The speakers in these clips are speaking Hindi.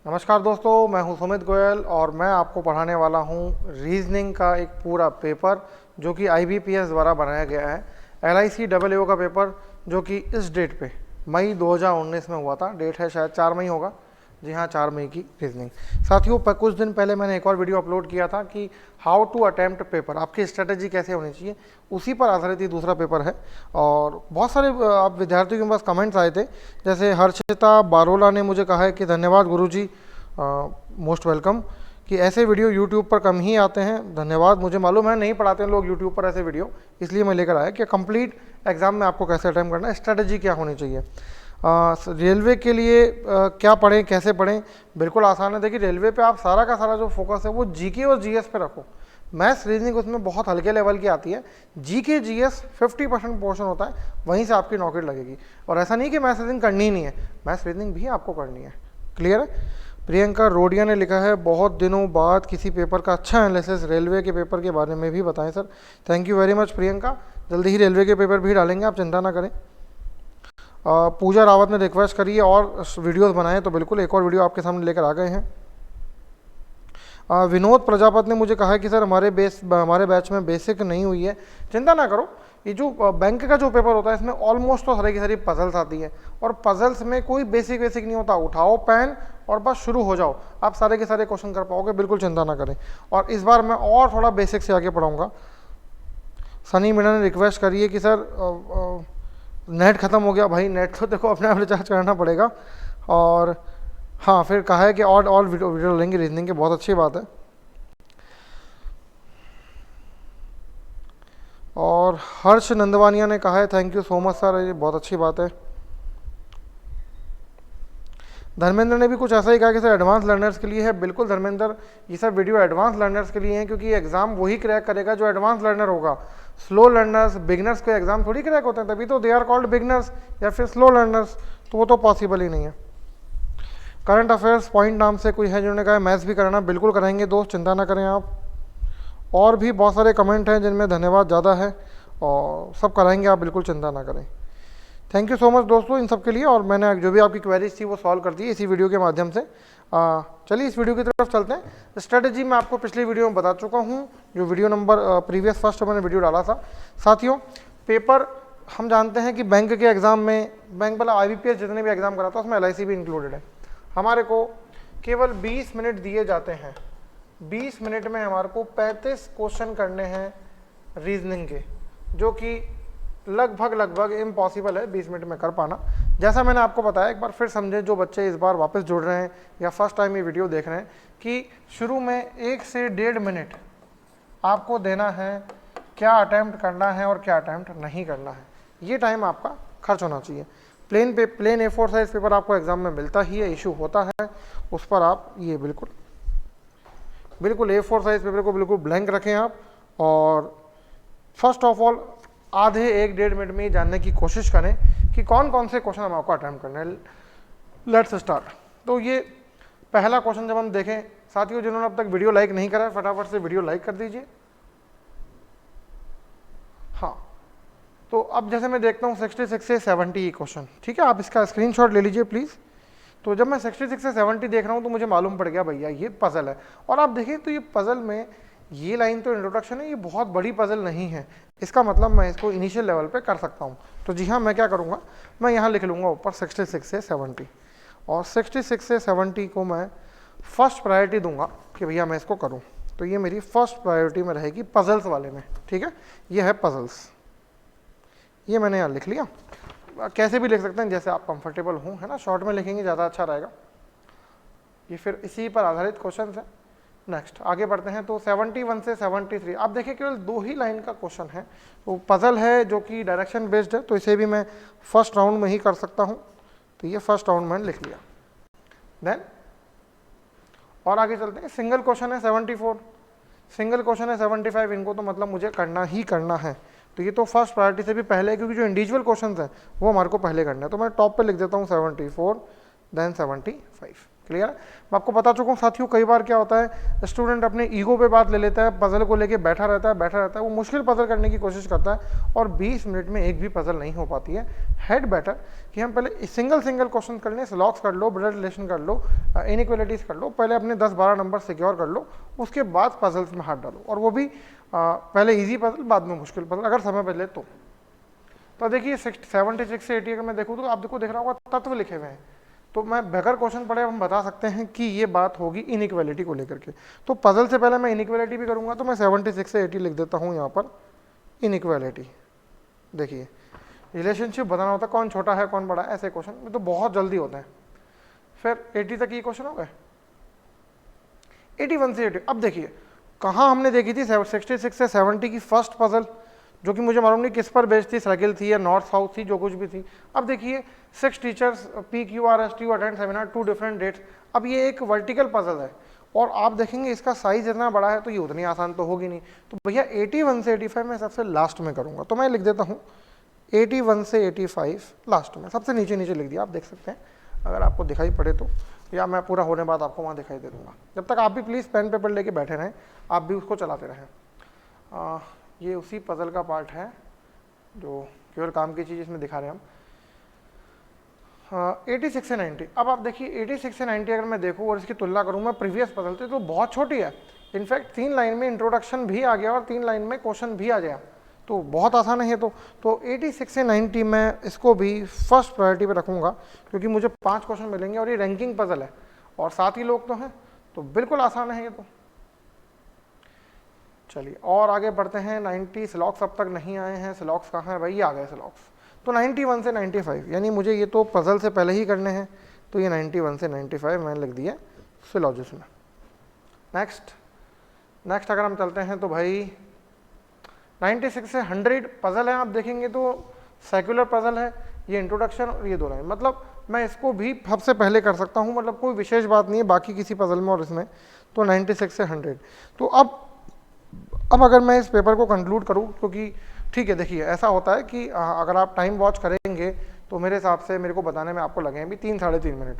नमस्कार दोस्तों, मैं हूं सुमित गोयल और मैं आपको पढ़ाने वाला हूं रीजनिंग का एक पूरा पेपर जो कि IBPS द्वारा बनाया गया है। LIC AAO का पेपर जो कि इस डेट पे मई 2019 में हुआ था। डेट है शायद 4 मई होगा। जी हाँ, 4 मई की रीजनिंग। साथियों, कुछ दिन पहले मैंने एक और वीडियो अपलोड किया था कि हाउ टू अटेम्प्ट पेपर, आपकी स्ट्रेटेजी कैसे होनी चाहिए, उसी पर आधारित ये दूसरा पेपर है। और बहुत सारे आप विद्यार्थियों के पास कमेंट्स आए थे। जैसे हर्षिता बारोला ने मुझे कहा है कि धन्यवाद गुरुजी, मोस्ट वेलकम, कि ऐसे वीडियो यूट्यूब पर कम ही आते हैं। धन्यवाद। मुझे मालूम है नहीं पढ़ाते हैं लोग यूट्यूब पर ऐसे वीडियो, इसलिए मैं लेकर आया कि कंप्लीट एग्जाम में आपको कैसे अटेम्प्ट करना है, स्ट्रेटेजी क्या होनी चाहिए। रेलवे के लिए क्या पढ़ें, कैसे पढ़ें, बिल्कुल आसान है। देखिए, रेलवे पे आप सारा का सारा जो फोकस है वो जीके और जीएस पे रखो। मैथ्स रीजनिंग उसमें बहुत हल्के लेवल की आती है। जीके जीएस 50% पोर्शन होता है, वहीं से आपकी नौकरी लगेगी। और ऐसा नहीं कि मैथ्स रीजनिंग करनी ही नहीं है, मैथ्स रीजनिंग भी आपको करनी है। क्लियर है। प्रियंका रोडिया ने लिखा है, बहुत दिनों बाद किसी पेपर का अच्छा एनालिसिस, रेलवे के पेपर के बारे में भी बताएं sir. Thank you very much Priyanka, जल्दी ही रेलवे के पेपर भी डालेंगे, आप चिंता ना करें। पूजा रावत ने रिक्वेस्ट करी है और वीडियोस बनाएं, तो बिल्कुल एक और वीडियो आपके सामने लेकर आ गए हैं। विनोद प्रजापत ने मुझे कहा है कि सर हमारे बैच में बेसिक नहीं हुई है। चिंता ना करो, ये जो बैंक का जो पेपर होता है इसमें ऑलमोस्ट तो सारी की सारी पजल्स आती है, और पजल्स में कोई बेसिक नहीं होता। उठाओ पेन और बस शुरू हो जाओ, आप सारे के सारे क्वेश्चन कर पाओगे, बिल्कुल चिंता ना करें। और इस बार मैं और थोड़ा बेसिक से आगे पढ़ाऊँगा। सनी मीणा ने रिक्वेस्ट करी है कि सर नेट ख़त्म हो गया। भाई नेट तो देखो अपने आप रिचार्ज करना पड़ेगा। और हाँ, फिर कहा है कि और वीडियो लेंगे रीजनिंग की, बहुत अच्छी बात है। और हर्ष नंदवानिया ने कहा है thank you so much sir, ये बहुत अच्छी बात है। धर्मेंद्र ने भी कुछ ऐसा ही कहा कि सर एडवांस लर्नर्स के लिए है। बिल्कुल धर्मेंद्र, ये सब वीडियो एडवांस लर्नर्स के लिए हैं, क्योंकि एग्जाम वही क्रैक करेगा जो एडवांस लर्नर होगा। स्लो लर्नर्स, बिगनर्स को एग्जाम थोड़ी क्रैक होते हैं, तभी तो दे आर कॉल्ड बिगनर्स या फिर स्लो लर्नर्स, तो वो तो पॉसिबल ही नहीं है। करंट अफेयर्स पॉइंट नाम से कोई है जिन्होंने कहा मैथ्स भी कराना, बिल्कुल कराएंगे दोस्त, चिंता ना करें आप। और भी बहुत सारे कमेंट हैं जिनमें धन्यवाद ज़्यादा है, और सब कराएंगे आप, बिल्कुल चिंता ना करें। थैंक यू सो मच दोस्तों इन सब के लिए। और मैंने जो भी आपकी क्वेरीज थी वो सॉल्व कर दी इसी वीडियो के माध्यम से। चलिए इस वीडियो की तरफ चलते हैं। स्ट्रेटेजी मैं आपको पिछली वीडियो में बता चुका हूँ, जो वीडियो नंबर प्रीवियस फर्स्ट मैंने वीडियो डाला था। साथियों, पेपर हम जानते हैं कि बैंक के एग्जाम में, बैंक वाला IBPS जितने भी एग्जाम कराता है उसमें LIC भी इंक्लूडेड है। हमारे को केवल 20 मिनट दिए जाते हैं। 20 मिनट में हमारे को 35 क्वेश्चन करने हैं रीजनिंग के, जो कि लगभग इम्पॉसिबल है 20 मिनट में कर पाना। जैसा मैंने आपको बताया, एक बार फिर समझें जो बच्चे इस बार वापस जुड़ रहे हैं या फर्स्ट टाइम ये वीडियो देख रहे हैं, कि शुरू में 1 से 1.5 मिनट आपको देना है क्या अटैम्प्ट करना है और क्या अटैम्प्ट नहीं करना है। ये टाइम आपका खर्च होना चाहिए। प्लेन A4 साइज पेपर आपको एग्जाम में मिलता ही है, इशू होता है, उस पर आप ये बिल्कुल A4 साइज पेपर को बिल्कुल ब्लैंक रखें आप। और फर्स्ट ऑफ ऑल आधे 1-1.5 मिनट में ही जानने की कोशिश करें कि कौन कौन से क्वेश्चन हम आपको अटैम्प्ट करना है। Let's start. तो ये पहला क्वेश्चन जब हम देखें, साथियों जिन्होंने अब तक वीडियो लाइक नहीं करा है फटाफट से वीडियो लाइक कर दीजिए। हाँ, तो अब जैसे मैं देखता हूँ 66 से 70 क्वेश्चन, ठीक है, आप इसका स्क्रीनशॉट ले लीजिए प्लीज़। तो जब मैं 66 से 70 देख रहा हूँ तो मुझे मालूम पड़ गया भैया ये पजल है। और आप देखें तो ये पजल में ये लाइन तो इंट्रोडक्शन है, ये बहुत बड़ी पजल नहीं है। इसका मतलब मैं इसको इनिशियल लेवल पे कर सकता हूँ। तो जी हाँ, मैं क्या करूँगा, मैं यहाँ लिख लूँगा ऊपर 66 से 70, और 66 से 70 को मैं फर्स्ट प्रायोरिटी दूंगा कि भैया मैं इसको करूँ। तो ये मेरी फर्स्ट प्रायोरिटी में रहेगी पजल्स वाले में, ठीक है। ये है पजल्स, ये मैंने यहाँ लिख लिया। कैसे भी लिख सकते हैं जैसे आप कंफर्टेबल हों, है ना, शॉर्ट में लिखेंगे ज़्यादा अच्छा रहेगा। ये फिर इसी पर आधारित क्वेश्चन है। नेक्स्ट आगे बढ़ते हैं। तो 71 से 73 आप देखिए केवल 2 ही लाइन का क्वेश्चन है। तो पजल है जो कि डायरेक्शन बेस्ड है, तो इसे भी मैं फर्स्ट राउंड में ही कर सकता हूँ। तो ये फर्स्ट राउंड मैंने लिख लिया। देन और आगे चलते हैं। सिंगल क्वेश्चन है 74, सिंगल क्वेश्चन है 75, इनको तो मतलब मुझे करना ही करना है। तो ये तो फर्स्ट प्रायोरिटी से भी पहले है, क्योंकि जो इंडिविजुअल क्वेश्चन हैं वो हमारे को पहले करना है। तो मैं टॉप पे लिख देता हूँ 74 देन 75। क्लियर है? मैं आपको बता चुका हूँ साथियों, कई बार क्या होता है स्टूडेंट अपने ईगो पे बात ले लेता है, पजल को लेके बैठा रहता है, वो मुश्किल पजल करने की कोशिश करता है और 20 मिनट में एक भी पजल नहीं हो पाती है। हेड बेटर कि हम पहले सिंगल क्वेश्चन कर लें, लॉग्स कर लो, ब्लड रिलेशन कर लो, इनइक्वालिटीज कर लो, पहले अपने 10-12 नंबर सिक्योर कर लो, उसके बाद पजल्स में हाथ डालो, और वो भी पहले ईजी पजल बाद में मुश्किल पजल, अगर समय बदले तो देखिए 76 से 80 अगर मैं देखूँ तो आप देखो दिख रहा होगा तत्व लिखे हुए हैं, तो मैं बगैर क्वेश्चन पढ़े हम बता सकते हैं कि ये बात होगी इनइक्वालिटी को लेकर के। तो पजल से पहले मैं इनइक्वालिटी भी करूंगा, तो मैं 76 से 80 लिख देता हूँ यहाँ पर इनइक्वालिटी। देखिए रिलेशनशिप बताना होता है कौन छोटा है कौन बड़ा है, ऐसे क्वेश्चन में तो बहुत जल्दी होते हैं। फिर 80 तक ये क्वेश्चन हो गए, 81 से 80। अब देखिए कहाँ हमने देखी थी 66 से 70 की फर्स्ट पजल, जो कि मुझे मालूम नहीं किस पर बेस्ड थी, सर्किल थी या नॉर्थ साउथ थी, जो कुछ भी थी। अब देखिए 6 teachers PQRST attend seminar 2 different dates. अब ये एक वर्टिकल पजल है और आप देखेंगे इसका साइज इतना बड़ा है तो ये उतनी आसान तो होगी नहीं। तो भैया 81 से 85 मैं सबसे लास्ट में करूँगा, तो मैं लिख देता हूँ 81 से 85 लास्ट में, सबसे नीचे लिख दिया, आप देख सकते हैं अगर आपको दिखाई पड़े तो, या मैं पूरा होने बाद आपको वहाँ दिखाई दे दूँगा। जब तक आप भी प्लीज़ पेन पेपर लेके बैठे रहें, आप भी उसको चलाते रहें। ये उसी पजल का पार्ट है जो केवल काम की चीज़ इसमें दिखा रहे हैं हम। 86 से 90। अब आप देखिए 86 से 90 अगर मैं देखूँ और इसकी तुलना करूँ मैं प्रीवियस पजल से, तो बहुत छोटी है। इनफैक्ट 3 लाइन में इंट्रोडक्शन भी आ गया और 3 लाइन में क्वेश्चन भी आ गया, तो बहुत आसान है। तो 86 से 90 मैं इसको भी फर्स्ट प्रायोरिटी पे रखूँगा, क्योंकि मुझे 5 क्वेश्चन मिलेंगे और ये रैंकिंग पजल है और 7 ही लोग तो हैं, तो बिल्कुल आसान है ये तो। चलिए और आगे बढ़ते हैं। 90 स्लॉक्स अब तक नहीं आए हैं, स्लॉक्स कहाँ है भाई, ये आ गए स्लॉक्स। तो 91 से 95, यानी मुझे ये तो पजल से पहले ही करने हैं, तो ये 91 से 95 मैंने लिख दिया फिलॉजिस में। नेक्स्ट अगर हम चलते हैं तो भाई 96 से 100 पजल है। आप देखेंगे तो सेक्युलर पजल है, ये इंट्रोडक्शन और ये 2 लाइन, मतलब मैं इसको भी सबसे पहले कर सकता हूँ, मतलब कोई विशेष बात नहीं है बाकी किसी पजल में और इसमें। तो 96 से 100। तो अब अगर मैं इस पेपर को कंक्लूड करूं, क्योंकि ठीक है देखिए ऐसा होता है कि अगर आप टाइम वॉच करेंगे तो मेरे हिसाब से मेरे को बताने में आपको लगेंगे भी 3-3.5 मिनट,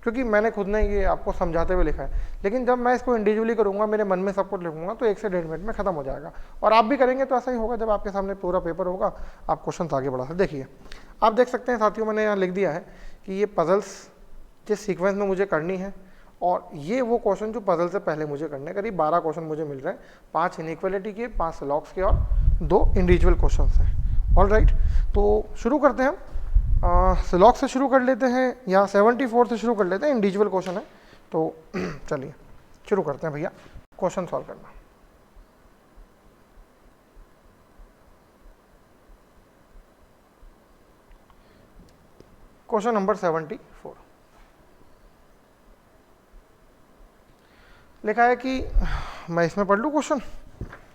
क्योंकि मैंने खुद ने ये आपको समझाते हुए लिखा है। लेकिन जब मैं इसको इंडिविजुअली करूंगा, मेरे मन में सब कुछ लिखूंगा, तो 1 से 1.5 मिनट में खत्म हो जाएगा। और आप भी करेंगे तो ऐसा ही होगा, जब आपके सामने पूरा पेपर होगा आप क्वेश्चन आगे बढ़ा सकते। देखिए आप देख सकते हैं साथियों, मैंने यहाँ लिख दिया है कि ये पजल्स जिस सीक्वेंस में मुझे करनी है, और ये वो क्वेश्चन जो पजल से पहले मुझे करने हैं। करीब 12 क्वेश्चन मुझे मिल रहे हैं, 5 इनइक्वालिटी के, 5 लॉग्स के और 2 इंडिविजुअल क्वेश्चन हैं। ऑल राइट, तो शुरू करते हैं हम। लॉग से शुरू कर लेते हैं या 74 से शुरू कर लेते हैं, इंडिविजुअल क्वेश्चन है तो चलिए शुरू करते हैं भैया क्वेश्चन सॉल्व करना। क्वेश्चन नंबर 74 लिखा है कि, मैं इसमें पढ़ लूँ क्वेश्चन,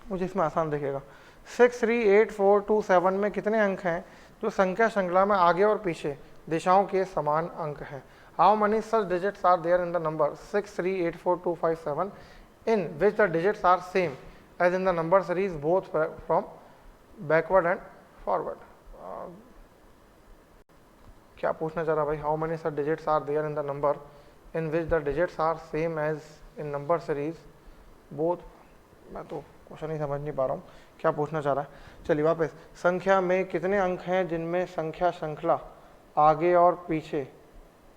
मुझे इसमें आसान दिखेगा। 6, 3, 8, 4, 2, 7 में कितने अंक हैं जो संख्या श्रृंखला में आगे और पीछे दिशाओं के समान अंक हैं? How many such digits are there in the number 6, 3, 8, 4, 2, 5, 7 in which the digits are same as in the number series both from backward and forward. क्या पूछना चाह रहा भाई? How many such digits are there in the number in which the digits are same as in number series both. मैं तो क्वेश्चन ही समझ नहीं पा रहा हूँ क्या पूछना चाह रहा है। चलिए वापस, संख्या में कितने अंक हैं जिनमें संख्या श्रृंखला आगे और पीछे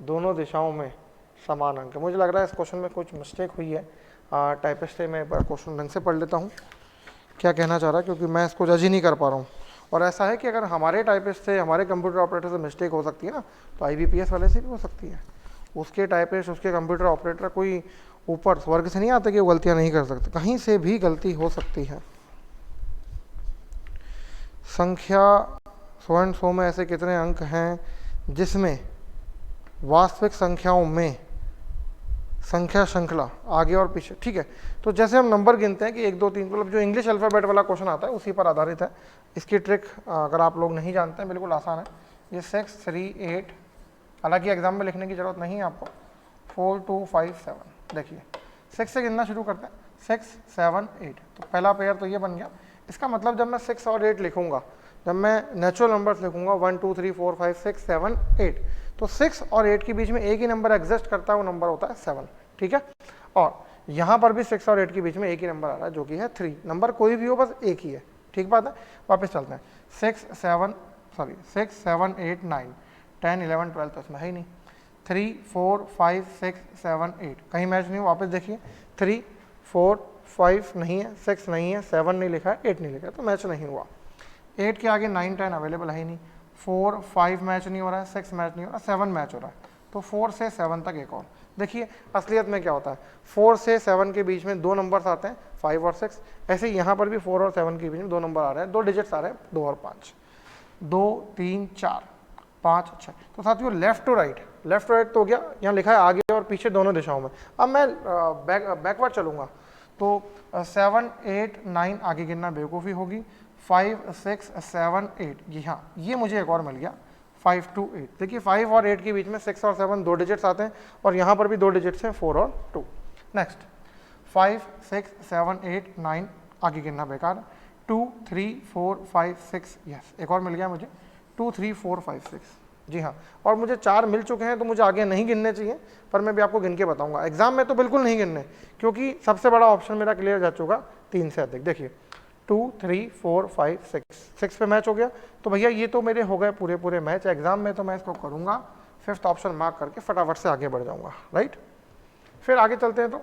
दोनों दिशाओं में समान अंक है? मुझे लग रहा है इस क्वेश्चन में कुछ मिस्टेक हुई है। टाइपिस्ट से मैं एक बार क्वेश्चन ढंग से पढ़ लेता हूँ क्या कहना चाह रहा है, क्योंकि मैं इसको जज ही नहीं कर पा रहा हूँ। और ऐसा है कि अगर हमारे टाइपिस्ट से, हमारे कंप्यूटर ऑपरेटर से मिस्टेक हो सकती है ना, तो IBPS वाले से भी हो सकती है। उसके टाइपिस्ट, उसके कंप्यूटर ऑपरेटर कोई ऊपर स्वर्ग से नहीं आते कि वो गलतियां नहीं कर सकते, कहीं से भी गलती हो सकती है। संख्या 100 में ऐसे कितने अंक हैं जिसमें वास्तविक संख्याओं में संख्या श्रृंखला आगे और पीछे? ठीक है, तो जैसे हम नंबर गिनते हैं कि 1, 2, 3, मतलब जो इंग्लिश अल्फ़ाबेट वाला क्वेश्चन आता है उसी पर आधारित है। इसकी ट्रिक अगर आप लोग नहीं जानते हैं, बिल्कुल आसान है। ये 6, 3, 8, हालांकि एग्जाम में लिखने की जरूरत नहीं है आपको। 4, 2, 5, 7। देखिए 6 से गिनना शुरू करते हैं, 6, 7, 8। तो पहला पेयर तो ये बन गया। इसका मतलब जब मैं 6 और 8 लिखूंगा, जब मैं नेचुरल नंबर्स लिखूंगा 1, 2, 3, 4, 5, 6, 7, 8, तो 6 और 8 के बीच में एक ही नंबर एग्जिस्ट करता है, वो नंबर होता है 7, ठीक है। और यहाँ पर भी 6 और 8 के बीच में एक ही नंबर आ रहा है जो कि है 3, नंबर कोई भी हो बस एक ही है, ठीक बात है। वापस चलते हैं, 6 7 8 9 10 11 12 तो इसमें है ही नहीं, 3 4 5 6 7 8 कहीं मैच नहीं हो। वापस देखिए 3 4 5 नहीं है, 6 नहीं है, 7 नहीं लिखा है, 8 नहीं लिखा है, तो मैच नहीं हुआ। 8 के आगे 9 10 अवेलेबल है ही नहीं, 4 5 मैच नहीं हो रहा है, 6 मैच नहीं हो रहा, 7 मैच हो रहा है, तो 4 से 7 तक एक और। देखिए असलियत में क्या होता है, 4 से 7 के बीच में दो नंबर्स आते हैं 5 और 6, ऐसे यहाँ पर भी 4 और 7 के बीच में दो नंबर आ रहे हैं, दो डिजिट्स आ रहे हैं 2 और 5, 2 3 4 5 6। तो साथियों लेफ्ट टू राइट तो हो गया, यहाँ लिखा है आगे और पीछे दोनों दिशाओं में। अब मैं बैकवर्ड चलूँगा तो 7 8 9 आगे गिनना बेवकूफ़ी होगी, 5 6 7 8 जी हाँ, ये मुझे एक और मिल गया 5 2 8। देखिए 5 और 8 के बीच में 6 और 7 दो डिजिट्स आते हैं, और यहाँ पर भी दो डिजिट्स हैं 4 और 2। नेक्स्ट 5 6 7 8 9 आगे गिनना बेकार, 2 3 4 5 6 यस, एक और मिल गया मुझे 2 3 4 5 6 जी हाँ। और मुझे 4 मिल चुके हैं तो मुझे आगे नहीं गिनने चाहिए, पर मैं भी आपको गिन के बताऊंगा। एग्जाम में तो बिल्कुल नहीं गिनने, क्योंकि सबसे बड़ा ऑप्शन मेरा क्लियर जा चुका 3 से अधिक। देखिए 2 3 4 5 6 पे मैच हो गया, तो भैया ये तो मेरे हो गए पूरे मैच। एग्जाम में तो मैं इसको करूँगा 5th ऑप्शन मार्क करके फटाफट से आगे बढ़ जाऊँगा, राइट। फिर आगे चलते हैं तो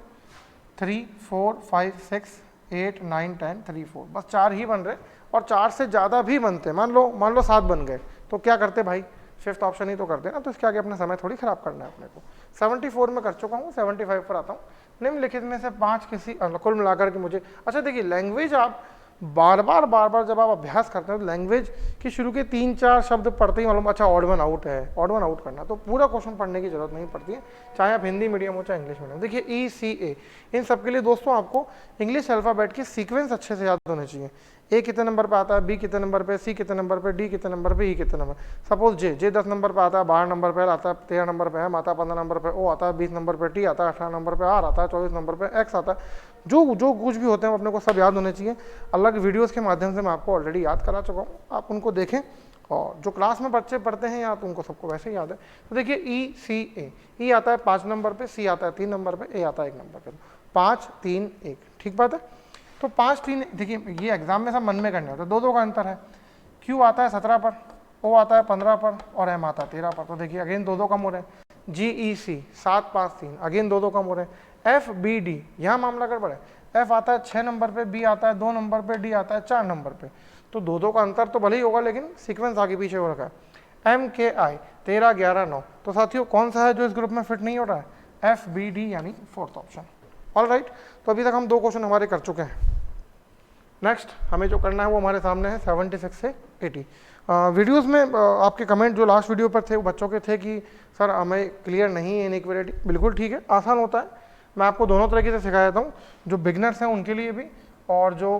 3 4 5 6 8 9 10 3 4 बस 4 ही बन रहे, और 4 से ज़्यादा भी बनते, मान लो 7 बन गए, तो क्या करते भाई 5th ऑप्शन ही तो करते ना, तो इसके आगे अपना समय थोड़ी खराब करना है अपने को। 74 में कर चुका हूँ, 75 पर आता हूँ। निम्नलिखित में से 5 किसी कुल मिलाकर के मुझे, अच्छा देखिए लैंग्वेज आप बार बार जब आप अभ्यास करते हैं तो लैंग्वेज की शुरू के 3-4 शब्द पढ़ते ही मालूम अच्छा ऑड वन आउट है, ऑड वन आउट करना, तो पूरा क्वेश्चन पढ़ने की जरूरत नहीं पड़ती है, चाहे आप हिंदी मीडियम हो चाहे इंग्लिश मीडियम। देखिए ECA, इन सब के लिए दोस्तों आपको इंग्लिश अल्फ़ाबेट की सीक्वेंस अच्छे से याद होने चाहिए। ए कितने नंबर पे आता है, बी कितने नंबर पे, सी कितने नंबर पे, डी कितने नंबर पे, ई कितने नंबर। सपोज जे 10 नंबर पे आता है, 12 नंबर पे आता है, 13 नंबर पे एम आता है, 15 नंबर पे ओ आता है, 20 नंबर पे टी आता है, 18 नंबर पे आर आता है, 24 नंबर पे एक्स आता है। जो कुछ भी होते हैं अपने को सब याद होने चाहिए। अलग वीडियोज़ के माध्यम से मैं आपको ऑलरेडी याद करा चुका हूँ, आप उनको देखें, और जो क्लास में बच्चे पढ़ते हैं या तो उनको सबको वैसे ही याद है। तो देखिए ECA, ई आता है 5 नंबर पे, सी आता है 3 नंबर पे, ए आता है 1 नंबर पे, 5 3 1, ठीक बात है। तो 5 3 देखिए ये एग्जाम में सब मन में करने होता है, दो का अंतर है। Q आता है 17 पर, O आता है 15 पर, और M आता है 13 पर, तो देखिए अगेन दो कम हो रहे हैं। GEC 7 5 3 अगेन दो कम हो रहे हैं। FBD यहाँ मामला गड़बड़ है, F आता है 6 नंबर पे, B आता है 2 नंबर पे, D आता है 4 नंबर पे, तो दो का अंतर तो भले ही होगा लेकिन सीक्वेंस आगे पीछे हो रखा है। MKI 13 11 9, तो साथियों कौन सा है जो इस ग्रुप में फिट नहीं हो रहा है, FBD यानी 4th ऑप्शन। ऑल राइट, तो अभी तक हम 2 क्वेश्चन हमारे कर चुके हैं। नेक्स्ट हमें जो करना है वो हमारे सामने है 76 से 80। वीडियोस में आपके कमेंट जो लास्ट वीडियो पर थे वो बच्चों के थे कि सर हमें क्लियर नहीं है इनइक्वालिटी। बिल्कुल ठीक है, आसान होता है, मैं आपको दोनों तरीके से सिखाया देता हूँ, जो बिगनर्स हैं उनके लिए भी और जो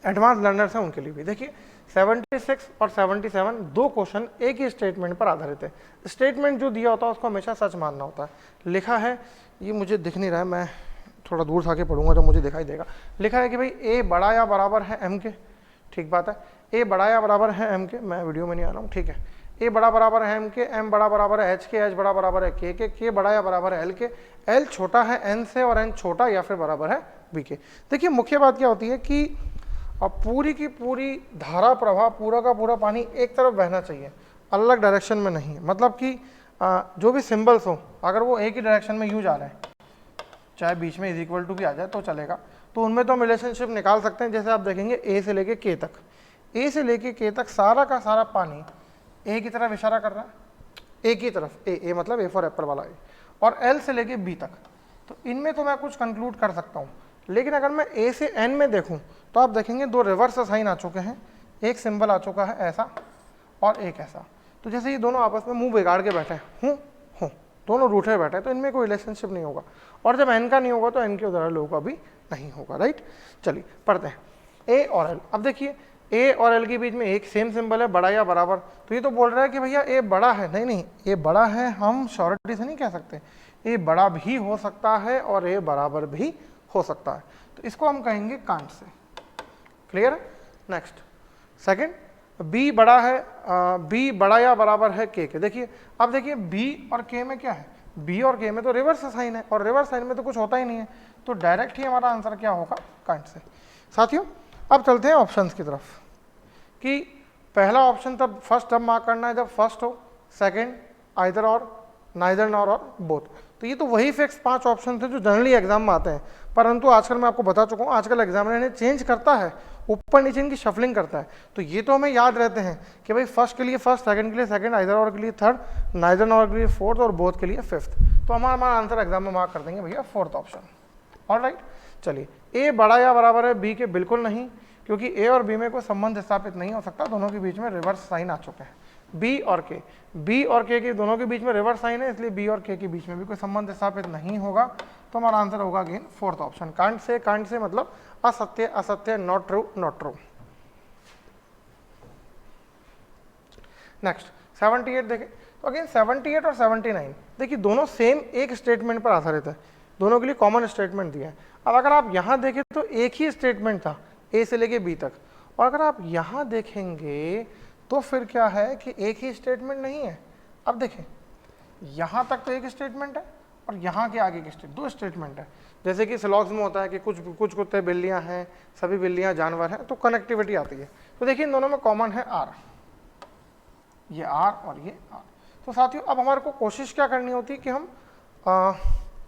एडवांस लर्नर्स हैं उनके लिए भी। देखिए 76 और 77 दो क्वेश्चन एक ही स्टेटमेंट पर आधारित है। स्टेटमेंट जो दिया होता है उसको हमेशा सच मानना होता है। लिखा है, ये मुझे दिख नहीं रहा है, मैं थोड़ा दूर से आके पढ़ूंगा जो मुझे दिखाई देगा। लिखा है कि भाई ए बड़ा या बराबर है एम के, ठीक बात है, ए बड़ा या बराबर है एम के, मैं वीडियो में नहीं आ रहा हूँ, ठीक है। ए बड़ा बराबर है एम के, एम बड़ा बराबर है एच के, एच बड़ा बराबर है के बड़ा या बराबर है एल के, एल छोटा है एन से और एन छोटा या फिर बराबर है बी के। देखिए मुख्य बात क्या होती है कि अब पूरी की पूरी धारा प्रवाह, पूरा का पूरा पानी एक तरफ बहना चाहिए, अलग डायरेक्शन में नहीं। मतलब कि जो भी सिंबल्स हो अगर वो एक ही डायरेक्शन में यूँ जा रहे हैं, चाहे बीच में इज इक्वल टू भी आ जाए तो चलेगा, तो उनमें तो हम रिलेशनशिप निकाल सकते हैं। जैसे आप देखेंगे ए से लेके के तक, ए से लेके के तक सारा का सारा पानी ए की तरफ इशारा कर रहा है, ए की तरफ, ए मतलब ए फॉर एप्पल वाला ए, और एल से लेके बी तक, तो इनमें तो मैं कुछ कंक्लूड कर सकता हूँ। लेकिन अगर मैं ए से एन में देखूँ तो आप देखेंगे दो रिवर्स साइन आ चुके हैं, एक सिंबल आ चुका है ऐसा और एक ऐसा, तो जैसे ये दोनों आपस में मुंह बिगाड़ के बैठे हैं, दोनों रूठे बैठे हैं, तो इनमें कोई रिलेशनशिप नहीं होगा। और जब एन का नहीं होगा तो एन के उधर लोगों का भी नहीं होगा, राइट। चलिए पढ़ते हैं ए और एल। अब देखिए ए और एल के बीच में एक सेम सिंबल है, बड़ा या बराबर, तो ये तो बोल रहा है कि भैया ए बड़ा है, नहीं ए बड़ा है, हम श्योरिटी से नहीं कह सकते, ए बड़ा भी हो सकता है और ए बराबर भी हो सकता है, तो इसको हम कहेंगे कांट से। क्लियर है। नेक्स्ट सेकंड, बी बड़ा है, बी बड़ा या बराबर है के के। देखिए अब देखिए बी और के में क्या है, बी और के में तो रिवर्स साइन है और रिवर्स साइन में तो कुछ होता ही नहीं है, तो डायरेक्ट ही हमारा आंसर क्या होगा, कांट से। साथियों अब चलते हैं ऑप्शंस की तरफ कि पहला ऑप्शन तब फर्स्ट तब मार्क करना है जब फर्स्ट हो, सेकंड आइदर और, नाइदर नॉर और बोथ। तो ये तो वही फिक्स 5 ऑप्शन थे जो जनरली एग्जाम में आते हैं, परंतु आजकल मैं आपको बता चुका हूँ आजकल एग्जामिनर ने चेंज करता है, ऊपर नीचे इनकी शफलिंग करता है। तो ये तो हमें याद रहते हैं कि भाई फर्स्ट के लिए फर्स्ट, सेकंड के लिए सेकंड, आइदर और के लिए थर्ड, नाइदर नॉर के लिए फोर्थ और बोथ के लिए फिफ्थ। तो हमारा आंसर एग्जाम में मार्क कर देंगे भैया फोर्थ ऑप्शन। ऑलराइट, चलिए ए बड़ा या बराबर है बी के, बिल्कुल नहीं, क्योंकि ए और बी में कोई संबंध स्थापित नहीं हो सकता, दोनों के बीच में रिवर्स साइन आ चुके हैं। बी और के, बी और के दोनों के बीच में रिवर्स साइन है, इसलिए बी और के बीच में भी कोई संबंध स्थापित नहीं होगा। तो हमारा आंसर होगा again fourth option, can't say. Can't say मतलब असत्य, असत्य, not true, not true. Next 78 देखें, तो अगेन 78 और 79 देखिए दोनों सेम एक स्टेटमेंट पर आधारित है, दोनों के लिए कॉमन स्टेटमेंट दिया है। अब अगर आप यहाँ देखें तो एक ही स्टेटमेंट था ए से लेके बी तक, और अगर आप यहाँ देखेंगे तो फिर क्या है कि एक ही स्टेटमेंट नहीं है। अब देखें यहाँ तक तो एक स्टेटमेंट है और यहाँ के आगे के दो स्टेटमेंट है। जैसे कि स्लॉग्स में होता है कि कुछ कुत्ते बिल्लियाँ हैं, सभी बिल्लियाँ जानवर हैं, तो कनेक्टिविटी आती है। तो देखिए इन दोनों में कॉमन है आर, ये आर और ये आर। तो साथियों अब हमारे को कोशिश क्या करनी होती है कि हम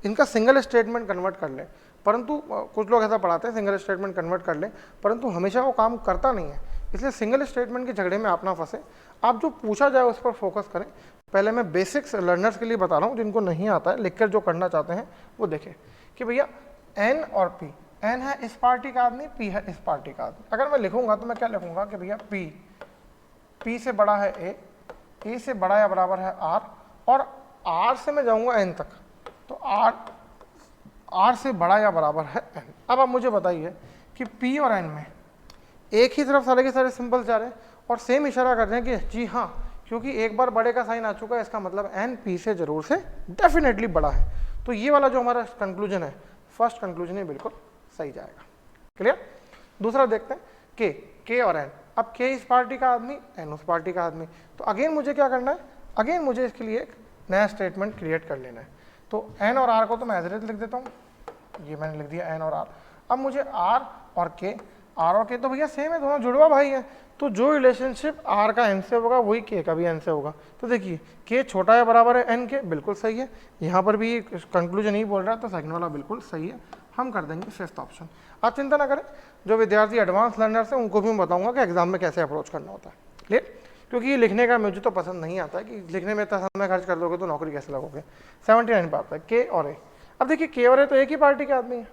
इनका सिंगल स्टेटमेंट कन्वर्ट कर लें, परंतु कुछ लोग ऐसा पढ़ाते हैं सिंगल स्टेटमेंट कन्वर्ट कर लें, परंतु हमेशा वो काम करता नहीं है। इसलिए सिंगल स्टेटमेंट के झगड़े में आप ना फंसे, आप जो पूछा जाए उस पर फोकस करें। पहले मैं बेसिक्स लर्नर्स के लिए बता रहा हूँ, जिनको नहीं आता है लिखकर जो करना चाहते हैं वो देखें कि भैया एन और पी, एन है इस पार्टी का आदमी, पी है इस पार्टी का आदमी। अगर मैं लिखूंगा तो मैं क्या लिखूंगा कि भैया पी से बड़ा है ए से बड़ा या बराबर है आर, और आर से मैं जाऊंगा एन तक, तो आर से बड़ा या बराबर है एन। अब आप मुझे बताइए कि पी और एन में एक ही तरफ सारे के सारे सिंबल जा रहे हैं और सेम इशारा कर रहे हैं कि जी हाँ, क्योंकि एक बार बड़े का साइन आ चुका है, इसका मतलब एन पी से जरूर से डेफिनेटली बड़ा है। तो ये वाला जो हमारा कंक्लूजन है, फर्स्ट कंक्लूजन ही बिल्कुल सही जाएगा। क्लियर। दूसरा देखते हैं के और एन। अब के इस पार्टी का आदमी, एन उस पार्टी का आदमी। तो अगेन मुझे क्या करना है, अगेन मुझे इसके लिए एक नया स्टेटमेंट क्रिएट कर लेना है। तो एन और आर को तो मैं एज इट इज लिख देता हूँ, ये मैंने लिख दिया एन और आर। अब मुझे आर और के तो भैया सेम है, दोनों जुड़वा भाई है, तो जो रिलेशनशिप आर का एन से होगा वही के का भी एन से होगा। तो देखिए के छोटा या बराबर है एन के, बिल्कुल सही है। यहाँ पर भी कंक्लूजन ही बोल रहा है, तो सेकंड वाला बिल्कुल सही है, हम कर देंगे फिफ्थ ऑप्शन। आप चिंता ना करें, जो विद्यार्थी एडवांस लर्नर्स हैं उनको भी मैं बताऊंगा कि एग्जाम में कैसे अप्रोच करना होता है। क्लियर। क्योंकि ये लिखने का मुझे तो पसंद नहीं आता है कि लिखने में इतना समय खर्च कर दोगे तो नौकरी कैसे लगोगे। 79 पे आता है के और ए। अब देखिए के और ए तो एक ही पार्टी के आदमी है,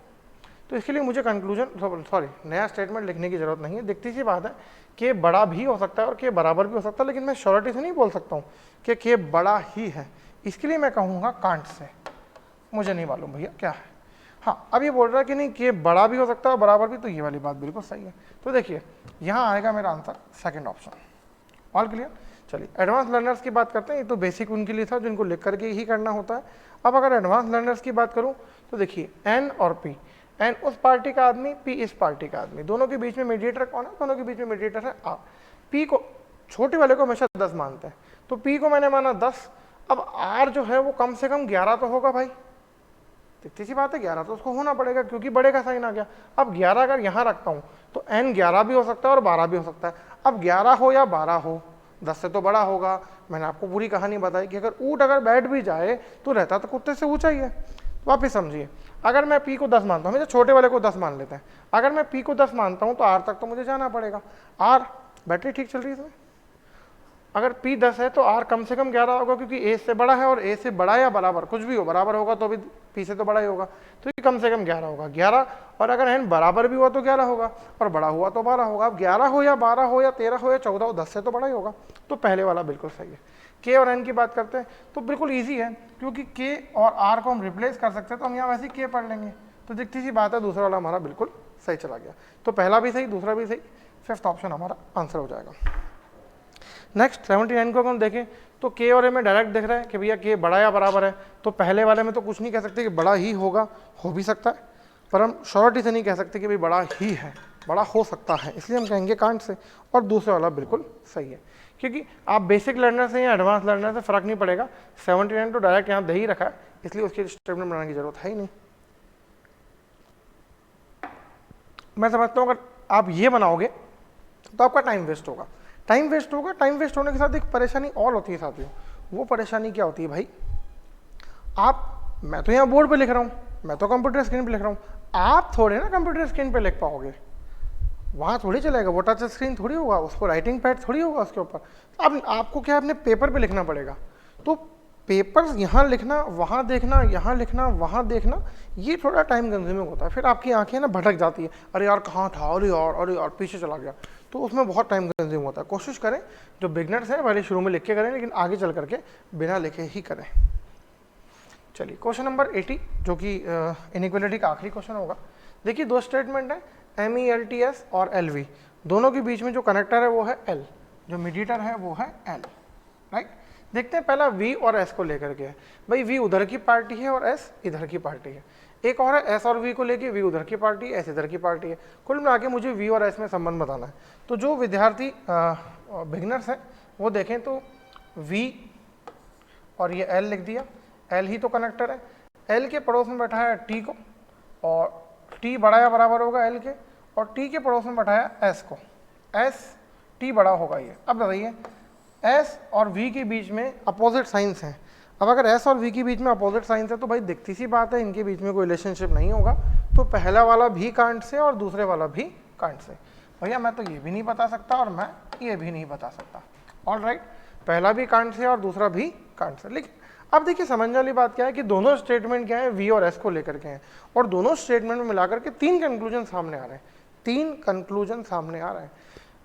तो इसके लिए मुझे कंक्लूजन नया स्टेटमेंट लिखने की जरूरत नहीं है। दिखती सी बात है कि बड़ा भी हो सकता है और के बराबर भी हो सकता है, लेकिन मैं श्योरिटी से नहीं बोल सकता हूँ कि के बड़ा ही है, इसके लिए मैं कहूँगा कांट से। मुझे नहीं मालूम भैया क्या है। हाँ अब ये बोल रहा है कि नहीं के बड़ा भी हो सकता है और बराबर भी, तो ये वाली बात बिल्कुल सही है। तो देखिए यहाँ आएगा मेरा answer second option. All clear. चलिए एडवांस लर्नर्स की बात करते हैं, ये तो बेसिक उनके लिए था जिनको लिख करके ही करना होता है। अब अगर एडवांस लर्नर्स की बात करूँ तो देखिए एन और पी, एन उस पार्टी का आदमी, पी इस पार्टी का आदमी, दोनों के बीच में मीडिएटर कौन है, दोनों के बीच में मीडिएटर है आर। पी को छोटे वाले को हमेशा 10 मानते हैं, तो पी को मैंने माना 10। अब आर जो है वो कम से कम 11 तो होगा भाई, दिखती सी बात है 11 तो उसको होना पड़ेगा क्योंकि बड़े का साइन आ गया। अब 11 अगर यहाँ रखता हूँ तो एन 11 भी हो सकता है और 12 भी हो सकता है। अब 11 हो या 12 हो, 10 से तो बड़ा होगा। मैंने आपको पूरी कहानी बताई कि अगर ऊँट अगर बैठ भी जाए तो रहता तो कुत्ते से ऊंचा ही है। वापिस समझिए, अगर मैं पी को 10 मानता हूँ, हमें छोटे वाले को 10 मान लेते हैं, अगर मैं पी को 10 मानता हूँ तो आर तक तो मुझे जाना पड़ेगा। आर बैटरी ठीक चल रही है इसमें, अगर पी 10 है तो आर कम से कम 11 होगा क्योंकि ए से बड़ा है, और ए से बड़ा या बराबर कुछ भी हो, बराबर होगा तो भी पी से तो बड़ा ही होगा, तो ये कम से कम 11 होगा। 11 और अगर एन बराबर भी हुआ तो 11 होगा और बड़ा हुआ तो 12 होगा। अब 11 हो या 12 हो या 13 हो या 14 हो, 10 से तो बड़ा ही होगा। तो पहले वाला बिल्कुल सही है। के और एन की बात करते हैं तो बिल्कुल ईजी है, क्योंकि के और आर को हम रिप्लेस कर सकते हैं, तो हम यहाँ वैसे ही के पढ़ लेंगे। तो दिखती सी बात है दूसरा वाला हमारा बिल्कुल सही चला गया। तो पहला भी सही, दूसरा भी सही, फिफ्थ ऑप्शन हमारा आंसर हो जाएगा। नेक्स्ट 79 को अगर हम देखें तो के और ए में डायरेक्ट दिख रहा है कि भैया के बड़ा या बराबर है, तो पहले वाले में तो कुछ नहीं कह सकते कि बड़ा ही होगा, हो भी सकता है, पर हम श्योरिटी से नहीं कह सकते कि भाई बड़ा ही है। बड़ा हो सकता है, इसलिए हम कहेंगे कांट से। और दूसरा वाला बिल्कुल सही है, क्योंकि आप बेसिक लर्नर से या एडवांस लर्नर से फ़र्क नहीं पड़ेगा। 79 तो डायरेक्ट यहाँ दे ही रखा है, इसलिए उसकी स्टेटमेंट बनाने की जरूरत है ही नहीं। मैं समझता हूँ अगर आप ये बनाओगे तो आपका टाइम वेस्ट होगा। टाइम वेस्ट होगा, टाइम वेस्ट होने के साथ एक परेशानी और होती है साथियों। वो परेशानी क्या होती है भाई, मैं तो यहाँ बोर्ड पे लिख रहा हूँ, मैं तो कंप्यूटर स्क्रीन पे लिख रहा हूँ, आप थोड़े ना कंप्यूटर स्क्रीन पे लिख पाओगे, वहाँ थोड़ी चलेगा, वो टच स्क्रीन थोड़ी होगा, उसको राइटिंग पैड थोड़ी होगा उसके ऊपर। अब आपको क्या है, अपने पेपर पे लिखना पड़ेगा। तो पेपर्स यहाँ लिखना, वहाँ देखना, यहाँ लिखना, वहाँ देखना, ये थोड़ा टाइम कंज्यूमिंग होता है। फिर आपकी आंखें ना भटक जाती है, अरे यार कहाँ था, अरे यार पीछे चला गया, तो उसमें बहुत टाइम कंज्यूम होता है। कोशिश करें जो बिगनर्स हैं पहले शुरू में लिख के करें, लेकिन आगे चल करके बिना लिखे ही करें। चलिए क्वेश्चन नंबर 80, जो कि इनइक्वालिटी का आखिरी क्वेश्चन होगा। देखिए दो स्टेटमेंट है, MELTS और LV, दोनों के बीच में जो कनेक्टर है वो है L, जो मीडिएटर है वो है L, राइट। देखते हैं पहला V और S को लेकर के है। भाई V उधर की पार्टी है और S इधर की पार्टी है। एक और है S और V को लेके, V उधर की पार्टी है, S इधर की पार्टी है। कुल मिला के मुझे V और S में संबंध बताना है। तो जो विद्यार्थी बिगनर्स हैं वो देखें तो V और ये L लिख दिया, L ही तो कनेक्टर है। L के पड़ोस में बैठाया T को, और T बड़ा या बराबर होगा L के, और T के पड़ोस में बैठाया S को, S T बड़ा होगा ये। अब बताइए S और V के बीच में अपोजिट साइंस हैं। अब अगर S और V के बीच में अपोजिट साइंस है तो भाई दिखती सी बात है इनके बीच में कोई रिलेशनशिप नहीं होगा। तो पहला वाला भी कांट से और दूसरे वाला भी कांट से। भैया मैं तो ये भी नहीं बता सकता और मैं ये भी नहीं बता सकता, ऑलराइट। पहला भी कांट से और दूसरा भी कांट से। लेकिन अब देखिए समझने वाली बात क्या है कि दोनों स्टेटमेंट क्या है, V और S को लेकर के हैं, और दोनों स्टेटमेंट में मिलाकर के 3 कंक्लूजन सामने आ रहे हैं। 3 कंक्लूजन सामने आ रहे हैं।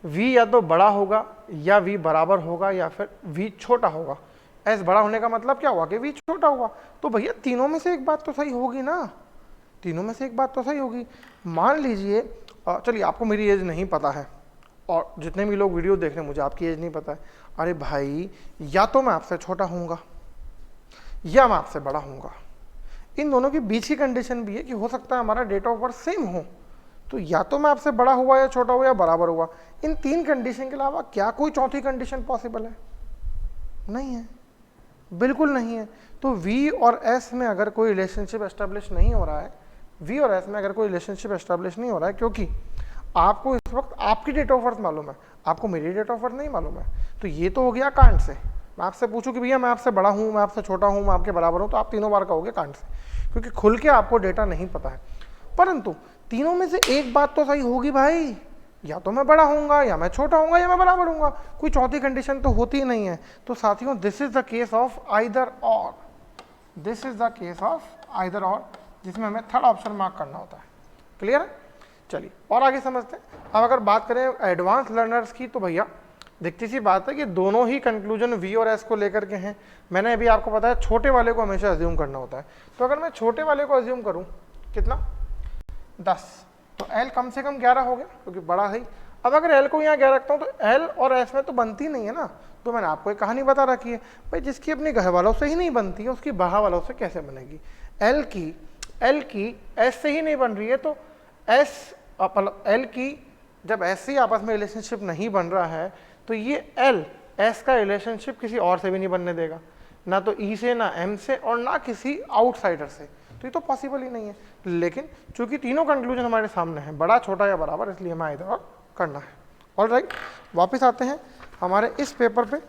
V या तो बड़ा होगा, या V बराबर होगा, या फिर V छोटा होगा। S बड़ा होने का मतलब क्या हुआ कि V छोटा हुआ। तो भैया तीनों में से एक बात तो सही होगी ना, तीनों में से एक बात तो सही होगी। मान लीजिए चलिए आपको मेरी एज नहीं पता है, और जितने भी लोग वीडियो देख रहे हैं मुझे आपकी एज नहीं पता है। अरे भाई या तो मैं आपसे छोटा हूँगा या मैं आपसे बड़ा हूँगा। इन दोनों के बीच की कंडीशन भी है कि हो सकता है हमारा डेट ऑफ बर्थ सेम हो। तो या तो मैं आपसे बड़ा हुआ, या छोटा हुआ, या बराबर हुआ। इन 3 कंडीशन के अलावा क्या कोई चौथी कंडीशन पॉसिबल है? नहीं है, बिल्कुल नहीं है। तो V और S में अगर कोई रिलेशनशिप एस्टेब्लिश नहीं हो रहा है, V और S में अगर कोई रिलेशनशिप एस्टेब्लिश नहीं हो रहा है, क्योंकि आपको इस वक्त आपकी डेट ऑफ बर्थ मालूम है, आपको मेरी डेट ऑफ बर्थ नहीं मालूम है। तो ये तो हो गया कांट से। मैं आपसे पूछूं कि भैया मैं आपसे बड़ा हूँ, मैं आपसे छोटा हूँ, मैं आपके बराबर हूँ, तो आप तीनों बार कहोगे कांट से, क्योंकि खुल के आपको डेटा नहीं पता है। परंतु तीनों में से एक बात तो सही होगी भाई, या तो मैं बड़ा होऊंगा, या मैं छोटा होऊंगा, या मैं बराबर होऊंगा। कोई चौथी कंडीशन तो होती ही नहीं है। तो साथियों this is the case of either or, this is the case of either or, जिसमें हमें थर्ड ऑप्शन मार्क करना होता है। क्लियर है? चलिए और आगे समझते हैं। अब अगर बात करें एडवांस लर्नर्स की, तो भैया दिखती सी बात है कि दोनों ही कंक्लूजन V और S को लेकर के हैं। मैंने अभी आपको बताया छोटे वाले को हमेशा अज्यूम करना होता है। तो अगर मैं छोटे वाले को अज्यूम करूं कितना 10, तो L कम से कम 11 हो गया, क्योंकि बड़ा है। अब अगर L को यहाँ 11 रखता हूँ तो L और S में तो बनती नहीं है ना। तो मैंने आपको एक कहानी बता रखी है भाई, जिसकी अपने घर वालों से ही नहीं बनती है उसकी बाहर वालों से कैसे बनेगी। L की S से ही नहीं बन रही है, तो L की जब S से आपस में रिलेशनशिप नहीं बन रहा है, तो ये L S का रिलेशनशिप किसी और से भी नहीं बनने देगा, ना तो E से, ना M से, और ना किसी आउटसाइडर से। तो ये तो पॉसिबल ही नहीं है। लेकिन चूंकि तीनों कंक्लूजन हमारे सामने हैं, बड़ा, छोटा या बराबर, इसलिए हमें इधर और करना है। ऑलराइट, वापस आते हैं हमारे इस पेपर पे।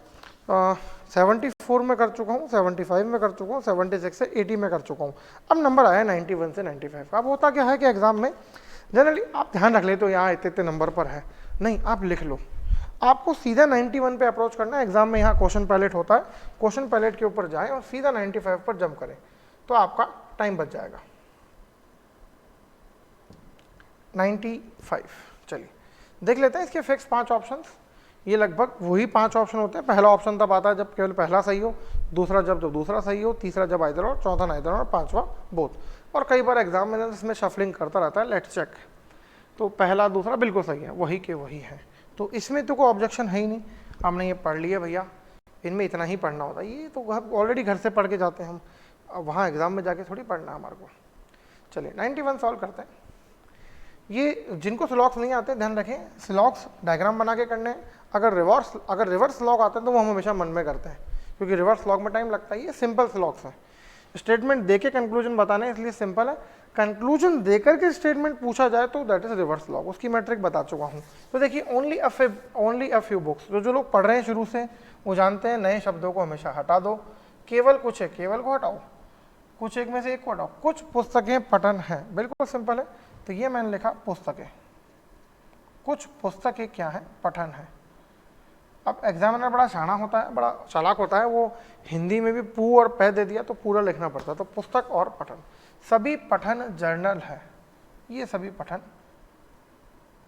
74 में कर चुका हूँ, 75 में कर चुका हूँ, 76 से 80 में कर चुका हूँ। अब नंबर आया 91 से 95 का। अब होता क्या है कि एग्जाम में जनरली आप ध्यान रख ले तो यहाँ इतने नंबर पर है, नहीं आप लिख लो। आपको सीधा 91 पे अप्रोच करना है। एग्जाम में यहाँ क्वेश्चन पैलेट होता है, क्वेश्चन पैलेट के ऊपर जाएं और सीधा 95 पर जंप करें, तो आपका टाइम बच जाएगा। 95, चलिए देख लेते हैं इसके फिक्स 5 ऑप्शंस। ये लगभग वही 5 ऑप्शन होते हैं। पहला ऑप्शन तब आता है जब केवल पहला सही हो, दूसरा जब दूसरा सही हो, तीसरा जब आइदर और, चौथा नाइदर और, पांचवा बोथ। और कई बार एग्जाम में इसमें शफलिंग करता रहता है, लेट्स चेक। तो पहला दूसरा बिल्कुल सही है, वही के वही है, तो इसमें तो कोई ऑब्जेक्शन है ही नहीं। हमने ये पढ़ लिया भैया, इनमें इतना ही पढ़ना होता है। ये तो ऑलरेडी घर से पढ़ के जाते हैं हम, अब वहाँ एग्जाम में जाके थोड़ी पढ़ना है हमारे को। चलिए 91 सॉल्व करते हैं। ये जिनको स्लॉक्स नहीं आते ध्यान रखें, स्लॉक्स डायग्राम बना के करने हैं। अगर रिवर्स स्लॉक आते हैं तो वो हम हमेशा मन में करते हैं, क्योंकि रिवर्स स्लॉक में टाइम लगता है। ये सिंपल स्लॉक्स है, स्टेटमेंट देके कंक्लूजन बताना है, इसलिए सिंपल है। कंक्लूजन देकर के स्टेटमेंट पूछा जाए तो दैट इज रिवर्स लॉग, उसकी मैट्रिक बता चुका हूँ। तो देखिए ओनली अ फ्यू बुक्स, जो लोग पढ़ रहे हैं शुरू से वो जानते हैं नए शब्दों को हमेशा हटा दो, केवल कुछ एक केवल को हटाओ, कुछ एक में से एक को हटाओ। कुछ पुस्तकें पठन है, बिल्कुल सिंपल है। तो ये मैंने लिखा पुस्तकें, कुछ पुस्तकें क्या है, पठन है। अब एग्जामिनर बड़ा शाना होता है, बड़ा चालाक होता है, वो हिंदी में भी पू और पै दे दिया तो पूरा लिखना पड़ता है। तो पुस्तक और पठन, सभी पठन जर्नल है, ये सभी पठन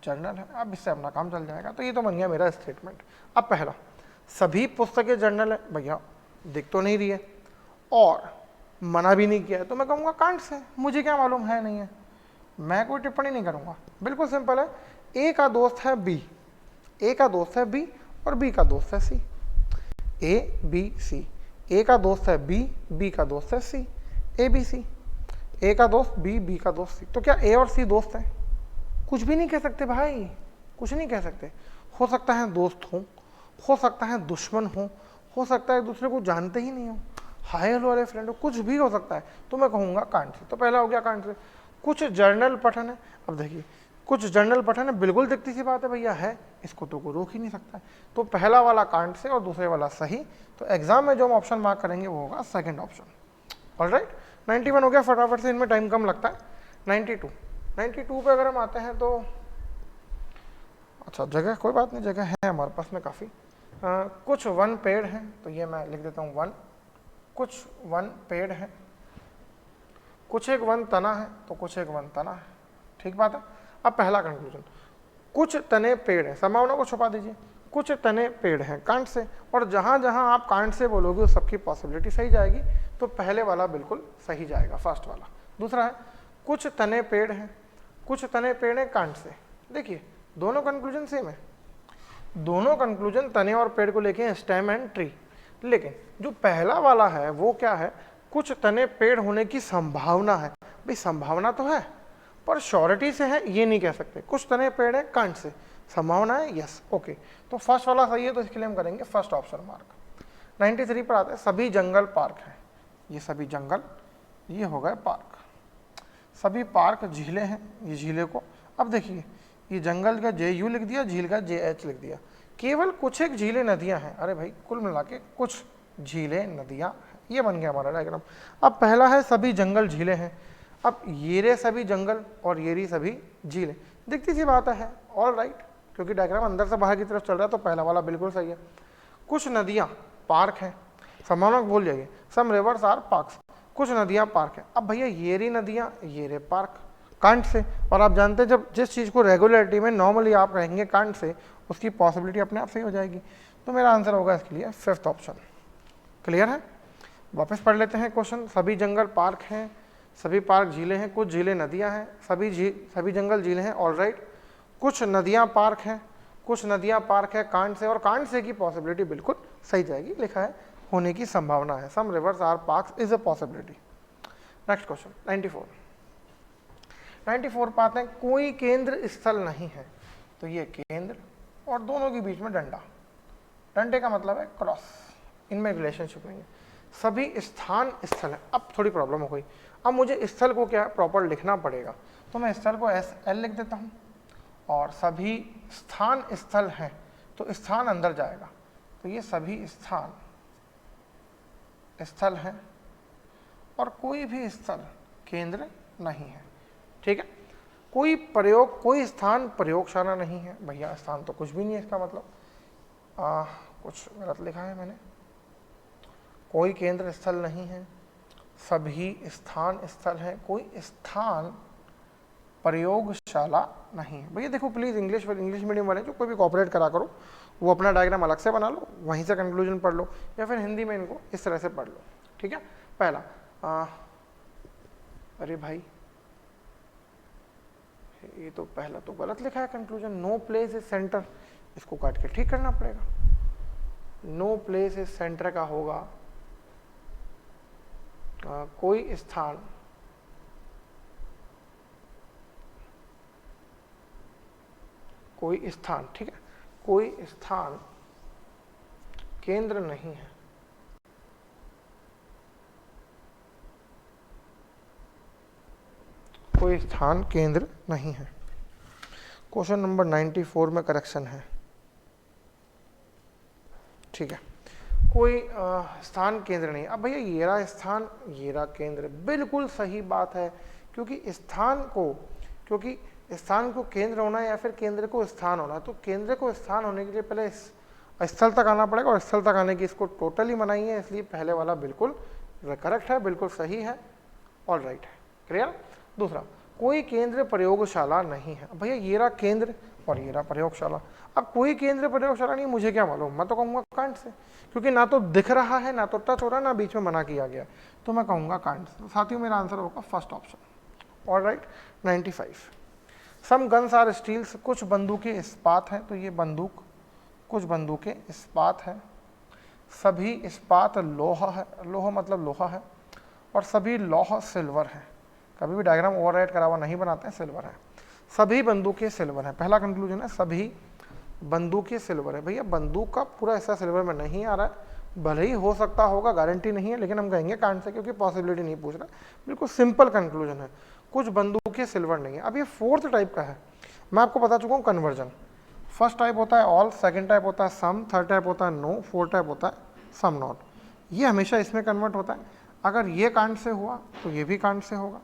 जर्नल है। अब इससे अपना काम चल जाएगा। तो ये तो बन गया मेरा स्टेटमेंट। अब पहला, सभी पुस्तकें जर्नल है, भैया दिख तो नहीं रही है और मना भी नहीं किया है, तो मैं कहूँगा कांट से, मुझे क्या मालूम है नहीं है, मैं कोई टिप्पणी नहीं करूँगा। बिल्कुल सिंपल है। ए का दोस्त है बी, ए का दोस्त है बी और बी का दोस्त है सी, ए बी सी। ए का दोस्त है बी, बी का दोस्त है सी, ए बी सी। ए का दोस्त बी, बी का दोस्त सी। तो क्या ए और सी दोस्त हैं? कुछ भी नहीं कह सकते भाई, कुछ नहीं कह सकते। हो सकता है दोस्त हो सकता है दुश्मन हो सकता है एक दूसरे को जानते ही नहीं हो, हाय हेलो वाले फ्रेंड हो, कुछ भी हो सकता है। तो मैं कहूँगा कांट से। तो पहला हो गया कांट से। कुछ जर्नल पठन है, अब देखिए कुछ जर्नल पठन है, बिल्कुल दिखती सी बात है भैया है, इसको तो कोई रोक ही नहीं सकता है। तो पहला वाला कांट से और दूसरे वाला सही। तो एग्जाम में जो हम ऑप्शन मार्क करेंगे वो होगा सेकंड ऑप्शन। ऑलराइट, 91 हो गया, फटाफट से, इनमें टाइम कम लगता है। 92 पे अगर हम आते हैं तो अच्छा जगह कोई बात नहीं, जगह है हमारे पास में काफ़ी। कुछ वन पेड़ हैं, तो ये मैं लिख देता हूँ वन, कुछ वन पेड़ है, कुछ एक वन तना है, तो कुछ एक वन तना है, ठीक बात है। अब पहला कंक्लूजन, कुछ तने पेड़ हैं, संभावना को छुपा दीजिए, कुछ तने पेड़ हैं कांट से, और जहाँ जहाँ आप कांट से बोलोगे उस सबकी पॉसिबिलिटी सही जाएगी। तो पहले वाला बिल्कुल सही जाएगा, फर्स्ट वाला। दूसरा है कुछ तने पेड़ हैं, कुछ तने पेड़ हैं कांट से। देखिए दोनों कंक्लूजन सेम है, दोनों कंक्लूजन तने और पेड़ को लेके स्टेम एंड ट्री। लेकिन जो पहला वाला है वो क्या है, कुछ तने पेड़ होने की संभावना है। भाई संभावना तो है पर श्योरिटी से है ये नहीं कह सकते। कुछ तने पेड़ है कांट से, संभावना है, यस ओके। तो फर्स्ट वाला सही है, तो इसके लिए हम करेंगे फर्स्ट ऑप्शन मार्क। 93 पर आता है, सभी जंगल पार्क है, ये सभी जंगल, ये हो गए पार्क। सभी पार्क झीलें हैं, ये झीलें को, अब देखिए ये जंगल का JU लिख दिया, झील का JH लिख दिया। केवल कुछ एक झीलें नदियां हैं, अरे भाई कुल मिला के कुछ झीलें नदियां, ये बन गया हमारा डायग्राम। अब पहला है सभी जंगल झीलें हैं, अब ये रे सभी जंगल और ये रही सभी झीलें, दिखती सी बात है, ऑल राइट, क्योंकि डायग्राम अंदर से बाहर की तरफ चल रहा है तो पहला वाला बिल्कुल सही है। कुछ नदियाँ पार्क हैं, संभावना भूल जाइए, सम रिवर्स आर पार्क्स, कुछ नदियाँ पार्क हैं। अब भैया ये रही नदियाँ, ये रे पार्क, कांट से। और आप जानते हैं जब जिस चीज़ को रेगुलरिटी में नॉर्मली आप कहेंगे कांट से, उसकी पॉसिबिलिटी अपने आप सही हो जाएगी। तो मेरा आंसर होगा इसके लिए फिफ्थ ऑप्शन। क्लियर है? वापस पढ़ लेते हैं क्वेश्चन। सभी जंगल पार्क हैं, सभी पार्क झीलें हैं, कुछ झीलें नदियाँ हैं, सभी जंगल झीलें हैं, ऑल राइट। कुछ नदियाँ पार्क हैं, कुछ नदियाँ पार्क है कांट से, और कांट से की पॉसिबिलिटी बिल्कुल सही जाएगी, लिखा है होने की संभावना है, some rivers are parks is a possibility. Next question 94 पाते हैं, कोई केंद्र स्थल नहीं है, तो ये केंद्र और दोनों के बीच में डंडा, डंडे का मतलब है क्रॉस, इनमें रिलेशनशिप नहीं है। सभी स्थान स्थल है, अब थोड़ी प्रॉब्लम हो गई, अब मुझे स्थल को क्या प्रॉपर लिखना पड़ेगा, तो मैं स्थल को SL लिख देता हूँ, और सभी स्थान स्थल हैं, तो स्थान अंदर जाएगा, तो ये सभी स्थान स्थल हैं और कोई भी स्थल केंद्र नहीं है, ठीक है। कोई प्रयोग, कोई स्थान प्रयोगशाला नहीं है, भैया स्थान तो कुछ भी नहीं है, इसका मतलब कुछ गलत लिखा है मैंने। कोई केंद्र स्थल नहीं है, सभी स्थान स्थल है, कोई स्थान प्रयोगशाला नहीं है। भैया देखो प्लीज़ इंग्लिश मीडियम वाले जो कोई भी कॉपरेट करा करो, वो अपना डायग्राम अलग से बना लो, वहीं से कंक्लूजन पढ़ लो, या फिर हिंदी में इनको इस तरह से पढ़ लो, ठीक है। पहला अरे भाई ये तो पहला तो गलत लिखा है conclusion, no place is centre, इसको काट के ठीक करना पड़ेगा। नो प्लेस इज सेंटर का होगा कोई स्थान कोई स्थान, ठीक है, कोई स्थान केंद्र नहीं है। कोई स्थान केंद्र नहीं है। क्वेश्चन नंबर 94 में करेक्शन है, ठीक है, कोई स्थान केंद्र नहीं। अब भैया ये रहा स्थान, ये रहा केंद्र, बिल्कुल सही बात है, क्योंकि स्थान को केंद्र होना है या फिर केंद्र को स्थान होना है, तो केंद्र को स्थान होने के लिए पहले स्थल तक आना पड़ेगा, और स्थल तक आने की इसको टोटली मनाई है, इसलिए पहले वाला बिल्कुल करेक्ट है, बिल्कुल सही है, ऑल राइट है, क्लियर। दूसरा, कोई केंद्र प्रयोगशाला नहीं है। भैया ये रहा केंद्र और ये रहा प्रयोगशाला। अब कोई केंद्र प्रयोगशाला नहीं, मुझे क्या मालूम, मैं तो कहूँगा कांट से, क्योंकि ना तो दिख रहा है, ना तो टच हो रहा है, ना बीच में मना किया गया, तो मैं कहूँगा कांट से। साथियों मेरा आंसर होगा first option, all right. 95, some guns are steels, कुछ बंदूकें इस्पात हैं, तो ये बंदूक, कुछ बंदूकें इस्पात है, सभी इस्पात लोहा है, लोहा मतलब लोहा है, और सभी लौह सिल्वर है। कभी भी डायग्राम ओवरराइट करा हुआ नहीं बनाते हैं, सिल्वर है, सभी बंदूकें सिल्वर है। पहला कंक्लूजन है सभी बंदूकें सिल्वर है। भैया बंदूक का पूरा हिस्सा सिल्वर में नहीं आ रहा है, भले ही हो सकता होगा, गारंटी नहीं है, लेकिन हम कहेंगे कांट से, क्योंकि पॉसिबिलिटी नहीं पूछ रहा, बिल्कुल सिंपल कंक्लूजन है, कुछ बंदूकें सिल्वर नहीं है। अब ये फोर्थ टाइप का है, मैं आपको बता चुका हूँ कन्वर्जन। फर्स्ट टाइप होता है ऑल, सेकंड टाइप होता है सम, थर्ड टाइप होता है नो, फोर्थ टाइप होता है सम नॉट। ये हमेशा इसमें कन्वर्ट होता है। अगर ये कांट से हुआ तो ये भी कांट से होगा,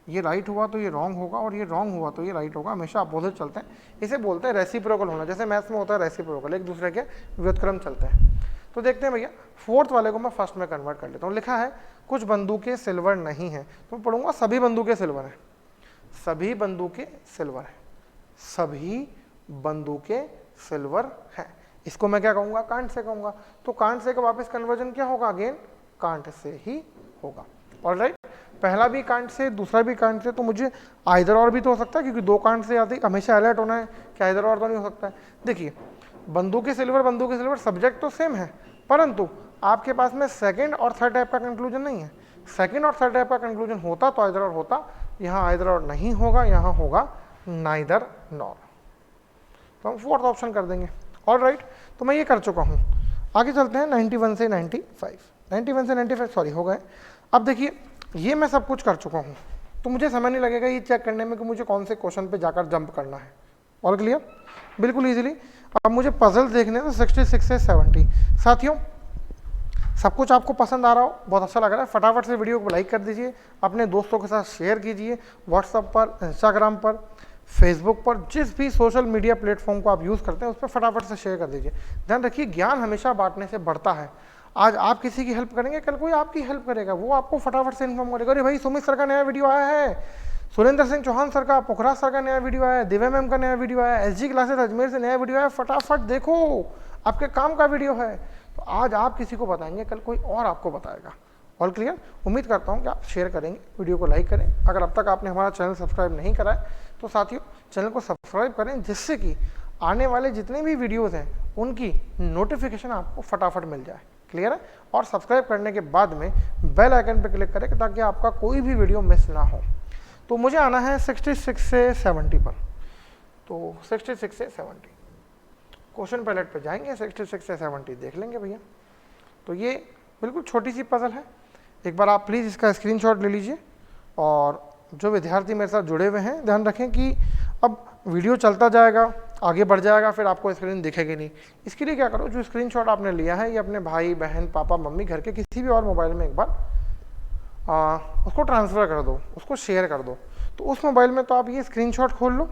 ये राइट हुआ तो ये रॉन्ग होगा, और ये रॉन्ग हुआ तो ये राइट होगा, हमेशा अपोजिट चलते हैं। इसे बोलते हैं रेसिप्रोकल होना, जैसे मैथ्स में होता है रेसिप्रोकल, एक दूसरे के व्युत्क्रम चलते हैं। तो देखते हैं भैया, फोर्थ वाले को मैं फर्स्ट में कन्वर्ट कर लेता हूँ। लिखा है कुछ बंदूकें सिल्वर नहीं है, तो मैं पढ़ूंगा सभी बंदूकें सिल्वर है, सभी बंदूकें सिल्वर है, सभी बंदूकें सिल्वर है। इसको मैं क्या कहूँगा, कांट से कहूँगा, तो कांट से का वापस कन्वर्जन क्या होगा, अगेन कांट से ही होगा, ऑलराइट। पहला भी कांट से, दूसरा भी कांट से, तो मुझे आइदर और भी तो हो सकता है, क्योंकि दो कांट से आते हमेशा अलर्ट होना है कि आइदर और तो नहीं हो सकता है। देखिए बंदूकें सिल्वर, सब्जेक्ट तो सेम है, परंतु आपके पास में सेकंड और थर्ड टाइप का कंक्लूजन नहीं है। सेकंड और थर्ड टाइप का कंक्लूजन होता तो आइदर और होता, यहाँ आइदर और नहीं होगा, यहाँ होगा नाइदर नॉर, तो हम फोर्थ ऑप्शन कर देंगे, ऑल राइट। तो मैं ये कर चुका हूँ, आगे चलते हैं 91 से 95, 91 से 95 सॉरी हो गए। अब देखिए ये मैं सब कुछ कर चुका हूँ, तो मुझे समय नहीं लगेगा ये चेक करने में कि मुझे कौन से क्वेश्चन पे जाकर जंप करना है, ऑल क्लियर, बिल्कुल इजीली। अब मुझे पजल देखने तो 66 से 70। साथियों सब कुछ आपको पसंद आ रहा हो, बहुत अच्छा लग रहा है, फटाफट से वीडियो को लाइक कर दीजिए, अपने दोस्तों के साथ शेयर कीजिए, व्हाट्सएप पर, इंस्टाग्राम पर, फेसबुक पर, जिस भी सोशल मीडिया प्लेटफॉर्म को आप यूज़ करते हैं उस पर फटाफट से शेयर कर दीजिए। ध्यान रखिए ज्ञान हमेशा बांटने से बढ़ता है। आज आप किसी की हेल्प करेंगे, कल कोई आपकी हेल्प करेगा, वो आपको फटाफट से इन्फॉर्म करेगा, अरे भाई सुमित सर का नया वीडियो आया है, सुरेंद्र सिंह चौहान सर का, पोखराज सर का नया वीडियो आया है, दिव्या मैम का नया वीडियो आया है, SG क्लासेस अजमेर से नया वीडियो आया, फटाफट देखो आपके काम का वीडियो है। तो आज आप किसी को बताएंगे, कल कोई और आपको बताएगा, ऑल क्लियर। उम्मीद करता हूँ कि आप शेयर करेंगे, वीडियो को लाइक करें। अगर अब तक आपने हमारा चैनल सब्सक्राइब नहीं करा है तो साथियों चैनल को सब्सक्राइब करें, जिससे कि आने वाले जितने भी वीडियोज़ हैं उनकी नोटिफिकेशन आपको फटाफट मिल जाए, क्लियर है। और सब्सक्राइब करने के बाद में बेल आइकन पर क्लिक करें ताकि आपका कोई भी वीडियो मिस ना हो। तो मुझे आना है 66 से 70 पर, तो 66 से 70 क्वेश्चन पैलेट पे जाएंगे, 66 से 70 देख लेंगे भैया। तो ये बिल्कुल छोटी सी पजल है, एक बार आप प्लीज़ इसका स्क्रीनशॉट ले लीजिए। और जो विद्यार्थी मेरे साथ जुड़े हुए हैं ध्यान रखें कि अब वीडियो चलता जाएगा, आगे बढ़ जाएगा, फिर आपको स्क्रीन दिखेगी नहीं। इसके लिए क्या करो, जो स्क्रीनशॉट आपने लिया है ये अपने भाई बहन पापा मम्मी घर के किसी भी और मोबाइल में एक बार उसको ट्रांसफ़र कर दो, उसको शेयर कर दो। तो उस मोबाइल में तो आप ये स्क्रीनशॉट खोल लो,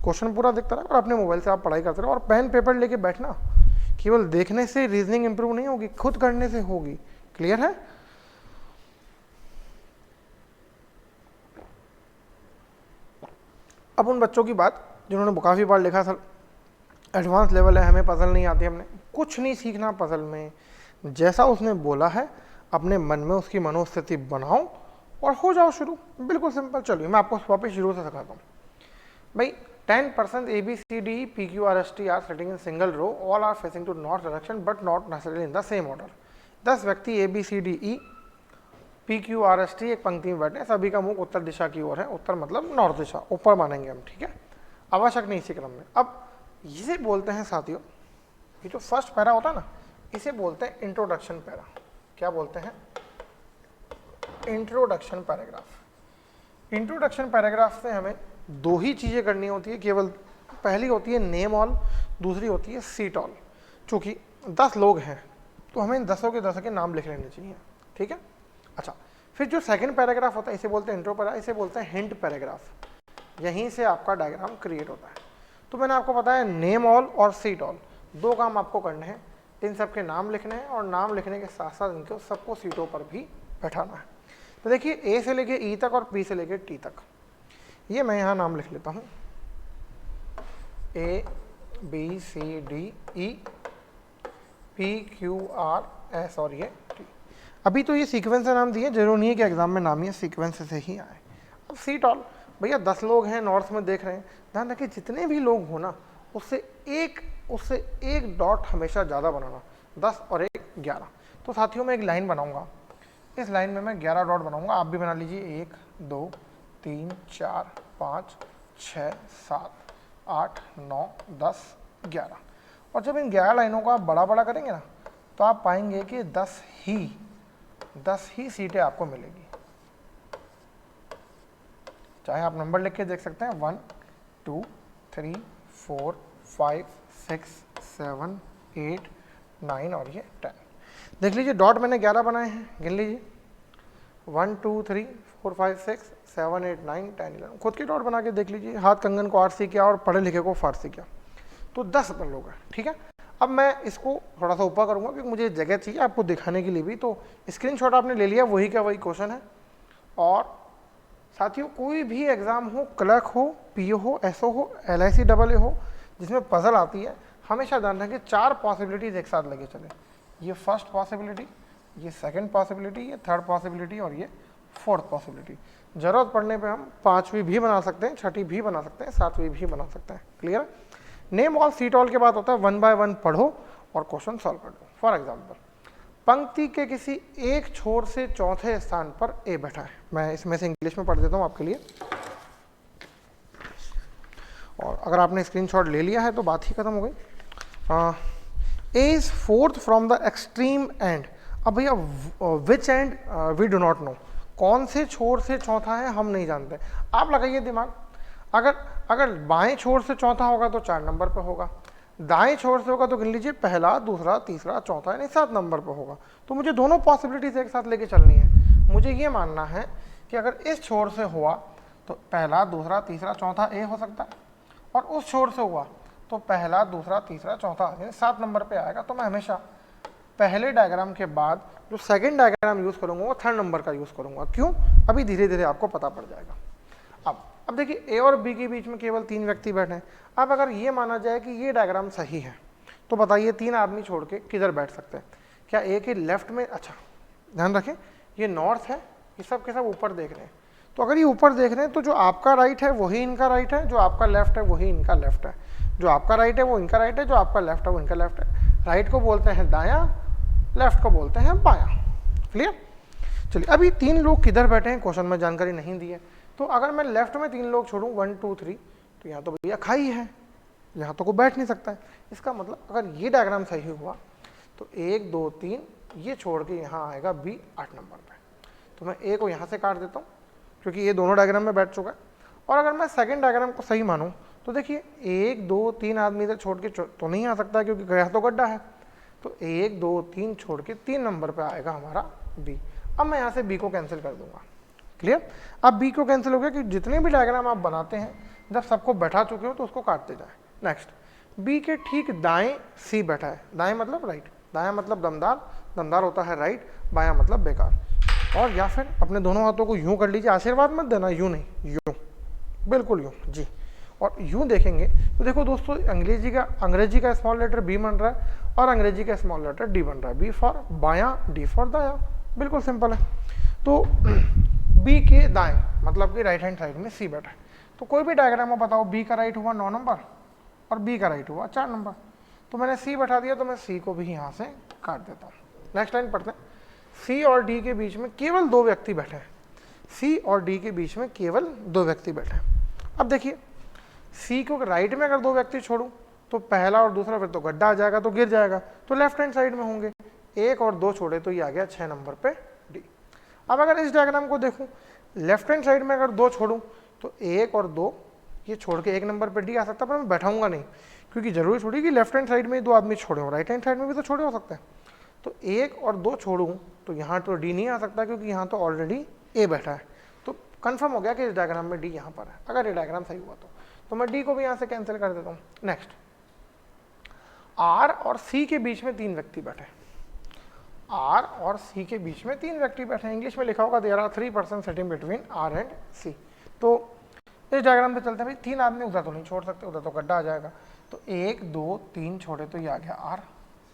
क्वेश्चन पूरा दिखता रहे, और अपने मोबाइल से आप पढ़ाई करते रहो। और पेन पेपर लेके बैठना, केवल देखने से रीजनिंग इंप्रूव नहीं होगी, खुद करने से होगी, क्लियर है। अब उन बच्चों की बात जिन्होंने काफ़ी बार लिखा सर एडवांस लेवल है, हमें पजल नहीं आती, हमने कुछ नहीं सीखना पजल में। जैसा उसने बोला है अपने मन में उसकी मनोस्थिति बनाओ और हो जाओ शुरू, बिल्कुल सिंपल। चलिए मैं आपको वापस शुरू से सिखाता हूँ भाई। 10% ABCD PQRST are sitting in single row, all are facing to north direction but not necessarily in the same order. 10 व्यक्ति ABCDE PQRST एक पंक्ति में बैठे, सभी का मुख उत्तर दिशा की ओर है, उत्तर मतलब नॉर्थ दिशा, ऊपर मानेंगे हम, ठीक है, आवश्यक नहीं इसी क्रम में। अब इसे बोलते हैं साथियों, ये जो फर्स्ट पैरा होता है ना, इसे बोलते हैं इंट्रोडक्शन पैरा। क्या बोलते हैं? Introduction paragraph. इंट्रोडक्शन पैराग्राफ से हमें दो ही चीज़ें करनी होती है केवल। पहली होती है नेम ऑल, दूसरी होती है सीट ऑल। चूँकि 10 लोग हैं तो हमें इन 10 के 10 के नाम लिख लेने चाहिए, ठीक है। अच्छा, फिर जो सेकंड पैराग्राफ होता है इसे बोलते हैं इंट्रो पैरा, इसे बोलते हैं हिंट पैराग्राफ। यहीं से आपका डायग्राम क्रिएट होता है। तो मैंने आपको बताया नेम ऑल और सीट ऑल, दो काम आपको करने हैं। इन सब के नाम लिखने हैं और नाम लिखने के साथ साथ इनको सबको सीटों पर भी बैठाना है। तो देखिए ए से लेके ई तक और बी से लेके टी तक, ये मैं यहाँ नाम लिख लेता हूँ, A B C D E P Q R S और ये टी। अभी तो ये सीक्वेंस से नाम दिए, जरूरी नहीं है कि एग्जाम में नाम ये सीक्वेंस से ही आए। अब सीट ऑल, भैया 10 लोग हैं नॉर्थ में देख रहे हैं, ध्यान रखिए जितने भी लोग हो ना उससे एक डॉट हमेशा ज़्यादा बनाना, 10 और 1 11। तो साथियों मैं एक लाइन बनाऊंगा, इस लाइन में मैं 11 डॉट बनाऊंगा, आप भी बना लीजिए। 1 2 3 4 5 6 7 8 9 10 11। और जब इन 11 लाइनों को आप बड़ा बड़ा करेंगे ना तो आप पाएंगे कि 10 ही सीटें आपको मिलेगी। चाहे आप नंबर लिख के देख सकते हैं 1 2 3 4 5 6 7 8 9 और ये 10। देख लीजिए डॉट मैंने 11 बनाए हैं, गिन लीजिए 1 2 3 4 5 6 7 8 9 10 11। खुद के डॉट बना के देख लीजिए, हाथ कंगन को आरसी किया और पढ़े लिखे को फारसी किया, तो 10 लोग हैं, ठीक है। अब मैं इसको थोड़ा सा ऊपर करूँगा क्योंकि मुझे जगह चाहिए आपको दिखाने के लिए भी। तो स्क्रीनशॉट आपने ले लिया, वही का वही क्वेश्चन है। और साथियों कोई भी एग्ज़ाम हो, क्लर्क हो, पीओ हो, एसओ हो, एलआईसी डबल ए हो, जिसमें पजल आती है, हमेशा ध्यान रखें 4 पॉसिबिलिटीज एक साथ लगे चले। ये फर्स्ट पॉसिबिलिटी, ये सेकंड पॉसिबिलिटी, ये थर्ड पॉसिबिलिटी और ये फोर्थ पॉसिबिलिटी। ज़रूरत पड़ने पे हम 5वीं भी बना सकते हैं, 6ठी भी बना सकते हैं, 7वीं भी बना सकते हैं। क्लियर है? नेम ऑल सीट ऑल के बाद होता है 1 बाय 1 पढ़ो और क्वेश्चन सॉल्व कर दो। फॉर एग्जाम्पल, पंक्ति के किसी एक छोर से चौथे स्थान पर ए बैठा है। मैं इसमें से इंग्लिश में पढ़ देता हूँ आपके लिए, और अगर आपने स्क्रीनशॉट ले लिया है तो बात ही खत्म हो गई। A is fourth from the extreme end. अब भैया which end we do not know, कौन से छोर से चौथा है हम नहीं जानते। आप लगाइए दिमाग, अगर बाएं छोर से चौथा होगा तो 4 नंबर पर होगा, दाएं छोर से होगा तो गिन लीजिए पहला, दूसरा, तीसरा, चौथा, यानी 7 नंबर पर होगा। तो मुझे दोनों पॉसिबिलिटीज एक साथ लेके चलनी है। मुझे ये मानना है कि अगर इस छोर से हुआ तो पहला, दूसरा, तीसरा, चौथा ए हो सकता है, और उस छोर से हुआ तो पहला, दूसरा, तीसरा, चौथा, यानी 7 नंबर पे आएगा। तो मैं हमेशा पहले डायग्राम के बाद जो सेकंड डायग्राम यूज़ करूँगा वो 3rd नंबर का यूज़ करूँगा। क्यों? अभी धीरे धीरे आपको पता पड़ जाएगा। अब देखिए ए और बी के बीच में केवल 3 व्यक्ति बैठे हैं। अब अगर ये माना जाए कि ये डायग्राम सही है तो बताइए 3 आदमी छोड़ के किधर बैठ सकते हैं? क्या ए के लेफ्ट में? अच्छा ध्यान रखें ये नॉर्थ है, ये सब के सब ऊपर देख रहे हैं। तो अगर ये ऊपर देख रहे हैं तो जो आपका राइट है वही इनका राइट है, जो आपका लेफ्ट है वही इनका लेफ्ट है, जो आपका राइट है वो इनका राइट है, जो आपका लेफ्ट है वो इनका लेफ्ट है। राइट को बोलते हैं दायां, लेफ्ट को बोलते हैं बायां। क्लियर? चलिए अभी 3 लोग किधर बैठे हैं क्वेश्चन में जानकारी नहीं दी है। तो अगर मैं लेफ्ट में 3 लोग छोड़ूं 1 2 3, तो यहाँ तो भैया खाई है, यहाँ तो कोई बैठ नहीं सकता है। इसका मतलब अगर ये डायग्राम सही हुआ तो 1 2 3 ये छोड़ के यहाँ आएगा बी 8 नंबर पे। तो मैं ए को यहाँ से काट देता हूँ क्योंकि ये दोनों डायग्राम में बैठ चुका है। और अगर मैं सेकंड डायग्राम को सही मानूँ तो देखिए 1 2 3 आदमी इधर छोड़ के तो नहीं आ सकता है क्योंकि गया तो गड्ढा है। तो 1 2 3 छोड़ के 3 नंबर पे आएगा हमारा बी। अब मैं यहाँ से बी को कैंसिल कर दूंगा। क्लियर? अब बी को कैंसिल हो गया कि जितने भी डायग्राम आप बनाते हैं जब सबको बैठा चुके हो तो उसको काटते जाए। नेक्स्ट, बी के ठीक दाएं सी बैठा है। दाएं मतलब राइट, दायां मतलब दमदार, दमदार होता है राइट, बायां मतलब बेकार। और या फिर अपने दोनों हाथों को यूं कर लीजिए, आशीर्वाद मत देना, यूं नहीं, यूं, बिल्कुल यूं जी। और यूं देखेंगे तो देखो दोस्तों अंग्रेजी का स्मॉल लेटर बी बन रहा है और अंग्रेजी का स्मॉल लेटर डी बन रहा है। बी फॉर बायां, डी फॉर दायां, बिल्कुल सिंपल है। तो बी के दाएं मतलब कि राइट हैंड साइड में सी बैठा है। तो कोई भी डायग्राम में बताओ बी का राइट हुआ 9 नंबर और बी का राइट हुआ 4 नंबर। तो मैंने सी बैठा दिया तो मैं सी को भी यहाँ से काट देता हूँ। नेक्स्ट लाइन पढ़ते हैं। सी और डी के बीच में केवल 2 व्यक्ति बैठे हैं। सी और डी के बीच में केवल 2 व्यक्ति बैठे हैं। अब देखिए सी को राइट में अगर 2 व्यक्ति छोड़ूं तो पहला और दूसरा फिर तो गड्ढा आ जाएगा, तो गिर जाएगा, तो लेफ्ट हैंड साइड में होंगे। 1 और 2 छोड़े तो ये आ गया 6 नंबर पे डी। अब अगर इस डायग्राम को देखूं, लेफ्ट हैंड साइड में अगर 2 छोड़ूं तो 1 और 2 ये छोड़ के 1 नंबर पे डी आ सकता है, पर मैं बैठाऊंगा नहीं, क्योंकि जरूरी थोड़ी कि लेफ्ट हैंड साइड में 2 आदमी छोड़े हो, राइट हैंड साइड में भी तो छोड़े हो सकते हैं। तो 1 और 2 छोड़ूं तो यहाँ तो डी नहीं आ सकता, क्योंकि यहाँ तो ऑलरेडी ए बैठा है। तो कंफर्म हो गया कि इस डायग्राम में डी यहाँ पर है, अगर ये डायग्राम सही हुआ तो मैं डी को भी यहाँ से कैंसिल कर देता हूँ। नेक्स्ट, आर और सी के बीच में 3 व्यक्ति बैठे। आर और सी के बीच में 3 व्यक्ति बैठे, इंग्लिश में लिखा होगा there are 3 person sitting between R and C. तो इस डायग्राम पे चलते हैं भाई, 3 आदमी उधर तो नहीं छोड़ सकते, उधर तो गड्ढा आ जाएगा, तो 1 2 3 छोड़े तो ये आ गया आर।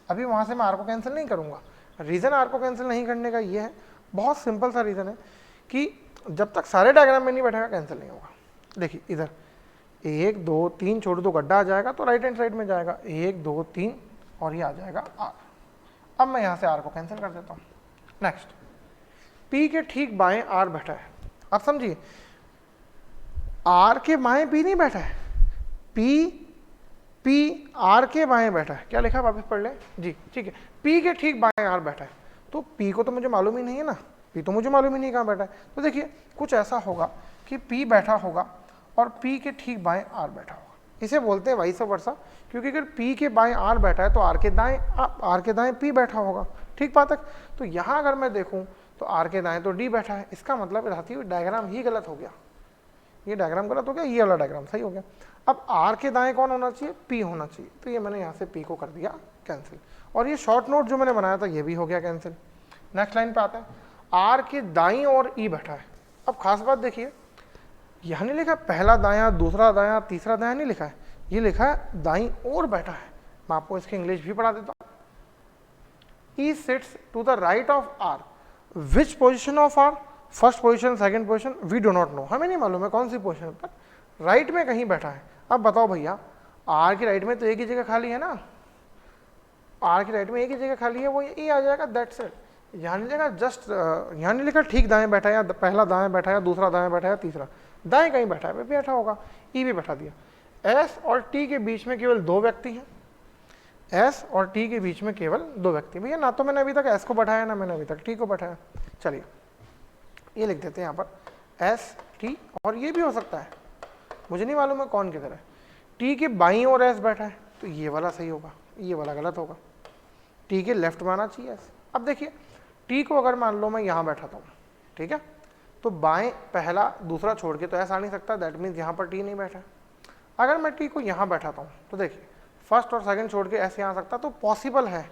अभी वहाँ से मैं आर को कैंसिल नहीं करूँगा। रीज़न आर को कैंसिल नहीं करने का ये है, बहुत सिंपल सा रीज़न है कि जब तक सारे डायग्राम में नहीं बैठेगा कैंसिल नहीं होगा। देखिए इधर 1 2 3 छोड़ो तो गड्ढा आ जाएगा, तो राइट हैंड साइड में जाएगा 1 2 3 और ये आ जाएगा आर। अब मैं यहाँ से आर को कैंसिल कर देता हूँ। नेक्स्ट, पी के ठीक बाएं आर बैठा है। अब समझिए, आर के बाएं पी नहीं बैठा है, पी आर के बाएं बैठा है। क्या लिखा है वापस पढ़ ले जी, ठीक है। पी के ठीक बाएं आर बैठा है, तो पी को तो मुझे मालूम ही नहीं है ना, पी तो मुझे मालूम ही नहीं कहाँ बैठा है। तो देखिए कुछ ऐसा होगा कि पी बैठा होगा और पी के ठीक बाएं आर बैठा होगा, इसे बोलते हैं वाइस वर्सा, क्योंकि अगर पी के बाएं आर बैठा है तो आर के दाएं पी बैठा होगा। ठीक बात है। तो यहाँ अगर मैं देखूँ तो आर के दाएं तो डी बैठा है, इसका मतलब रहती हुई डायग्राम ही गलत हो गया, ये डायग्राम गलत हो गया, ये वाला डायग्राम सही हो गया। अब आर के दाएं कौन होना चाहिए, पी होना चाहिए, तो ये मैंने यहाँ से पी को कर दिया कैंसिल, और ये शॉर्ट नोट जो मैंने बनाया था ये भी हो गया कैंसिल। नेक्स्ट लाइन पे आते हैं, आर के दाईं और ई बैठा है। अब खास बात देखिए, यहाँ नहीं लिखा पहला दायां दूसरा दायां तीसरा दायां, नहीं लिखा है, ये लिखा है दाईं ओर बैठा है। मैं आपको इसकी इंग्लिश भी पढ़ा देता हूँ। E sits to the right of R, which position of R, first position second position we do not know, हमें नहीं मालूम है कौन सी पोजिशन पर, राइट में कहीं बैठा है। अब बताओ भैया, आर की राइट में तो एक ही जगह खाली है ना, आर की राइट में एक ही जगह खाली है, वो ई आ जाएगा, दैट्स इट। यहाँ नहीं लिखा जस्ट, यहाँ नहीं लिखा ठीक दाएं बैठा है, या पहला दाएं बैठा है, दूसरा दाएं बैठा है, तीसरा दाएं कहीं बैठा है, बैठा होगा, ई भी बैठा दिया। एस और टी के बीच में केवल 2 व्यक्ति हैं, एस और टी के बीच में केवल 2 व्यक्ति। भैया ना तो मैंने अभी तक एस को बैठाया, ना मैंने अभी तक टी को बैठाया। चलिए ये लिख देते हैं यहाँ पर एस टी, और ये भी हो सकता है, मुझे नहीं मालूम है कौन किधर है। टी के बाईं ओर एस बैठा है, तो ये वाला सही होगा, ये वाला गलत होगा, टी के लेफ्ट में आना चाहिए एस। अब देखिए टी को अगर मान लो मैं यहाँ बैठाता हूँ, ठीक है, तो बाएं पहला दूसरा छोड़ के तो एस आ नहीं सकता, दैट मीन्स यहाँ पर टी नहीं बैठा। अगर मैं टी को यहाँ बैठाता हूँ तो देखिए फर्स्ट और सेकंड छोड़ के एस यहाँ आ सकता, तो पॉसिबल है,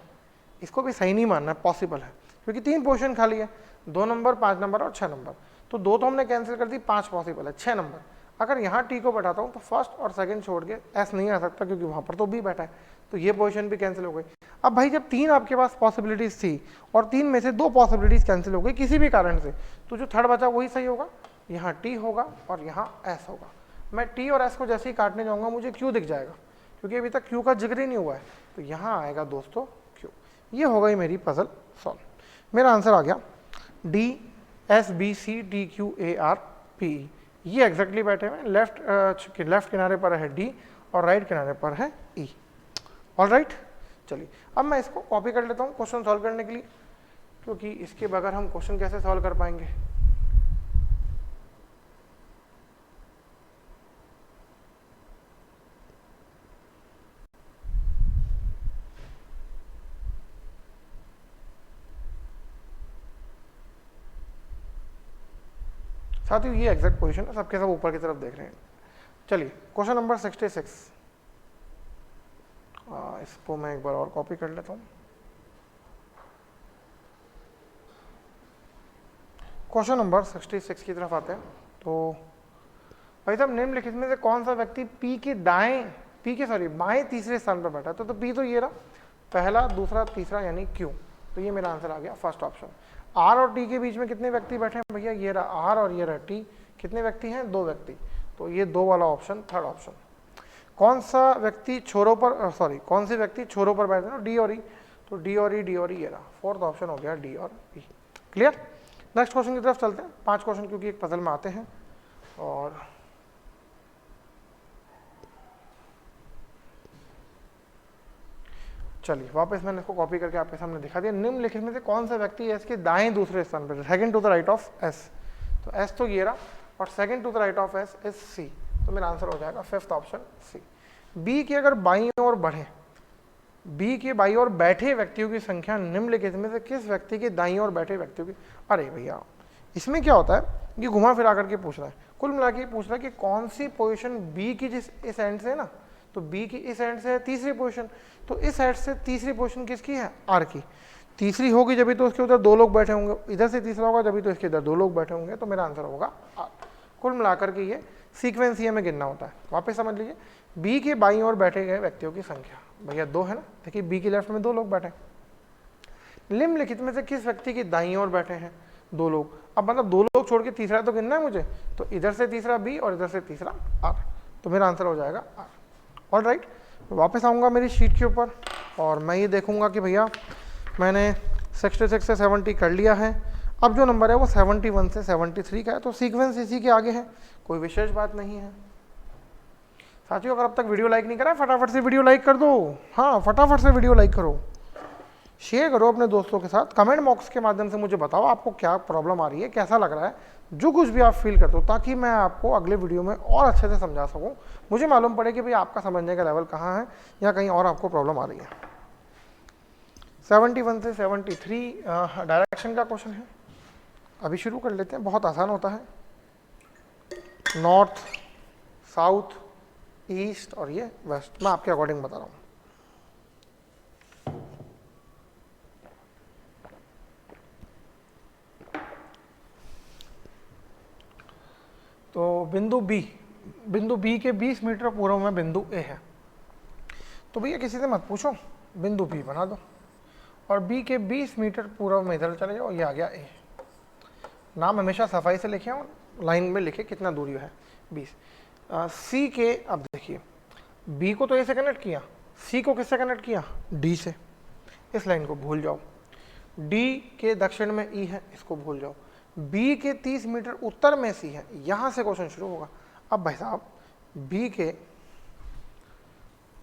इसको भी सही नहीं मानना है, पॉसिबल है, क्योंकि 3 पोजीशन खाली है, 2 नंबर 5 नंबर और 6 नंबर, तो 2 तो हमने कैंसिल कर दी, 5 पॉसिबल है, 6 नंबर। अगर यहाँ टी को बैठाता हूँ तो फर्स्ट और सेकंड छोड़ के एस नहीं आ सकता, क्योंकि वहाँ पर तो बी बैठा है, तो ये पोजीशन भी कैंसिल हो गई। अब भाई जब 3 आपके पास पॉसिबिलिटीज थी और 3 में से 2 पॉसिबिलिटीज कैंसिल हो गई किसी भी कारण से, तो जो थर्ड बचा वही सही होगा, यहाँ टी होगा और यहाँ एस होगा। मैं टी और एस को जैसे ही काटने जाऊँगा मुझे क्यू दिख जाएगा, क्योंकि अभी तक क्यू का जिक्र ही नहीं हुआ है, तो यहाँ आएगा दोस्तों क्यू। ये हो गई मेरी पजल सॉल्व। मेरा आंसर आ गया D S B C D Q A R P E, ये एग्जैक्टली बैठे हुए, लेफ्ट किनारे पर है डी और राइट किनारे पर है ई। ऑल राइट, चलिए अब मैं इसको कॉपी कर लेता हूँ क्वेश्चन सॉल्व करने के लिए, क्योंकि इसके बगैर हम क्वेश्चन कैसे सॉल्व कर पाएंगे। साथियों ये एग्जैक्ट पोजीशन है, सबके सब ऊपर की तरफ देख रहे हैं। चलिए क्वेश्चन नंबर 66, इसको मैं एक बार और कॉपी कर लेता हूँ। क्वेश्चन नंबर 66 की तरफ आते हैं। तो भाई साहब निम्नलिखित में से कौन सा व्यक्ति पी के बाएं तीसरे स्थान पर बैठा है, तो पी तो ये रहा, पहला दूसरा तीसरा यानी क्यू, तो ये मेरा आंसर आ गया फर्स्ट ऑप्शन। आर और टी के बीच में कितने व्यक्ति बैठे हैं भैया, ये रहा आर और ये रहा टी, कितने व्यक्ति हैं, 2 व्यक्ति, तो ये 2 वाला ऑप्शन थर्ड ऑप्शन। कौन सा व्यक्ति छोरों पर कौन से व्यक्ति छोरों पर बैठे हैं, डी और ई, तो डी और ई ये रहा, फोर्थ ऑप्शन हो गया डी और ई। क्लियर। नेक्स्ट क्वेश्चन की तरफ चलते हैं, 5 क्वेश्चन क्योंकि एक पजल में आते हैं। और चलिए वापस मैंने इसको कॉपी करके आपके सामने दिखा दिया। निम्नलिखित में से कौन सा व्यक्ति एस के दाएं दूसरे स्थान पर, second to the right of S, तो एस तो ये रहा और second to the right of S is C, तो मेरा आंसर हो जाएगा फिफ्थ ऑप्शन सी। बी की अगर बाईं ओर बढ़े, बी के बाईं ओर बैठे व्यक्तियों की संख्या निम्नलिखित में से किस व्यक्ति के दाईं ओर बैठे व्यक्तियों की, अरे भैया इसमें क्या होता है कि घुमा फिरा करके पूछ रहा है, कुल मिला के पूछ रहा है कि कौन सी पोजीशन बी की जिस इस एंड से है ना, तो बी की इस एंड से है तीसरी पोजीशन, तो इस एंड से तीसरी पोजीशन किसकी है, आर की। तीसरी होगी जब भी तो उसके उधर दो लोग बैठे होंगे, इधर से तीसरा होगा जब भी तो इसके इधर दो लोग बैठे होंगे, तो मेरा आंसर होगा आर। कुल मिलाकर के ये सीक्वेंस ही हमें गिनना होता है। वापस समझ लीजिए, बी के बाईं ओर बैठे गए व्यक्तियों की संख्या, भैया दो है ना, देखिए बी के लेफ्ट में दो लोग बैठे, निम्नलिखित में से किस व्यक्ति की दाईं ओर बैठे हैं दो लोग, अब मतलब दो लोग छोड़ के तीसरा तो गिनना है मुझे, तो इधर से तीसरा बी और इधर से तीसरा आर, तो मेरा आंसर हो जाएगा आर। ऑल राइट, वापस आऊँगा मेरी शीट के ऊपर और मैं ये देखूंगा कि भैया मैंने 66 से 70 कर लिया है, अब जो नंबर है वो 71 से 73 का है, तो सीक्वेंस इसी के आगे है, कोई विशेष बात नहीं है। साथियों अगर अब तक वीडियो लाइक नहीं करा फटाफट से वीडियो लाइक कर दो, हाँ फटाफट से वीडियो लाइक करो, शेयर करो अपने दोस्तों के साथ, कमेंट बॉक्स के माध्यम से मुझे बताओ आपको क्या प्रॉब्लम आ रही है, कैसा लग रहा है, जो कुछ भी आप फील करते हो, ताकि मैं आपको अगले वीडियो में और अच्छे से समझा सकूं, मुझे मालूम पड़े कि भाई आपका समझने का लेवल कहाँ है या कहीं और आपको प्रॉब्लम आ रही है। 71 से 73 डायरेक्शन का क्वेश्चन है, अभी शुरू कर लेते हैं, बहुत आसान होता है। नॉर्थ, साउथ, ईस्ट और ये वेस्ट, मैं आपके अकॉर्डिंग बता रहा हूँ। तो बिंदु बी के 20 मीटर पूर्व में बिंदु ए है, तो भैया किसी से मत पूछो, बिंदु बी बना दो और बी के 20 मीटर पूर्व में इधर चले जाओ, ये आ गया ए। नाम हमेशा सफाई से लिखे और लाइन में लिखे कितना दूरी है 20। सी के, अब देखिए बी को तो ए से कनेक्ट किया, सी को किससे कनेक्ट किया, डी से, इस लाइन को भूल जाओ। डी के दक्षिण में ई है, इसको भूल जाओ। बी के 30 मीटर उत्तर में सी है, यहां से क्वेश्चन शुरू होगा। अब भाई साहब बी के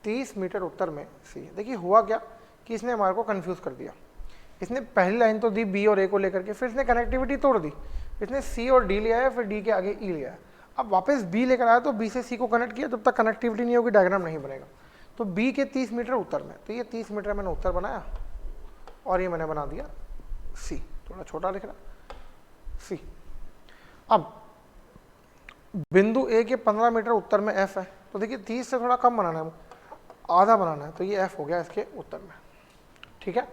30 मीटर उत्तर में सी है, देखिए हुआ क्या कि इसने हमारे को कंफ्यूज कर दिया। इसने पहली लाइन तो दी बी और ए को लेकर के, फिर इसने कनेक्टिविटी तोड़ दी, इसने सी और डी ले आया, फिर डी के आगे ई ले आया। अब वापस बी लेकर आया तो बी से सी को कनेक्ट किया, जब तक कनेक्टिविटी नहीं होगी डायग्राम नहीं बनेगा। तो बी के 30 मीटर उत्तर में, तो ये 30 मीटर मैंने उत्तर बनाया और ये मैंने बना दिया सी, थोड़ा छोटा लिख रहा सी। अब बिंदु ए के 15 मीटर उत्तर में एफ है, तो देखिए 30 से थोड़ा कम बनाना है, आधा बनाना है, तो ये एफ हो गया इसके उत्तर में, ठीक है।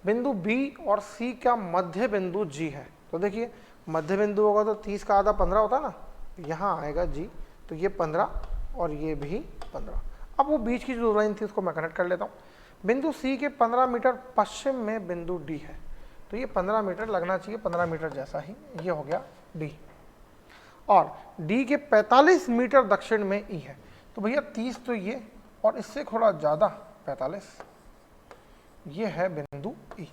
बिंदु बी और सी का मध्य बिंदु जी है, तो देखिए मध्य बिंदु होगा तो 30 का आधा 15 होता है ना, यहाँ आएगा जी, तो ये 15 और ये भी 15। अब वो बीच की जो लाइन थी उसको मैं कनेक्ट कर लेता हूँ। बिंदु सी के 15 मीटर पश्चिम में बिंदु डी है, तो ये 15 मीटर लगना चाहिए, 15 मीटर जैसा ही, ये हो गया डी। और डी के 45 मीटर दक्षिण में ई है, तो भैया 30 तो ये और इससे थोड़ा ज़्यादा 45, ये है बिंदु ई।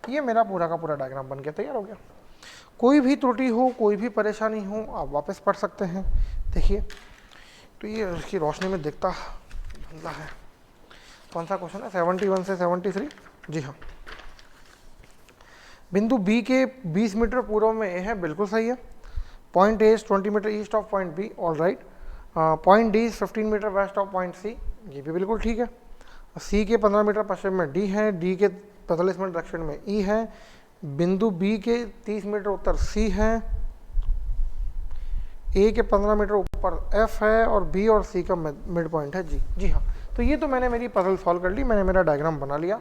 ये मेरा पूरा का पूरा डायग्राम बन के तैयार हो गया। कोई भी त्रुटि हो, कोई भी परेशानी हो, आप वापस पढ़ सकते हैं। देखिए तो ये उसकी रोशनी में दिखता धुंधला है। कौन सा क्वेश्चन है, 71 से 73, जी हाँ। बिंदु बी के 20 मीटर पूर्व में ए है, बिल्कुल सही है। Point A is 20 metre east of point B, all right. Point D is 15 metre west of point C, ये भी बिल्कुल ठीक है। सी के 15 मीटर पश्चिम में डी है, डी के 45 मीटर दक्षिण में ई है, बिंदु बी के 30 मीटर उत्तर सी है, ए के 15 मीटर ऊपर एफ है और बी और सी का मिड पॉइंट है जी। जी हाँ, तो ये तो मैंने मेरी पजल सॉल्व कर ली, मैंने मेरा डायग्राम बना लिया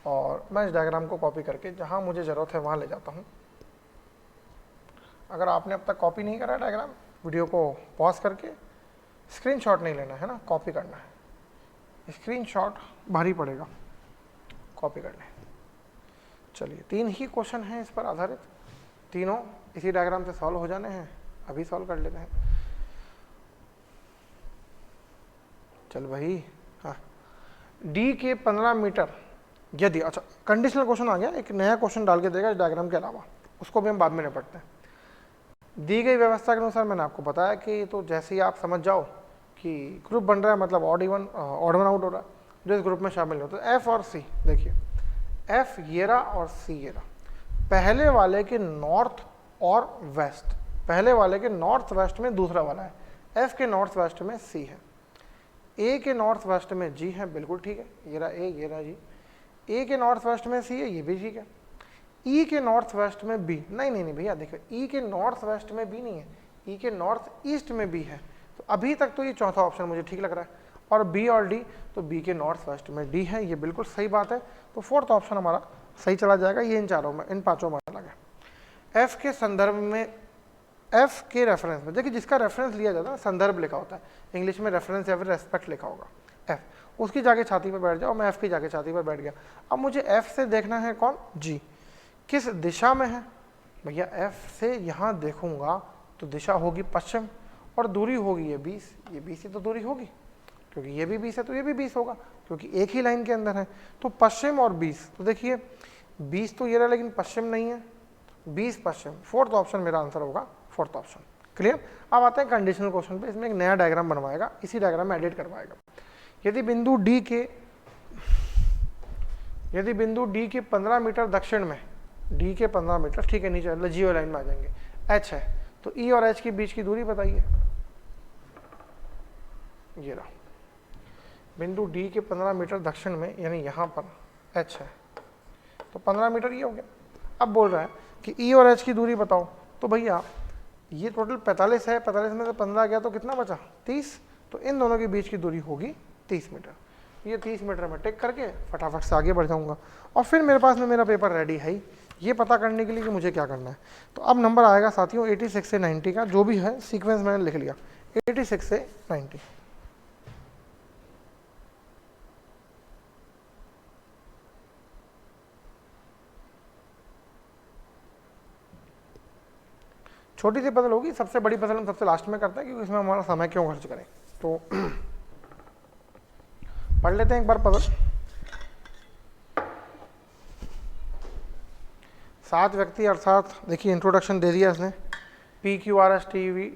और मैं इस डायग्राम को कॉपी करके जहाँ मुझे ज़रूरत है वहाँ ले जाता हूँ। अगर आपने अब तक कॉपी नहीं करा डायग्राम, वीडियो को पॉज करके स्क्रीनशॉट नहीं लेना है ना, कॉपी करना है। स्क्रीनशॉट भारी पड़ेगा कॉपी करने। चलिए 3 ही क्वेश्चन हैं इस पर आधारित, तीनों इसी डायग्राम से सॉल्व हो जाने हैं, अभी सॉल्व कर लेते हैं। चल भाई, हाँ, डी के 15 मीटर यदि, अच्छा कंडीशनल क्वेश्चन आ गया, एक नया क्वेश्चन डाल के देगा इस डायग्राम के अलावा, उसको भी हम बाद में निपटते हैं। दी गई व्यवस्था के अनुसार मैंने आपको बताया कि तो जैसे ही आप समझ जाओ कि ग्रुप बन रहा है मतलब ऑड वन आउट हो रहा है, जो इस ग्रुप में शामिल होते हैं। एफ और सी, देखिए एफ ये रहा और सी ये रहा, पहले वाले के नॉर्थ और वेस्ट, पहले वाले के नॉर्थ वेस्ट में दूसरा वाला है, एफ के नॉर्थ वेस्ट में सी है, ए के नॉर्थ वेस्ट में जी है, बिल्कुल ठीक है, ये रहा ए, ये रहा जी, ए के नॉर्थ वेस्ट में सी है, ये भी ठीक है, ई के नॉर्थ वेस्ट में बी, नहीं भैया देखो, ई के नॉर्थ वेस्ट में बी नहीं है, ई के नॉर्थ ईस्ट में बी है, तो अभी तक तो ये चौथा ऑप्शन मुझे ठीक लग रहा है, और बी और डी, तो बी के नॉर्थ वेस्ट में डी है, ये बिल्कुल सही बात है, तो फोर्थ ऑप्शन हमारा सही चला जाएगा, ये इन चारों में, इन पांचों में अलग है। एफ के संदर्भ में, एफ के रेफरेंस में, देखिए जिसका रेफरेंस लिया जाता है संदर्भ लिखा होता है, इंग्लिश में रेफरेंस या फिर रेस्पेक्ट लिखा होगा, एफ, उसकी जाके छाती पर बैठ जाओ, मैं एफ की जाके छाती पर बैठ गया। अब मुझे एफ से देखना है कौन, जी, किस दिशा में है भैया, एफ से यहाँ देखूंगा तो दिशा होगी पश्चिम, और दूरी होगी ये 20, ये 20 ही तो दूरी होगी, क्योंकि ये भी 20 है तो ये भी 20 होगा, क्योंकि एक ही लाइन के अंदर है, तो पश्चिम और 20, तो देखिए 20 तो ये रहा लेकिन पश्चिम नहीं है, 20 पश्चिम, फोर्थ ऑप्शन मेरा आंसर होगा, फोर्थ ऑप्शन। क्लियर। अब आते हैं कंडीशनल क्वेश्चन पे, इसमें एक नया डायग्राम बनवाएगा, इसी डायग्राम में एडिट करवाएगा। यदि बिंदु डी के 15 मीटर दक्षिण में, डी के 15 मीटर, ठीक है, नीचे जियो लाइन में आ जाएंगे, एच है, तो ई और एच के बीच की दूरी बताइए, ये रहा, बिंदु डी के 15 मीटर दक्षिण में, यानी यहाँ पर एच है, तो 15 मीटर ये हो गया। अब बोल रहा है कि ई और एच की दूरी बताओ, तो भैया ये टोटल 45 है, 45 में से 15 गया तो कितना बचा, 30, तो इन दोनों के बीच की दूरी होगी 30 मीटर, ये 30 मीटर में टिक करके फटाफट से आगे बढ़ जाऊंगा, और फिर मेरे पास में मेरा पेपर रेडी है ही, ये पता करने के लिए कि मुझे क्या करना है। तो अब नंबर आएगा साथियों 86 से 90 का, जो भी है सीक्वेंस मैंने लिख लिया, 86 से 90। छोटी सी पजल होगी, सबसे बड़ी पजल हम सबसे लास्ट में करते हैं, क्योंकि इसमें हमारा समय क्यों खर्च करें। तो पढ़ लेते हैं एक बार पजल। 7 व्यक्ति, अर्थात देखिए इंट्रोडक्शन दे दिया इसने, PQRSTV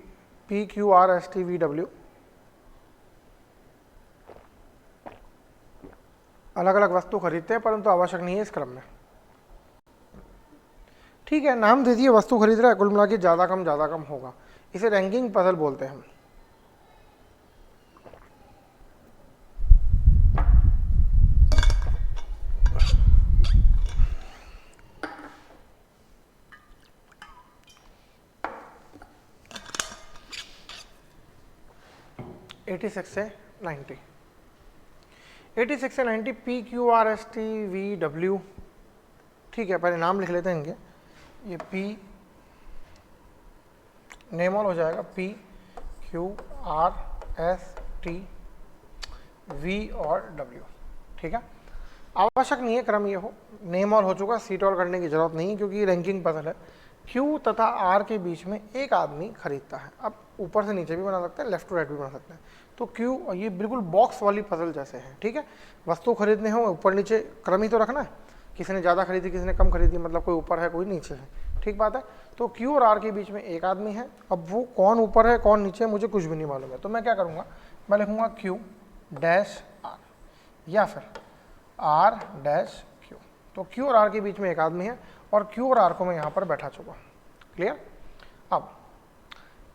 अलग अलग वस्तु खरीदते हैं, परंतु आवश्यक नहीं है इस क्रम में, ठीक है, नाम दे दिए, वस्तु खरीद रहा है, कुल मिला के ज़्यादा कम होगा, इसे रैंकिंग पजल बोलते हैं हम। (86 से 90) 86 से 90 PQRSTV, ठीक है, पहले नाम लिख लेते हैं इनके, ये P नेम ऑल हो जाएगा, PQRSTV और W, ठीक है, आवश्यक नहीं है क्रम ये हो, नेम ऑल हो चुका, सीट ऑल करने की जरूरत नहीं है, क्योंकि ये रैंकिंग पजल है। Q तथा R के बीच में एक आदमी खरीदता है, अब ऊपर से नीचे भी बना सकते हैं, लेफ्ट टू राइट भी बना सकते हैं, तो Q, ये बिल्कुल बॉक्स वाली पजल जैसे है, ठीक है, वस्तु खरीदने हो ऊपर नीचे क्रम ही तो रखना है, किसी ने ज़्यादा खरीदी किसी ने कम खरीदी, मतलब कोई ऊपर है कोई नीचे है, ठीक बात है। तो Q और R के बीच में एक आदमी है, अब वो कौन ऊपर है कौन नीचे है मुझे कुछ भी नहीं मालूम है, तो मैं क्या करूँगा, मैं लिखूँगा Q डैश R या फिर R डैश Q, तो Q और R के बीच में एक आदमी है, और Q और R को मैं यहाँ पर बैठा चुका, क्लियर। अब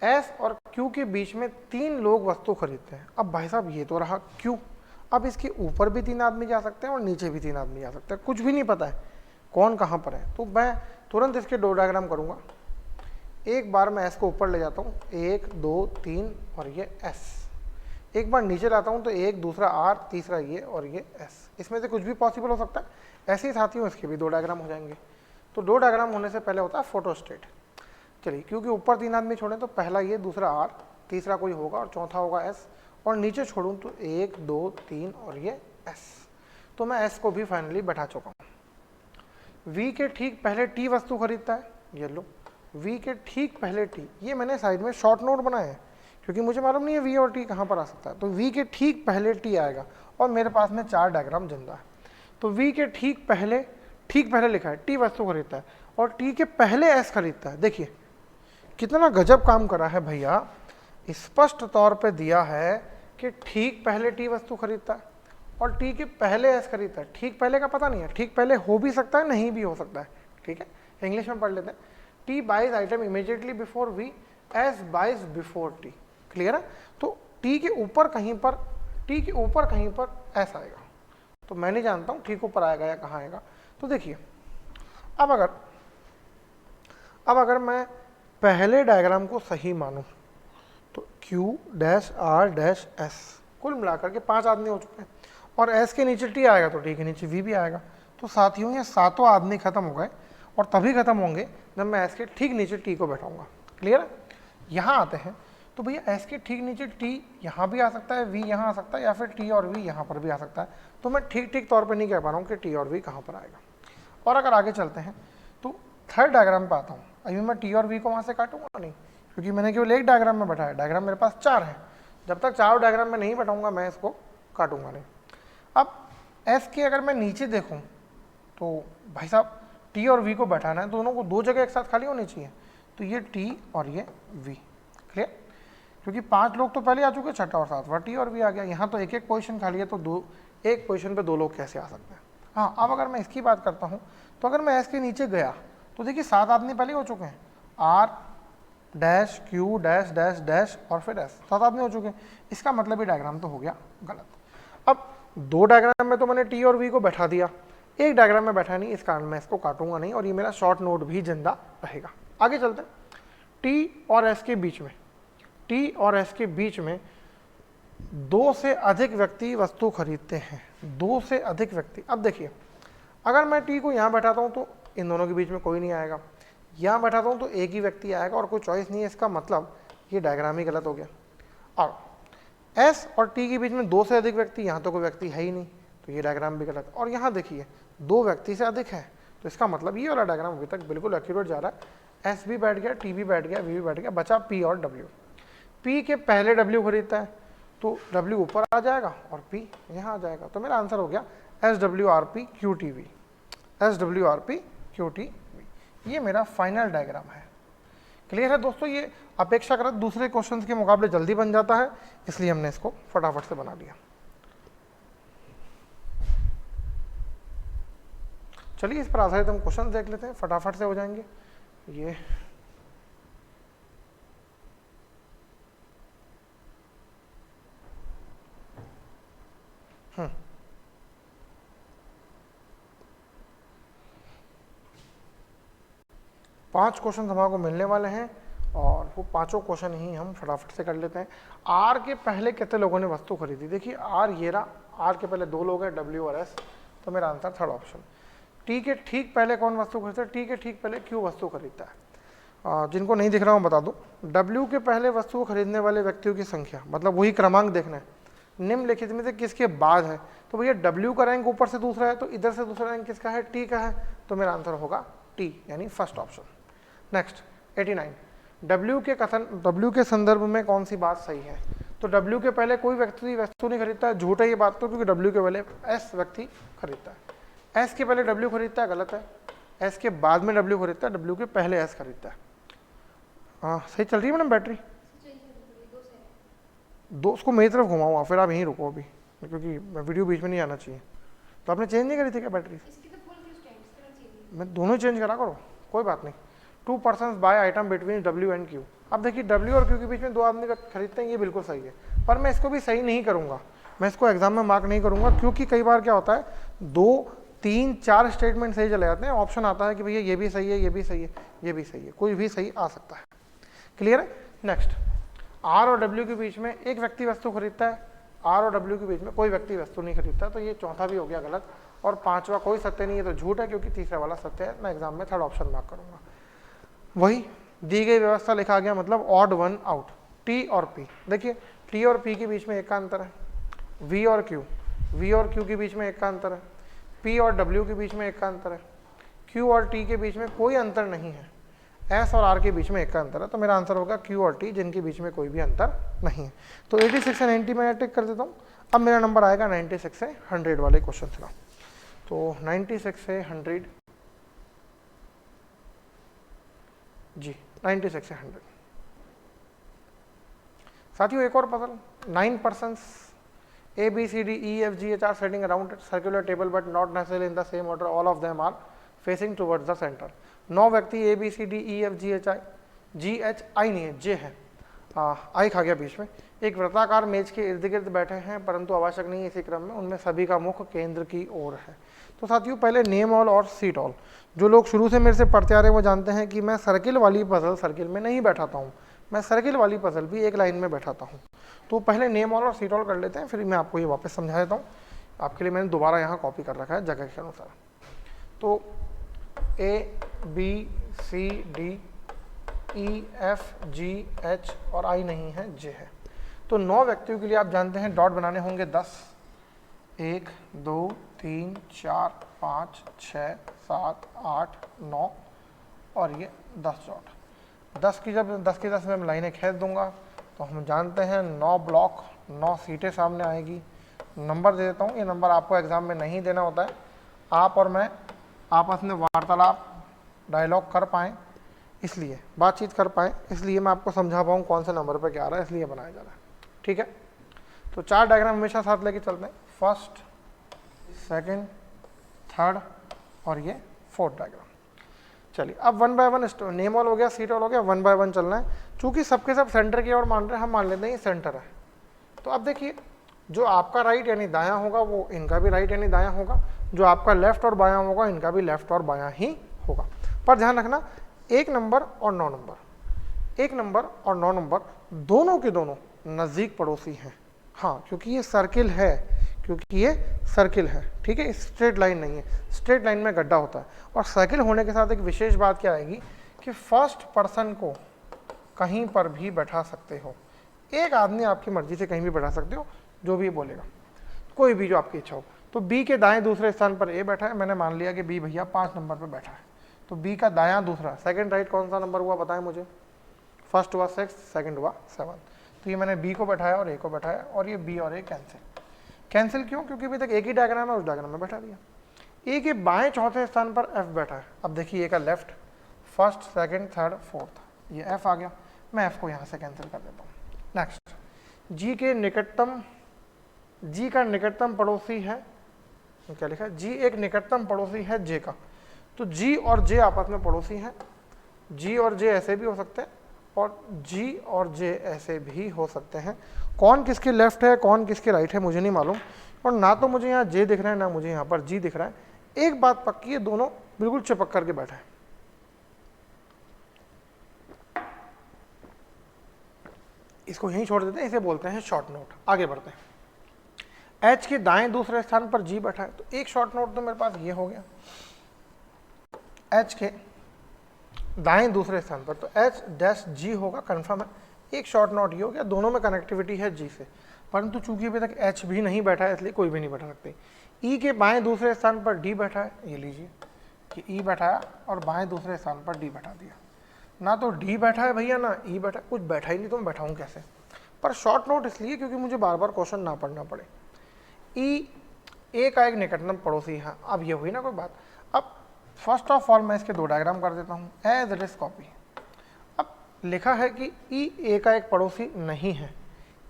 S और Q के बीच में 3 लोग वस्तु खरीदते हैं, अब भाई साहब ये तो रहा Q, अब इसके ऊपर भी 3 आदमी जा सकते हैं और नीचे भी 3 आदमी जा सकते हैं, कुछ भी नहीं पता है कौन कहाँ पर है, तो मैं तुरंत इसके 2 डायग्राम करूँगा। एक बार मैं S को ऊपर ले जाता हूँ, 1 2 3 और ये S, एक बार नीचे लाता हूँ तो 1 दूसरा R तीसरा ये और ये S, इसमें से कुछ भी पॉसिबल हो सकता है। ऐसे ही साथियों इसके भी 2 डायग्राम हो जाएंगे, तो 2 डायग्राम होने से पहले होता है फोटोस्टेट। चलिए, क्योंकि ऊपर 3 आदमी छोड़ें तो पहला ये, दूसरा R, तीसरा कोई होगा और चौथा होगा S, और नीचे छोड़ूं तो 1 2 3 और ये S, तो मैं S को भी फाइनली बैठा चुका हूँ। V के ठीक पहले T वस्तु खरीदता है, ये लो, V के ठीक पहले T, ये मैंने साइड में शॉर्ट नोट बनाए हैं क्योंकि मुझे मालूम नहीं है V और T कहाँ पर आ सकता है, तो V के ठीक पहले T आएगा, और मेरे पास में 4 डायग्राम जिंदा है, तो V के ठीक पहले लिखा है, T वस्तु खरीदता है, और T के पहले S खरीदता है। देखिए कितना गजब काम करा है भैया, स्पष्ट तौर पे दिया है कि ठीक पहले T वस्तु खरीदता है और टी के पहले एस खरीदता है। ठीक पहले का पता नहीं है, ठीक पहले हो भी सकता है, नहीं भी हो सकता है, ठीक है, इंग्लिश में पढ़ लेते हैं। T buys item immediately before V, S buys before T. Clear है? तो टी के ऊपर कहीं पर, टी के ऊपर कहीं पर एस आएगा, तो मैं नहीं जानता हूँ ठीक ऊपर आएगा या कहाँ आएगा। तो देखिए अब अगर मैं पहले डायग्राम को सही मानूं तो Q dash R dash S कुल मिलाकर के 5 आदमी हो चुके हैं, और S के नीचे T आएगा तो T के नीचे V भी आएगा। तो साथियों ये सातों आदमी खत्म हो गए, और तभी खत्म होंगे जब मैं S के ठीक नीचे T को बैठाऊंगा। क्लियर है? यहाँ आते हैं तो भैया S के ठीक नीचे T यहाँ भी आ सकता है, V यहाँ आ सकता है, या फिर T और V यहाँ पर भी आ सकता है। तो मैं ठीक तौर पर नहीं कह पा रहा हूँ कि T और V कहाँ पर आएगा। और अगर आगे चलते हैं तो थर्ड डायग्राम पे आता हूँ। अभी मैं T और V को वहाँ से काटूंगा नहीं, क्योंकि मैंने केवल एक डायग्राम में बैठाया, डायग्राम मेरे पास 4 है। जब तक 4 डायग्राम में नहीं बैठाऊंगा मैं इसको काटूंगा नहीं। अब S के अगर मैं नीचे देखूं तो भाई साहब T और V को बैठाना है, दोनों को 2 जगह एक साथ खाली होनी चाहिए, तो ये T और ये V। क्लियर? क्योंकि 5 लोग तो पहले आ चुके, छठा और सातवां T और V आ गया। यहाँ तो एक पोजीशन खाली है, तो एक पोजीशन पे 2 लोग कैसे आ सकते हैं। हाँ, अब अगर मैं इसकी बात करता हूँ तो अगर मैं S के नीचे गया तो देखिए 7 आदमी पहले हो चुके हैं, R dash Q dash dash dash और फिर S, 7 आदमी हो चुके हैं। इसका मतलब ये डायग्राम तो हो गया गलत। अब 2 डायग्राम में तो मैंने T और V को बैठा दिया, एक डायग्राम में बैठा नहीं, इस कारण मैं इसको काटूंगा नहीं, और ये मेरा शॉर्ट नोट भी जिंदा रहेगा। आगे चलते हैं। T और S के बीच में, T और S के बीच में 2 से अधिक व्यक्ति वस्तु खरीदते हैं, 2 से अधिक व्यक्ति। अब देखिए अगर मैं T को यहाँ बैठाता हूँ तो इन दोनों के बीच में कोई नहीं आएगा, यहाँ बैठाता हूँ तो एक ही व्यक्ति आएगा और कोई चॉइस नहीं है। इसका मतलब ये डायग्राम ही गलत हो गया। और S और T के बीच में 2 से अधिक व्यक्ति, यहाँ तो कोई व्यक्ति है ही नहीं, तो ये डायग्राम भी गलत। और यहाँ देखिए 2 व्यक्ति से अधिक है, तो इसका मतलब ये वाला डायग्राम अभी तक बिल्कुल एक्यूरेट जा रहा है। S भी बैठ गया, T भी बैठ गया, V भी बैठ गया, बचा P और W। P के पहले W खरीदता है तो W ऊपर आ जाएगा और P यहाँ आ जाएगा। तो मेरा आंसर हो गया SWRP QTV, SWRP QTV। ये मेरा फाइनल डायग्राम है। क्लियर है दोस्तों? ये अपेक्षाकृत दूसरे क्वेश्चंस के मुकाबले जल्दी बन जाता है, इसलिए हमने इसको फटाफट से बना लिया। चलिए इस पर आधारित हम क्वेश्चन देख लेते हैं, फटाफट से हो जाएंगे ये। पांच क्वेश्चन हमारे को मिलने वाले हैं, और वो पांचों क्वेश्चन ही हम फटाफट से कर लेते हैं। आर के पहले कितने लोगों ने वस्तु खरीदी? देखिए आर ये रहा, आर के पहले 2 लोग हैं, W और S, तो मेरा आंसर थर्ड ऑप्शन। टी के ठीक पहले कौन वस्तु खरीदता है? टी के ठीक पहले Q वस्तु खरीदता है। जिनको नहीं दिख रहा हूँ बता दूँ, W के पहले वस्तु को खरीदने वाले व्यक्तियों की संख्या, मतलब वही क्रमांक देखना है, निम्नलिखित में से किसके बाद है? तो भैया W का रैंक ऊपर से दूसरा है, तो इधर से दूसरा रैंक किसका है? T का है, तो मेरा आंसर होगा T, यानी फर्स्ट ऑप्शन। नेक्स्ट 89, W के संदर्भ में कौन सी बात सही है? तो W के पहले कोई व्यक्ति वस्तु नहीं खरीदता है, झूठ है ये बात तो, क्योंकि W के पहले S व्यक्ति खरीदता है। S के पहले W खरीदता है, गलत है। S के बाद में W खरीदता है, W के पहले S खरीदता है। हाँ सही चल रही है मैडम बैटरी? दो उसको मेरी तरफ घुमाऊँ, फिर आप यहीं रुको अभी, क्योंकि वीडियो बीच में नहीं आना चाहिए। तो आपने चेंज नहीं करी थी क्या बैटरी? मैं दोनों चेंज करा करो, कोई बात नहीं। 2 persons by item between W and Q। अब देखिए W और Q के बीच में 2 आदमी खरीदते हैं, ये बिल्कुल सही है, पर मैं इसको भी सही नहीं करूंगा, मैं इसको एग्जाम में मार्क नहीं करूंगा, क्योंकि कई बार क्या होता है 2, 3, 4 स्टेटमेंट सही चले जाते हैं, ऑप्शन आता है कि भैया ये भी सही है, ये भी सही है, ये भी सही है, कोई भी सही आ सकता है। क्लियर है? नेक्स्ट, R और W के बीच में एक व्यक्ति वस्तु खरीदता है, R और W के बीच में कोई व्यक्ति वस्तु नहीं खरीदता, तो ये चौथा भी हो गया गलत, और पांचवा कोई सत्य नहीं है तो झूठ है, क्योंकि तीसरा वाला सत्य है। मैं एग्जाम में थर्ड ऑप्शन मार्क करूंगा। वही दी गई व्यवस्था लिखा गया, मतलब ऑड वन आउट, T और P। देखिए T और P के बीच में एक का अंतर है, V और Q के बीच में एक का अंतर है, P और W के बीच में एक का अंतर है, Q और T के बीच में कोई अंतर नहीं है, S और R के बीच में एक का अंतर है। तो मेरा आंसर होगा Q और T, जिनके बीच में कोई भी अंतर नहीं है। तो 86 से 90 मैं टिक कर देता हूँ। अब मेरा नंबर आएगा 96 से 100 वाले क्वेश्चन से। तो 96 से 100, जी 96 से 100। साथियों एक और puzzle, 9 persons A, B, C, D, E, F, G, H are sitting around circular table but not necessarily in the same order. All of them are facing towards the center. 9 व्यक्ति A, B, C, D, E, F, G, H, I, G, H, I नहीं है, J है, I खा गया बीच में, एक वृत्ताकार मेज के इर्द गिर्द बैठे हैं, परंतु आवश्यक नहीं है इसी क्रम में, उनमें सभी का मुख केंद्र की ओर है। तो साथियों पहले नेम ऑल और सीट ऑल, जो लोग शुरू से मेरे से पढ़ते आ रहे हैं वो जानते हैं कि मैं सर्किल वाली पजल सर्किल में नहीं बैठाता हूँ, मैं सर्किल वाली पजल भी एक लाइन में बैठाता हूँ। तो पहले नेम ऑल और सीट ऑल कर लेते हैं, फिर मैं आपको ये वापस समझा देता हूँ। आपके लिए मैंने दोबारा यहाँ कॉपी कर रखा है जगह के अनुसार। तो A, B, C, D, E, F, G, H और I नहीं है, J है। तो 9 व्यक्तियों के लिए आप जानते हैं डॉट बनाने होंगे 10, 1, 2, 3, 4, 5, 6, 7, 8, 9 और ये 10 डॉट। 10 की जब 10 में लाइनें खींच दूंगा तो हम जानते हैं 9 ब्लॉक, 9 सीटें सामने आएगी। नंबर दे देता हूँ, ये नंबर आपको एग्जाम में नहीं देना होता है, आप और मैं आपस में वार्तालाप डायलॉग कर पाएँ, इसलिए बातचीत कर पाएँ, इसलिए मैं आपको समझा पाऊँ कौन से नंबर पे क्या आ रहा है, इसलिए बनाया जा रहा है। ठीक है, तो 4 डायग्राम हमेशा साथ लेके चलते हैं, फर्स्ट, सेकंड, थर्ड और ये फोर्थ डायग्राम। चलिए अब 1 बाय 1 नेम ऑल हो गया, सीट ऑल हो गया, 1 बाय 1 चलना है। चूंकि सबके सब सेंटर की ओर मान रहे हैं, हम मान लेते हैं ये सेंटर है। तो अब देखिए, जो आपका राइट यानी दायां होगा वो इनका भी राइट यानी दायां होगा, जो आपका लेफ्ट और बायां होगा इनका भी लेफ्ट और बायां ही होगा। पर ध्यान रखना, 1 नंबर और 9 नंबर, 1 नंबर और 9 नंबर दोनों के दोनों नज़दीक पड़ोसी हैं। हाँ, क्योंकि ये सर्किल है, क्योंकि ये सर्किल है, ठीक है, स्ट्रेट लाइन नहीं है, स्ट्रेट लाइन में गड्ढा होता है। और सर्किल होने के साथ एक विशेष बात क्या आएगी कि फर्स्ट पर्सन को कहीं पर भी बैठा सकते हो, एक आदमी आपकी मर्जी से कहीं भी बैठा सकते हो, जो भी बोलेगा, कोई भी जो आपकी इच्छा हो। तो बी के दाएं दूसरे स्थान पर ए बैठा है, मैंने मान लिया कि बी भैया 5 नंबर पर बैठा है, तो बी का दायां दूसरा सेकंड राइट कौन सा नंबर हुआ बताएं मुझे, फर्स्ट हुआ 6, सेकंड हुआ 7। तो ये मैंने बी को बैठाया और ए को बैठाया, और ये बी और ए कैंसिल क्यों, क्योंकि अभी तक एक ही डायग्राम है, उस डायग्राम में बैठा दिया। ए के बाएं चौथे स्थान पर एफ बैठा है, अब देखिए ए का left, first, second, third, fourth, ये एफ आ गया, मैं एफ को यहाँ से कैंसिल कर देता हूँ। नेक्स्ट, जी का निकटतम पड़ोसी है, क्या लिखा है, जी एक निकटतम पड़ोसी है जे का। तो जी और जे आपस में पड़ोसी हैं, जी और जे ऐसे भी हो सकते हैं और जी और जे ऐसे भी हो सकते हैं। कौन किसके लेफ्ट है कौन किसके राइट है मुझे नहीं मालूम, और ना तो मुझे यहाँ जे दिख रहा है ना मुझे यहाँ पर जी दिख रहा है। एक बात पक्की है, दोनों बिल्कुल चिपक करके बैठे हैं। इसको यहीं छोड़ देते हैं, इसे बोलते हैं शॉर्ट नोट। आगे बढ़ते हैं, एच के दाएं दूसरे स्थान पर जी बैठा है, तो एक शॉर्ट नोट तो मेरे पास ये हो गया, एच के दाएं दूसरे स्थान पर, तो एच डैश जी होगा, कंफर्म है। एक शॉर्ट नोट ये हो गया, दोनों में कनेक्टिविटी है जी से, परंतु चूंकि अभी तक एच भी नहीं बैठा है इसलिए कोई भी नहीं बैठा सकते। ई के बाएं दूसरे स्थान पर डी बैठा है, ये लीजिए कि ई बैठाया और बाएं दूसरे स्थान पर डी बैठा दिया। ना तो डी बैठा है भैया ना ई बैठा, कुछ बैठा ही नहीं तो मैं बैठाऊँ कैसे। पर शॉर्ट नोट इसलिए क्योंकि मुझे बार बार क्वेश्चन ना पढ़ना पड़े। ई ए का एक निकटतम पड़ोसी है, अब ये हुई ना कोई बात। अब फर्स्ट ऑफ ऑल मैं इसके 2 डायग्राम कर देता हूँ एज इट इज कॉपी। अब लिखा है कि ई ए का एक पड़ोसी नहीं है,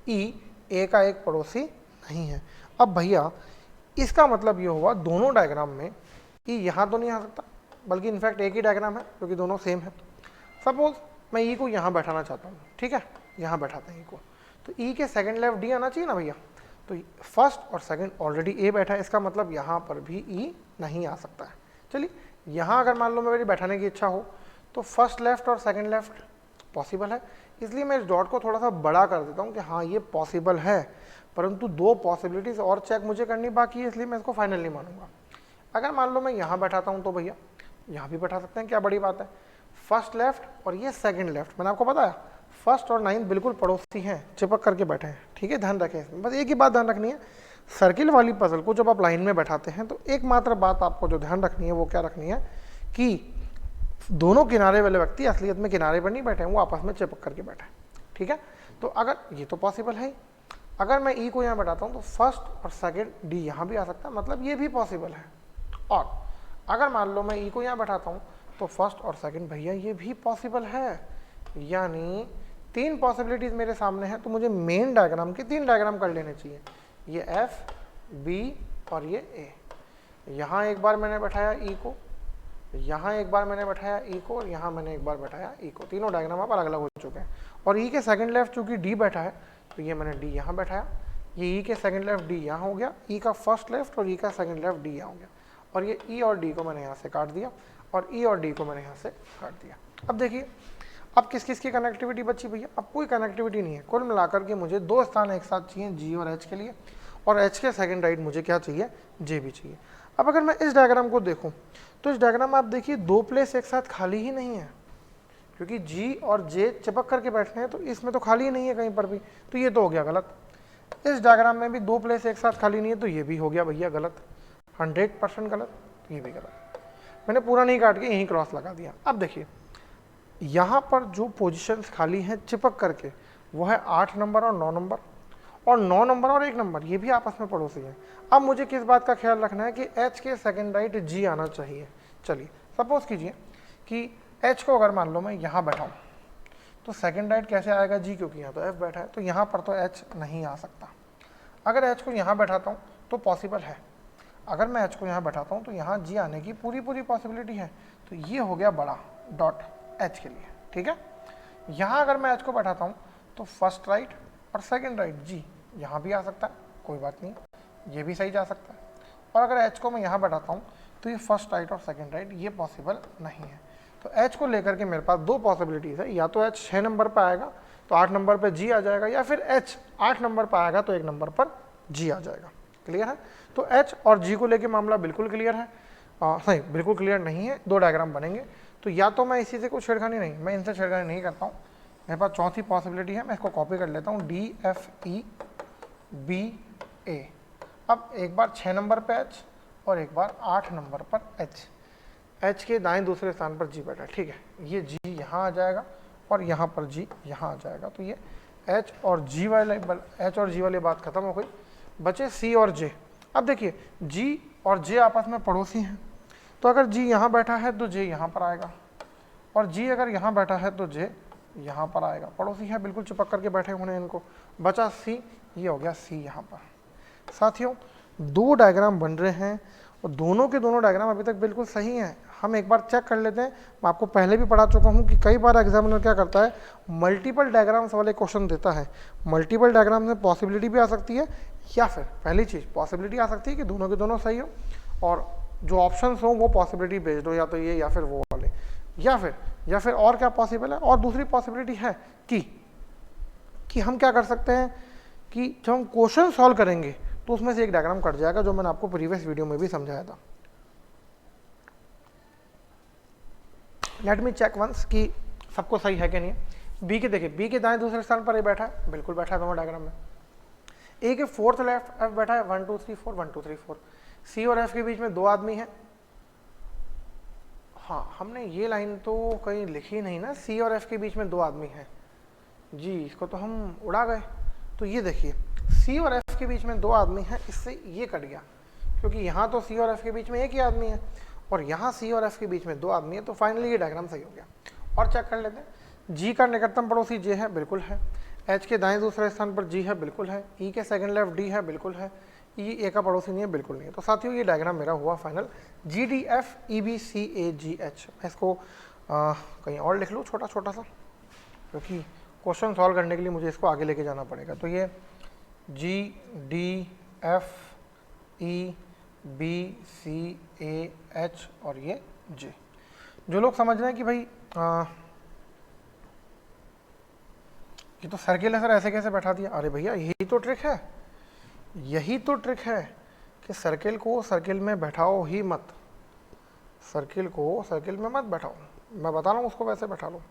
ई ए का एक पड़ोसी नहीं है। अब भैया इसका मतलब ये हुआ दोनों डायग्राम में ई यहाँ तो नहीं आ सकता, बल्कि इनफैक्ट एक ही डायग्राम है क्योंकि दोनों सेम है। सपोज मैं ई को यहाँ बैठाना चाहता हूँ, ठीक है, यहाँ बैठाते हैं ई को, तो ई के सेकंड लेफ्ट डी आना चाहिए ना भैया। तो फर्स्ट और सेकंड ऑलरेडी ए बैठा है, इसका मतलब यहाँ पर भी ई नहीं आ सकता है। चलिए यहाँ अगर मान लो मेरी बैठाने की इच्छा हो तो फर्स्ट लेफ्ट और सेकंड लेफ्ट पॉसिबल है, इसलिए मैं इस डॉट को थोड़ा सा बड़ा कर देता हूँ कि हाँ ये पॉसिबल है, परंतु 2 पॉसिबिलिटीज़ और चेक मुझे करनी बाकी है, इसलिए मैं इसको फाइनल नहीं मानूंगा। अगर मान लो मैं यहाँ बैठाता हूँ तो भैया यहाँ भी बैठा सकते हैं, क्या बड़ी बात है। फर्स्ट लेफ्ट और ये सेकंड लेफ्ट, मैंने आपको बताया फर्स्ट और 9 बिल्कुल पड़ोसी हैं, चिपक करके बैठे हैं, ठीक है, ध्यान रखें इसमें। बस एक ही बात ध्यान रखनी है, सर्किल वाली पजल को जब आप लाइन में बैठाते हैं तो एकमात्र बात आपको जो ध्यान रखनी है वो क्या रखनी है कि दोनों किनारे वाले व्यक्ति असलियत में किनारे पर नहीं बैठे हैं, वो आपस में चिपक करके बैठे हैं, ठीक है। तो अगर ये तो पॉसिबल है, अगर मैं ई को यहाँ बैठाता हूँ तो फर्स्ट और सेकंड डी यहाँ भी आ सकता है, मतलब ये भी पॉसिबल है। और अगर मान लो मैं ई को यहाँ बैठाता हूँ तो फर्स्ट और सेकंड भैया ये भी पॉसिबल है, यानी 3 पॉसिबिलिटीज़ मेरे सामने हैं। तो मुझे मेन डायग्राम के 3 डायग्राम कर लेने चाहिए, ये एफ, बी और ये ए। यहाँ एक बार मैंने बैठाया ई को, यहाँ एक बार मैंने बैठाया ई को, और यहाँ मैंने एक बार बैठाया ई को। तीनों डायग्राम अब अलग अलग हो चुके हैं। और ई के सेकंड लेफ्ट चूंकि डी बैठा है तो ये मैंने डी यहाँ बैठाया, ये ई के सेकंड लेफ्ट डी यहाँ हो गया, ई का फर्स्ट लेफ्ट और ई का सेकंड लेफ्ट डी यहाँ हो गया, और ये ई और डी को मैंने यहाँ से काट दिया, और ई और डी को मैंने यहाँ से काट दिया। अब देखिए अब किस किस की कनेक्टिविटी बची भैया? अब कोई कनेक्टिविटी नहीं है। कुल मिलाकर के मुझे दो स्थान एक साथ चाहिए, जी और एच के लिए, और एच के सेकंड राइट मुझे क्या चाहिए? जे भी चाहिए। अब अगर मैं इस डायग्राम को देखूं तो इस डायग्राम में आप देखिए दो प्लेस एक साथ खाली ही नहीं है, क्योंकि जी और जे चिपक करके बैठे हैं, तो इसमें तो खाली ही नहीं है कहीं पर भी, तो ये तो हो गया गलत। इस डायग्राम में भी दो प्लेस एक साथ खाली नहीं है, तो ये भी हो गया भैया गलत, 100% गलत, ये भी गलत। मैंने पूरा नहीं काट के यहीं क्रॉस लगा दिया। अब देखिए यहाँ पर जो पोजीशंस खाली हैं चिपक करके वो है 8 नंबर और 9 नंबर, और 9 नंबर और 1 नंबर ये भी आपस में पड़ोसी हैं। अब मुझे किस बात का ख्याल रखना है कि एच के सेकंड राइट जी आना चाहिए। चलिए सपोज कीजिए कि एच को अगर मान लो मैं यहाँ बैठाऊँ तो सेकंड राइट कैसे आएगा? जी, क्योंकि यहाँ तो एफ बैठा है, तो यहाँ पर तो एच नहीं आ सकता। अगर एच को यहाँ बैठाता हूँ तो पॉसिबल है, अगर मैं एच को यहाँ बैठाता हूँ तो यहाँ जी आने की पूरी पॉसिबिलिटी है। तो ये हो गया बड़ा डॉट एच के लिए, ठीक है। यहाँ अगर मैं एच को बैठाता हूँ तो फर्स्ट राइट और सेकंड राइट जी यहाँ भी आ सकता है, कोई बात नहीं, ये भी सही जा सकता है। और अगर एच को मैं यहाँ बैठाता हूँ तो ये फर्स्ट राइट और सेकंड राइट ये पॉसिबल नहीं है। तो एच को लेकर के मेरे पास दो पॉसिबिलिटीज़ है, या तो एच 6 नंबर पर आएगा तो 8 नंबर पर जी आ जाएगा, या फिर एच 8 नंबर पर आएगा तो 1 नंबर पर जी आ जाएगा। क्लियर है? तो एच और जी को लेके मामला बिल्कुल क्लियर है। नहीं, बिल्कुल क्लियर नहीं है, दो डायग्राम बनेंगे। तो या तो मैं इसी से कुछ छेड़खानी नहीं, मैं इनसे छेड़खानी नहीं करता हूँ। मेरे पास चौथी पॉसिबिलिटी है, मैं इसको कॉपी कर लेता हूँ, डी एफ ई बी ए। अब एक बार 6 नंबर पर एच और एक बार 8 नंबर पर एच। एच के दाएं दूसरे स्थान पर जी बैठा है, ठीक है। ये जी यहाँ आ जाएगा और यहाँ पर जी यहाँ आ जाएगा। तो ये एच और जी वाली बात खत्म हो गई, बचे सी और जे। अब देखिए जी और जे आपस में पड़ोसी हैं, तो अगर जी यहाँ बैठा है तो जे यहाँ पर आएगा, और जी अगर यहाँ बैठा है तो जे यहाँ पर आएगा। पड़ोसी है, बिल्कुल चिपक करके बैठे होने इनको। बचा सी, ये हो गया सी यहाँ पर। साथियों दो डायग्राम बन रहे हैं और दोनों के दोनों डायग्राम अभी तक बिल्कुल सही हैं। हम एक बार चेक कर लेते हैं। मैं आपको पहले भी पढ़ा चुका हूँ कि कई बार एग्जामिनर क्या करता है, मल्टीपल डायग्राम्स वाले क्वेश्चन देता है। मल्टीपल डायग्राम में पॉसिबिलिटी भी आ सकती है, या फिर पहली चीज़ पॉसिबिलिटी आ सकती है कि दोनों के दोनों सही हो, और जो ऑप्शंस हो वो पॉसिबिलिटी बेस्ड हो, या तो ये या फिर वो वाले, या फिर और क्या पॉसिबल है। और दूसरी पॉसिबिलिटी है कि हम क्या कर सकते हैं कि जब हम क्वेश्चन सॉल्व करेंगे तो उसमें से एक डायग्राम कट जाएगा, जो मैंने आपको प्रीवियस वीडियो में भी समझाया था। लेट मी चेक वंस कि सबको सही है कि नहीं। बी के देखिए, बी के दाएं दूसरे स्थान पर ए बैठा है, बिल्कुल बैठा है दोनों डायग्राम में। ए के फोर्थ लेफ्ट एफ बैठा है, 1 2 3 4 1 2 3 4। सी और एफ के बीच में दो आदमी हैं। हाँ, हमने ये लाइन तो कहीं लिखी नहीं ना, सी और एफ के बीच में दो आदमी हैं जी, इसको तो हम उड़ा गए। तो ये देखिए सी और एफ के बीच में दो आदमी हैं, इससे ये कट गया, क्योंकि यहाँ तो सी और एफ के बीच में एक ही आदमी है और यहाँ सी और एफ के बीच में दो आदमी है। तो फाइनली ये डायग्राम सही हो गया। और चेक कर लेते हैं। जी का निकटतम पड़ोसी जे है, बिल्कुल है। एच के दाएं दूसरे स्थान पर जी है, बिल्कुल है। ई के सेकंड लेफ्ट डी है, बिल्कुल है। ई ए का पड़ोसी नहीं है, बिल्कुल नहीं है। तो साथियों ये डायग्राम मेरा हुआ final, G D F E B C A G H. मैं इसको कहीं और लिख लूँ छोटा छोटा सा, क्योंकि क्वेश्चन सॉल्व करने के लिए मुझे इसको आगे लेके जाना पड़ेगा। तो ये G D F E B C A H और ये जे। जो लोग समझ रहे हैं कि भाई ये तो सर्किल है सर, ऐसे कैसे बैठा दिया, अरे भैया यही तो ट्रिक है, यही तो ट्रिक है कि सर्किल को सर्किल में बैठाओ ही मत, सर्किल को सर्किल में मत बैठाओ। मैं बता रहा हूँ उसको वैसे बैठा लो।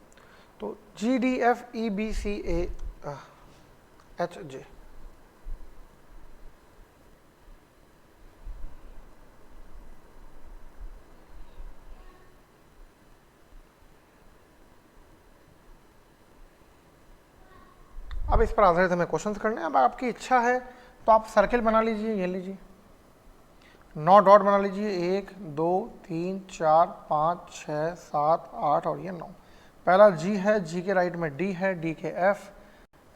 तो G D F E B C A H J. अब इस पर आधारित हमें क्वेश्चंस करने हैं। अब आपकी इच्छा है तो आप सर्किल बना लीजिए, ये लीजिए 9 डॉट बना लीजिए, 1 2 3 4 5 6 7 8 और ये 9। पहला जी है, जी के राइट में डी है, डी के एफ,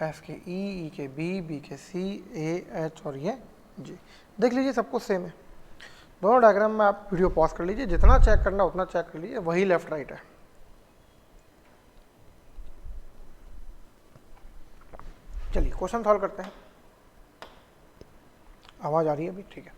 एफ के ई, ई के बी, बी के सी, ए एच और ये जी देख लीजिए सब कुछ सेम है, दोनों डायग्राम में आप वीडियो पॉज कर लीजिए, जितना चेक करना उतना चेक कर लीजिए, वही लेफ्ट राइट है। चलिए क्वेश्चन सॉल्व करते हैं। आवाज आ रही है अभी? ठीक है।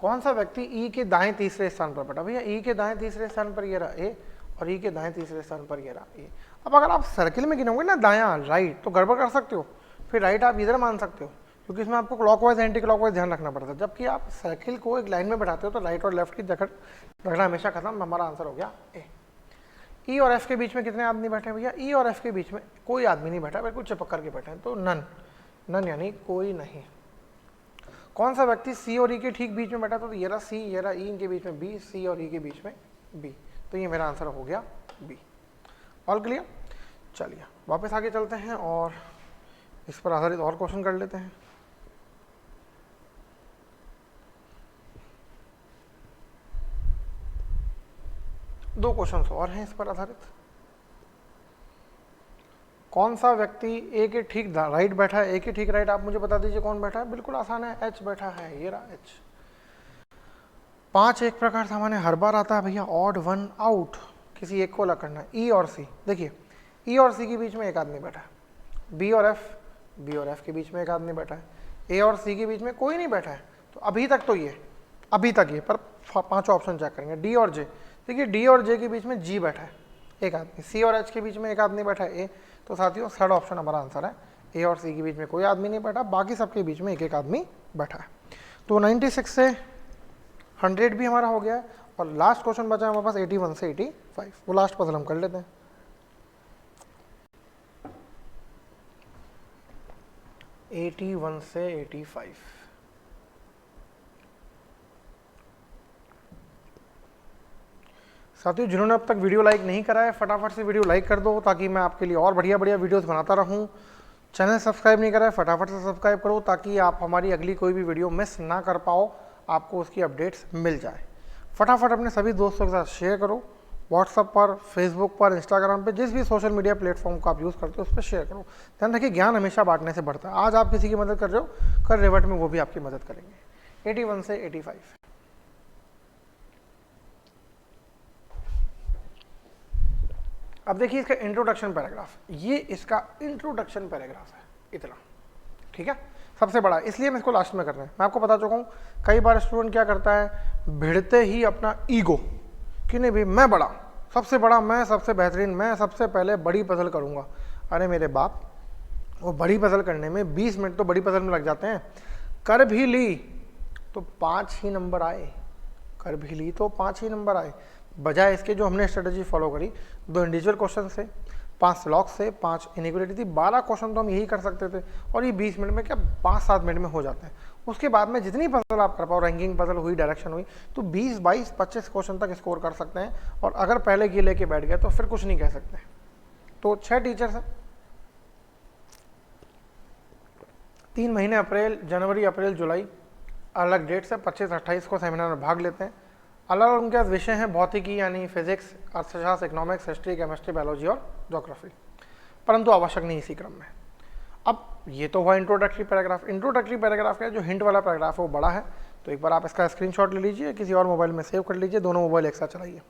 कौन सा व्यक्ति ई के दाएं तीसरे स्थान पर बैठा? भैया ई के दाएं तीसरे स्थान पर ये रहा ए, और ई के दाएं तीसरे स्थान पर ये रहा ए। अब अगर आप सर्किल में गिनोगे ना दायां राइट, तो गड़बड़ कर सकते हो, फिर राइट आप इधर मान सकते हो, क्योंकि इसमें आपको क्लॉकवाइज एंटी क्लॉकवाइज ध्यान रखना पड़ता है। जबकि आप सर्किल को एक लाइन में बैठाते हो तो राइट और लेफ्ट की झगड़ा हमेशा खत्म। हमारा आंसर हो गया ए। ई और एफ के बीच में कितने आदमी बैठे हैं भैया? ई और एफ के बीच में कोई आदमी नहीं बैठा, बिल्कुल चिपक करके बैठे हैं, तो नन, नन यानी कोई नहीं। कौन सा व्यक्ति सी और ई के ठीक बीच में बैठा? तो ये रहा सी, ये रहा ई, इनके बीच में बी, सी और ई के बीच में बी, तो ये मेरा आंसर हो गया बी। All clear? चलिए वापस आगे चलते हैं और इस पर आधारित और क्वेश्चन कर लेते हैं। दो क्वेश्चंस और हैं इस पर आधारित। कौन सा व्यक्ति ए के ठीक राइट बैठा है? ए के ठीक राइट आप मुझे बता दीजिए कौन बैठा है? बिल्कुल आसान है, एच बैठा है, ये रहा एच। 5 एक प्रकार सामान्य हर बार आता है भैया, ऑड वन आउट, किसी एक को अलग करना है। ई और सी, देखिए ई और सी के बीच में एक आदमी बैठा है, बी और एफ, बी और एफ के बीच में एक आदमी बैठा है, ए और सी के बीच में कोई नहीं बैठा है। तो अभी तक तो ये, अभी तक ये, पर 5 ऑप्शन चेक करेंगे। डी और जे, देखिए डी और जे के बीच में जी बैठा है एक आदमी, सी और एच के बीच में एक आदमी बैठा है ए, तो साथियों थर्ड ऑप्शन हमारा आंसर है। ए और सी के बीच में कोई आदमी नहीं बैठा, बाकी सबके बीच में एक एक आदमी बैठा है। तो 96 से 100 भी हमारा हो गया है, और लास्ट क्वेश्चन बचा है हमारे पास 81 से 85, वो लास्ट पजल हम कर लेते हैं। (81) से 85, साथियों जिन्होंने अब तक वीडियो लाइक नहीं करा है फटाफट से वीडियो लाइक कर दो, ताकि मैं आपके लिए और बढ़िया बढ़िया वीडियोस बनाता रहूं। चैनल सब्सक्राइब नहीं करा है फटाफट से सब्सक्राइब करो, ताकि आप हमारी अगली कोई भी वीडियो मिस ना कर पाओ, आपको उसकी अपडेट्स मिल जाए। फटाफट अपने सभी दोस्तों के साथ शेयर करो, व्हाट्सअप पर, फेसबुक पर, इंस्टाग्राम पर, जिस भी सोशल मीडिया प्लेटफॉर्म को आप यूज़ करते हो उस पर शेयर करो। ध्यान रखिए ज्ञान हमेशा बांटने से बढ़ता है। आज आप किसी की मदद कर रहे हो, कल रिवर्ट में वो भी आपकी मदद करेंगे। 81 से 85, अब देखिए इसका इंट्रोडक्शन पैराग्राफ, ये इसका इंट्रोडक्शन पैराग्राफ है, इतना, ठीक है, सबसे बड़ा, इसलिए हम इसको लास्ट में कर रहे हैं। मैं आपको बता चुका हूँ, कई बार स्टूडेंट क्या करता है, भिड़ते ही अपना ईगो कि नहीं भाई मैं बड़ा, सबसे बड़ा मैं, सबसे बेहतरीन मैं, सबसे पहले बड़ी पजल करूँगा। अरे मेरे बाप, वो बड़ी पजल करने में 20 मिनट तो बड़ी पजल में लग जाते हैं। कर भी ली तो 5 ही नंबर आए, कर भी ली तो 5 ही नंबर आए, बजाय इसके जो हमने स्ट्रेटजी फॉलो करी, 2 इंडिविजुअल क्वेश्चन से, 5 स्लॉक से, 5 इनइक्वालिटी थी, 12 क्वेश्चन तो हम यही कर सकते थे, और ये 20 मिनट में क्या 5-7 मिनट में हो जाते हैं। उसके बाद में जितनी पजल आप कर पाओ, रैंकिंग पजल हुई, डायरेक्शन हुई, तो 20, 22, 25 क्वेश्चन तक स्कोर कर सकते हैं। और अगर पहले ये लेके बैठ गए तो फिर कुछ नहीं कह सकते। तो 6 टीचर्स हैं, 3 महीने अप्रैल, जनवरी, अप्रैल, जुलाई, अलग डेट से 25-28 को सेमिनार में भाग लेते हैं। अलग अलग उनके विषय हैं, भौतिकी यानी फिजिक्स, अर्थशास्त्र, इकोनॉमिक्स, हिस्ट्री, केमिस्ट्री, बायोलॉजी और ज्योग्राफी, परंतु आवश्यक नहीं इसी क्रम में। अब ये तो हुआ इंट्रोडक्टरी पैराग्राफ। इंट्रोडक्टरी पैराग्राफ का जो हिंट वाला पैराग्राफ है वो बड़ा है, तो एक बार आप इसका स्क्रीनशॉट ले लीजिए, किसी और मोबाइल में सेव कर लीजिए, दोनों मोबाइल एक साथ चलाइए।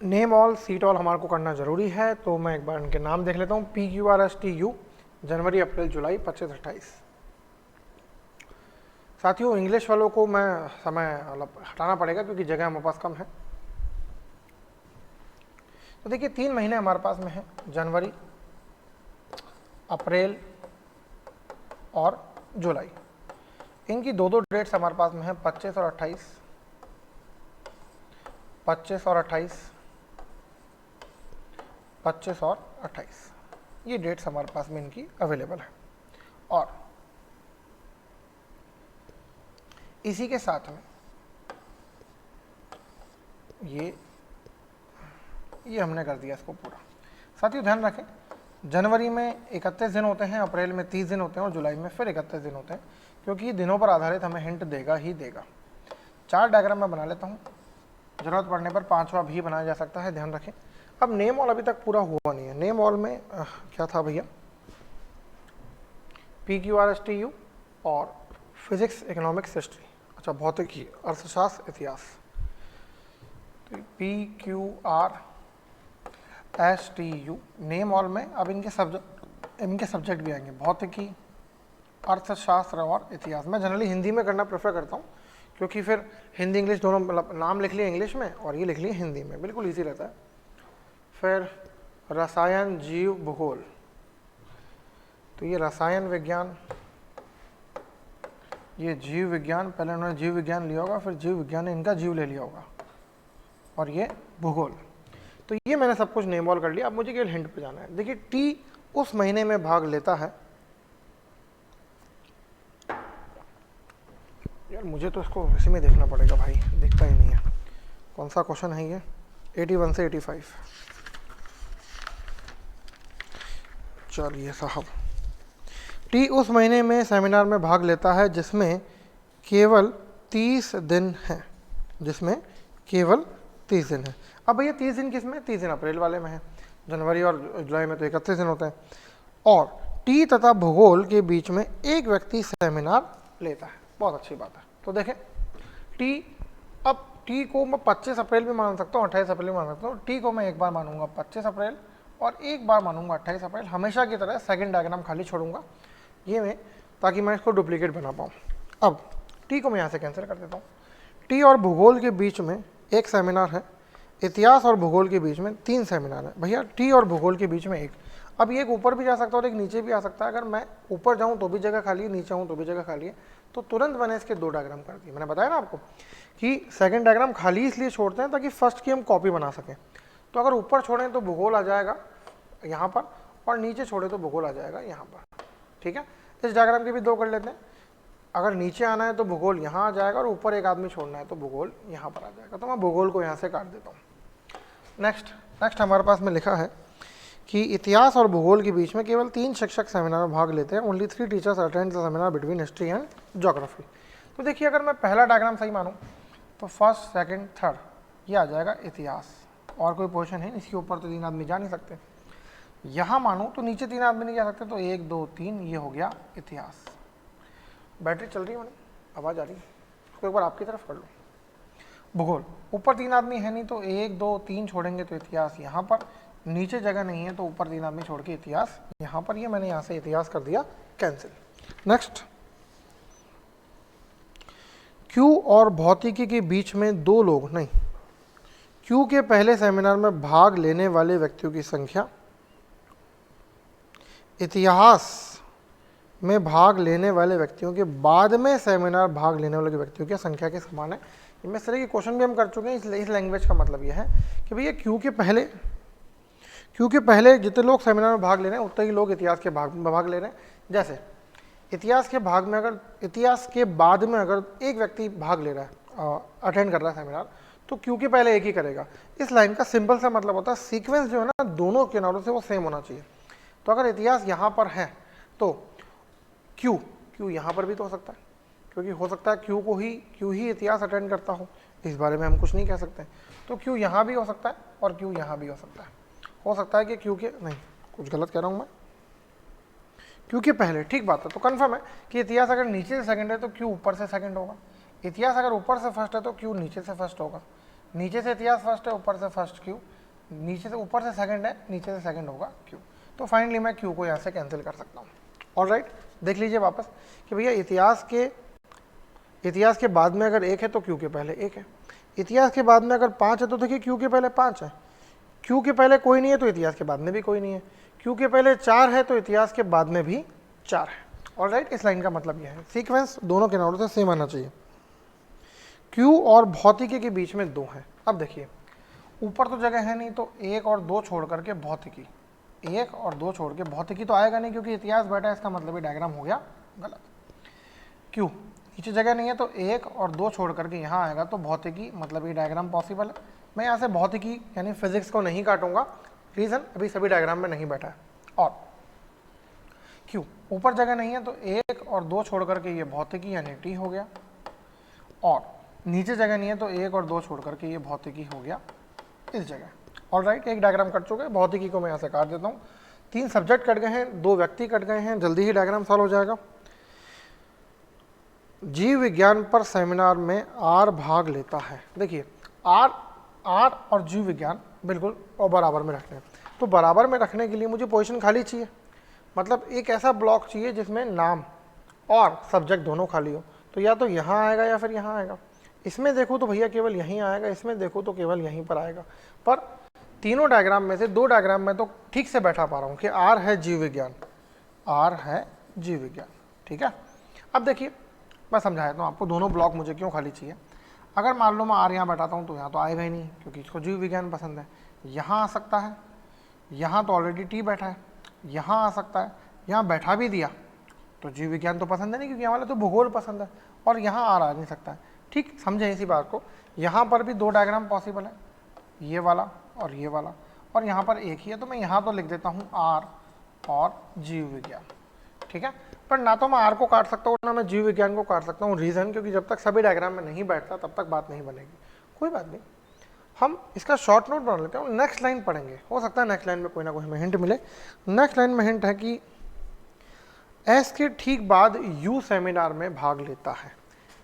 नेम ऑल, सीट ऑल हमारे को करना जरूरी है, तो मैं एक बार इनके नाम देख लेता हूँ। PQRSTU, जनवरी, अप्रैल, जुलाई, 25-28। साथियों इंग्लिश वालों को मैं समय मतलब हटाना पड़ेगा क्योंकि जगह हमारे पास कम है। तो देखिए 3 महीने हमारे पास में है, जनवरी, अप्रैल और जुलाई। इनकी 2-2 डेट्स हमारे पास में है, 25 और 28, 25 और 28, 25 और 28, ये डेट्स हमारे पास में इनकी अवेलेबल है। और इसी के साथ में ये हमने कर दिया इसको पूरा। साथियों ध्यान रखें, जनवरी में 31 दिन होते हैं, अप्रैल में 30 दिन होते हैं और जुलाई में फिर 31 दिन होते हैं, क्योंकि दिनों पर आधारित हमें हिंट देगा ही देगा। 4 डायग्राम मैं बना लेता हूँ, जरूरत पड़ने पर 5वां भी बनाया जा सकता है, ध्यान रखें। अब नेम ऑल अभी तक पूरा हुआ नहीं है। नेम ऑल में क्या था भैया, PQRSTU और फिजिक्स, इकोनॉमिक्स, हिस्ट्री, अच्छा भौतिकी, अर्थशास्त्र, इतिहास। तो PQRSTU नेम ऑल में अब इनके सब्जेक्ट भी आएंगे, भौतिकी, अर्थशास्त्र और इतिहास। मैं जनरली हिंदी में करना प्रेफर करता हूँ, क्योंकि फिर हिंदी इंग्लिश दोनों, मतलब नाम लिख लिए इंग्लिश में और ये लिख लिए हिंदी में, बिल्कुल इजी रहता है। फिर रसायन, जीव, भूगोल, तो ये रसायन विज्ञान, ये जीव विज्ञान, पहले उन्होंने जीव विज्ञान लिया होगा, फिर जीव विज्ञान ने इनका जीव ले लिया होगा, और ये भूगोल। तो ये मैंने सब कुछ नेम ऑल कर लिया। अब मुझे केवल हिंट पे जाना है। देखिए, टी उस महीने में भाग लेता है, यार मुझे तो इसको इसी में देखना पड़ेगा भाई, दिखता ही नहीं है। कौन सा क्वेश्चन है ये, 81 से 85। चलिए साहब, टी उस महीने में सेमिनार में भाग लेता है जिसमें केवल 30 दिन हैं, जिसमें केवल 30 दिन है। अब भैया 30 दिन किस में, 30 दिन अप्रैल वाले में है, जनवरी और जुलाई में तो 31 दिन होते हैं। और टी तथा भूगोल के बीच में एक व्यक्ति सेमिनार लेता है, बहुत अच्छी बात है। तो देखें टी, अब टी को मैं 25 अप्रैल भी मान सकता हूँ, 28 अप्रैल भी मान सकता हूँ। टी को मैं एक बार मानूंगा 25 अप्रैल और एक बार मानूंगा 28 अप्रैल, हमेशा की तरह सेकंड डायग्राम खाली छोड़ूंगा ये में, ताकि मैं इसको डुप्लीकेट बना पाऊँ। अब टी को मैं यहाँ से कैंसिल कर देता हूँ। टी और भूगोल के बीच में एक सेमिनार है, इतिहास और भूगोल के बीच में 3 सेमिनार है। भैया टी और भूगोल के बीच में एक, अब ये एक ऊपर भी जा सकता है और एक नीचे भी आ सकता है। अगर मैं ऊपर जाऊँ तो भी जगह खाली है, नीचे आऊँ तो भी जगह खाली है, तो तुरंत मैंने इसके 2 डायग्राम कर दिए। मैंने बताया ना आपको कि सेकंड डायग्राम खाली इसलिए छोड़ते हैं ताकि फर्स्ट की हम कॉपी बना सकें। तो अगर ऊपर छोड़ें तो भूगोल आ जाएगा यहाँ पर, और नीचे छोड़े तो भूगोल आ जाएगा यहाँ पर, ठीक है। इस डायग्राम के भी 2 कर लेते हैं। अगर नीचे आना है तो भूगोल यहाँ आ जाएगा, और ऊपर एक आदमी छोड़ना है तो भूगोल यहाँ पर आ जाएगा। तो मैं भूगोल को यहाँ से काट देता हूँ। नेक्स्ट हमारे पास में लिखा है कि इतिहास और भूगोल के बीच में केवल 3 शिक्षक सेमिनार में भाग लेते हैं। Only 3 teachers attend the seminar between history and geography. तो देखिए, अगर मैं पहला डायग्राम सही मानूँ तो फर्स्ट, सेकंड, थर्ड ये आ जाएगा इतिहास, और कोई पोजीशन है, इसके ऊपर तो 3 आदमी जा नहीं सकते। यहाँ मानूँ तो नीचे 3 आदमी नहीं जा सकते, तो 1 2 3 ये हो गया इतिहास। बैटरी चल रही है, मैंने आवाज़ आ रही है, उसको एक बार आपकी तरफ कर लो। भूगोल, ऊपर 3 आदमी है नहीं, तो 1 2 3 छोड़ेंगे तो इतिहास यहाँ पर, नीचे जगह नहीं है तो ऊपर 3 आदमी छोड़ के इतिहास यहाँ पर। ये मैंने यहाँ से इतिहास कर दिया कैंसिल। नेक्स्ट, क्यू और भौतिकी के बीच में 2 लोग नहीं, क्यू के पहले सेमिनार में भाग लेने वाले व्यक्तियों की संख्या इतिहास में भाग लेने वाले व्यक्तियों के बाद में सेमिनार भाग लेने वाले व्यक्तियों की संख्या के समान है। इनमें इस तरह के क्वेश्चन भी हम कर चुके हैं। इस लैंग्वेज का मतलब यह है कि भैया क्यू के पहले जितने लोग सेमिनार में भाग ले रहे हैं उतने ही लोग इतिहास के भाग में भाग ले रहे हैं। जैसे इतिहास के बाद में अगर एक व्यक्ति भाग ले रहा है, अटेंड कर रहा है सेमिनार, तो क्यू के पहले एक ही करेगा। इस लाइन का सिंपल सा मतलब होता है सीक्वेंस जो है ना दोनों किनारों से वो सेम होना चाहिए। तो अगर इतिहास यहाँ पर है तो क्यू यहाँ पर भी तो हो सकता है, क्योंकि हो सकता है क्यू ही इतिहास अटेंड करता हो, इस बारे में हम कुछ नहीं कह सकते। तो क्यू यहाँ भी हो सकता है और क्यू यहाँ भी हो सकता है। हो सकता है कि क्यू के, नहीं कुछ गलत कह रहा हूँ मैं, क्यू के पहले, ठीक बात है। तो कन्फर्म है कि इतिहास अगर नीचे से सेकंड है तो क्यू ऊपर से सेकंड होगा, इतिहास अगर ऊपर से फर्स्ट है तो क्यू नीचे से फर्स्ट होगा, नीचे से इतिहास फर्स्ट है ऊपर से फर्स्ट क्यू, नीचे से ऊपर से सेकंड है नीचे से सेकंड होगा क्यू। तो फाइनली मैं क्यू को यहाँ से कैंसिल कर सकता हूँ। ऑलराइट, देख लीजिए वापस कि भैया इतिहास के बाद में अगर 1 है तो क्यू के पहले 1 है, इतिहास के बाद में अगर 5 है तो देखिए क्यू के पहले 5 है, क्यू के पहले कोई नहीं है तो इतिहास के बाद में भी कोई नहीं है, क्यू के पहले 4 है तो इतिहास के बाद में भी 4 है। ऑलराइट, इस लाइन का मतलब यह है सीक्वेंस दोनों किनारों से सेम आना चाहिए। क्यू और भौतिकी के बीच में 2 है। अब देखिए ऊपर तो जगह है नहीं, तो 1 और 2 छोड़ करके भौतिकी, 1 और 2 छोड़ के भौतिकी तो आएगा नहीं क्योंकि इतिहास बैठा है, इसका मतलब ये डायग्राम हो गया गलत। क्यू नीचे जगह नहीं है तो 1 और 2 छोड़ करके यहाँ आएगा तो भौतिकी, मतलब ये डायग्राम पॉसिबल है। मैं यहाँ से भौतिकी यानी फिजिक्स को नहीं काटूंगा, रीज़न अभी सभी डायग्राम में नहीं बैठा है। और क्यू ऊपर जगह नहीं है तो 1 और 2 छोड़ करके ये भौतिकी यानी टी हो गया, और नीचे जगह नहीं है तो 1 और 2 छोड़ करके ये भौतिकी हो गया इस जगह। ऑलराइट, एक डायग्राम कट चुका है, भौतिकी को मैं यहाँ से काट देता हूँ। 3 सब्जेक्ट कट गए हैं, 2 व्यक्ति कट गए हैं, जल्दी ही डायग्राम सॉल्व हो जाएगा। जीव विज्ञान पर सेमिनार में आर भाग लेता है। देखिए आर और जीव विज्ञान बिल्कुल और बराबर में रखने हैं, तो बराबर में रखने के लिए मुझे पोजीशन खाली चाहिए, मतलब एक ऐसा ब्लॉक चाहिए जिसमें नाम और सब्जेक्ट दोनों खाली हो। तो या तो यहाँ आएगा या फिर यहाँ आएगा। इसमें देखो तो भैया केवल यहीं आएगा, इसमें देखो तो केवल यहीं पर आएगा। पर तीनों डायग्राम में से 2 डायग्राम में तो ठीक से बैठा पा रहा हूँ कि आर है जीव विज्ञान, आर है जीव विज्ञान, ठीक है। अब देखिए मैं समझा देता हूँ आपको दोनों ब्लॉक मुझे क्यों खाली चाहिए। अगर मान लो मैं आर यहाँ बैठाता हूँ तो यहाँ तो आएगा ही नहीं, क्योंकि इसको जीव विज्ञान पसंद है। यहाँ आ सकता है, यहाँ तो ऑलरेडी टी बैठा है, यहाँ आ सकता है, यहाँ बैठा भी दिया तो जीव विज्ञान तो पसंद है नहीं, क्योंकि यहाँ वाला तो भूगोल पसंद है, और यहाँ आर आ नहीं सकता है। ठीक समझे इसी बात को। यहाँ पर भी 2 डायग्राम पॉसिबल है, ये वाला और ये वाला, और यहाँ पर एक ही है, तो मैं यहाँ तो लिख देता हूँ आर और जीव विज्ञान, ठीक है। पर ना तो मैं आर को काट सकता हूँ ना मैं जीव विज्ञान को काट सकता हूँ। रीज़न क्योंकि जब तक सभी डायग्राम में नहीं बैठता तब तक बात नहीं बनेगी। कोई बात नहीं, हम इसका शॉर्ट नोट बना लेते हैं, नेक्स्ट लाइन पढ़ेंगे। हो सकता है नेक्स्ट लाइन में कोई ना कोई हमें हिंट मिले। नेक्स्ट लाइन में हिंट है कि एस के ठीक बाद यू सेमिनार में भाग लेता है।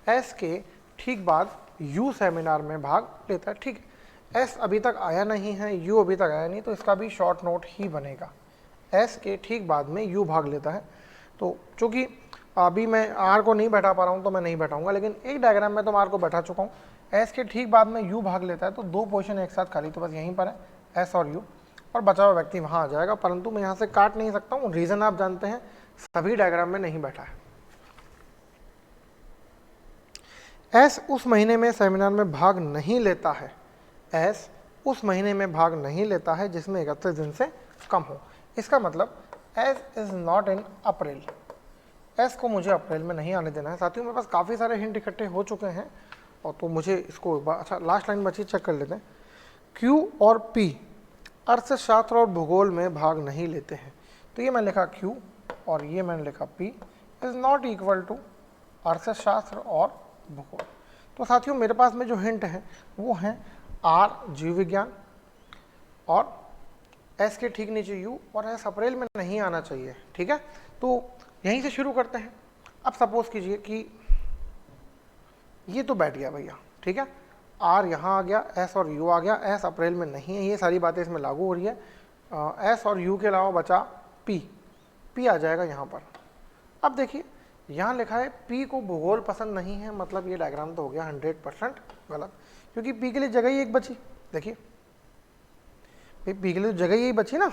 एस के ठीक बाद यू सेमिनार में भाग लेता है, ठीक है। एस अभी तक आया नहीं है, यू अभी तक आया नहीं, तो इसका भी शॉर्ट नोट ही बनेगा। एस के ठीक बाद में यू भाग लेता है। तो चूँकि अभी मैं आर को नहीं बैठा पा रहा हूँ तो मैं नहीं बैठाऊंगा, लेकिन एक डायग्राम में तो मैं आर को बैठा चुका हूँ। एस के ठीक बाद में यू भाग लेता है, तो 2 पोजीशन एक साथ खाली तो बस यहीं पर है, एस और यू, और बचा हुआ व्यक्ति वहाँ आ जाएगा। परंतु मैं यहाँ से काट नहीं सकता हूँ, रीज़न आप जानते हैं, सभी डायग्राम में नहीं बैठा है। एस उस महीने में सेमिनार में भाग नहीं लेता है। एस उस महीने में भाग नहीं लेता है जिसमें 31 दिन से कम हो। इसका मतलब S is not in April. S को मुझे अप्रैल में नहीं आने देना है। साथियों मेरे पास काफ़ी सारे हिंट इकट्ठे हो चुके हैं, और तो मुझे इसको अच्छा लास्ट लाइन बची, चेक कर लेते हैं। क्यू और पी अर्थशास्त्र और भूगोल में भाग नहीं लेते हैं। तो ये मैंने लिखा क्यू और ये मैंने लिखा P is not equal to अर्थशास्त्र और भूगोल। तो साथियों मेरे पास में जो हिंट है वो हैं आर जीव विज्ञान, और एस के ठीक नीचे यू, और एस अप्रैल में नहीं आना चाहिए, ठीक है। तो यहीं से शुरू करते हैं। अब सपोज कीजिए कि ये तो बैठ गया भैया, ठीक है, आर यहाँ आ गया, एस और यू आ गया, एस अप्रैल में नहीं है, ये सारी बातें इसमें लागू हो रही है। एस और यू के अलावा बचा पी, पी आ जाएगा यहाँ पर। अब देखिए यहाँ लिखा है पी को भूगोल पसंद नहीं है, मतलब ये डायग्राम तो हो गया 100% गलत, क्योंकि पी के लिए जगह ही एक बची। देखिए पी के लिए जगह यही बची ना,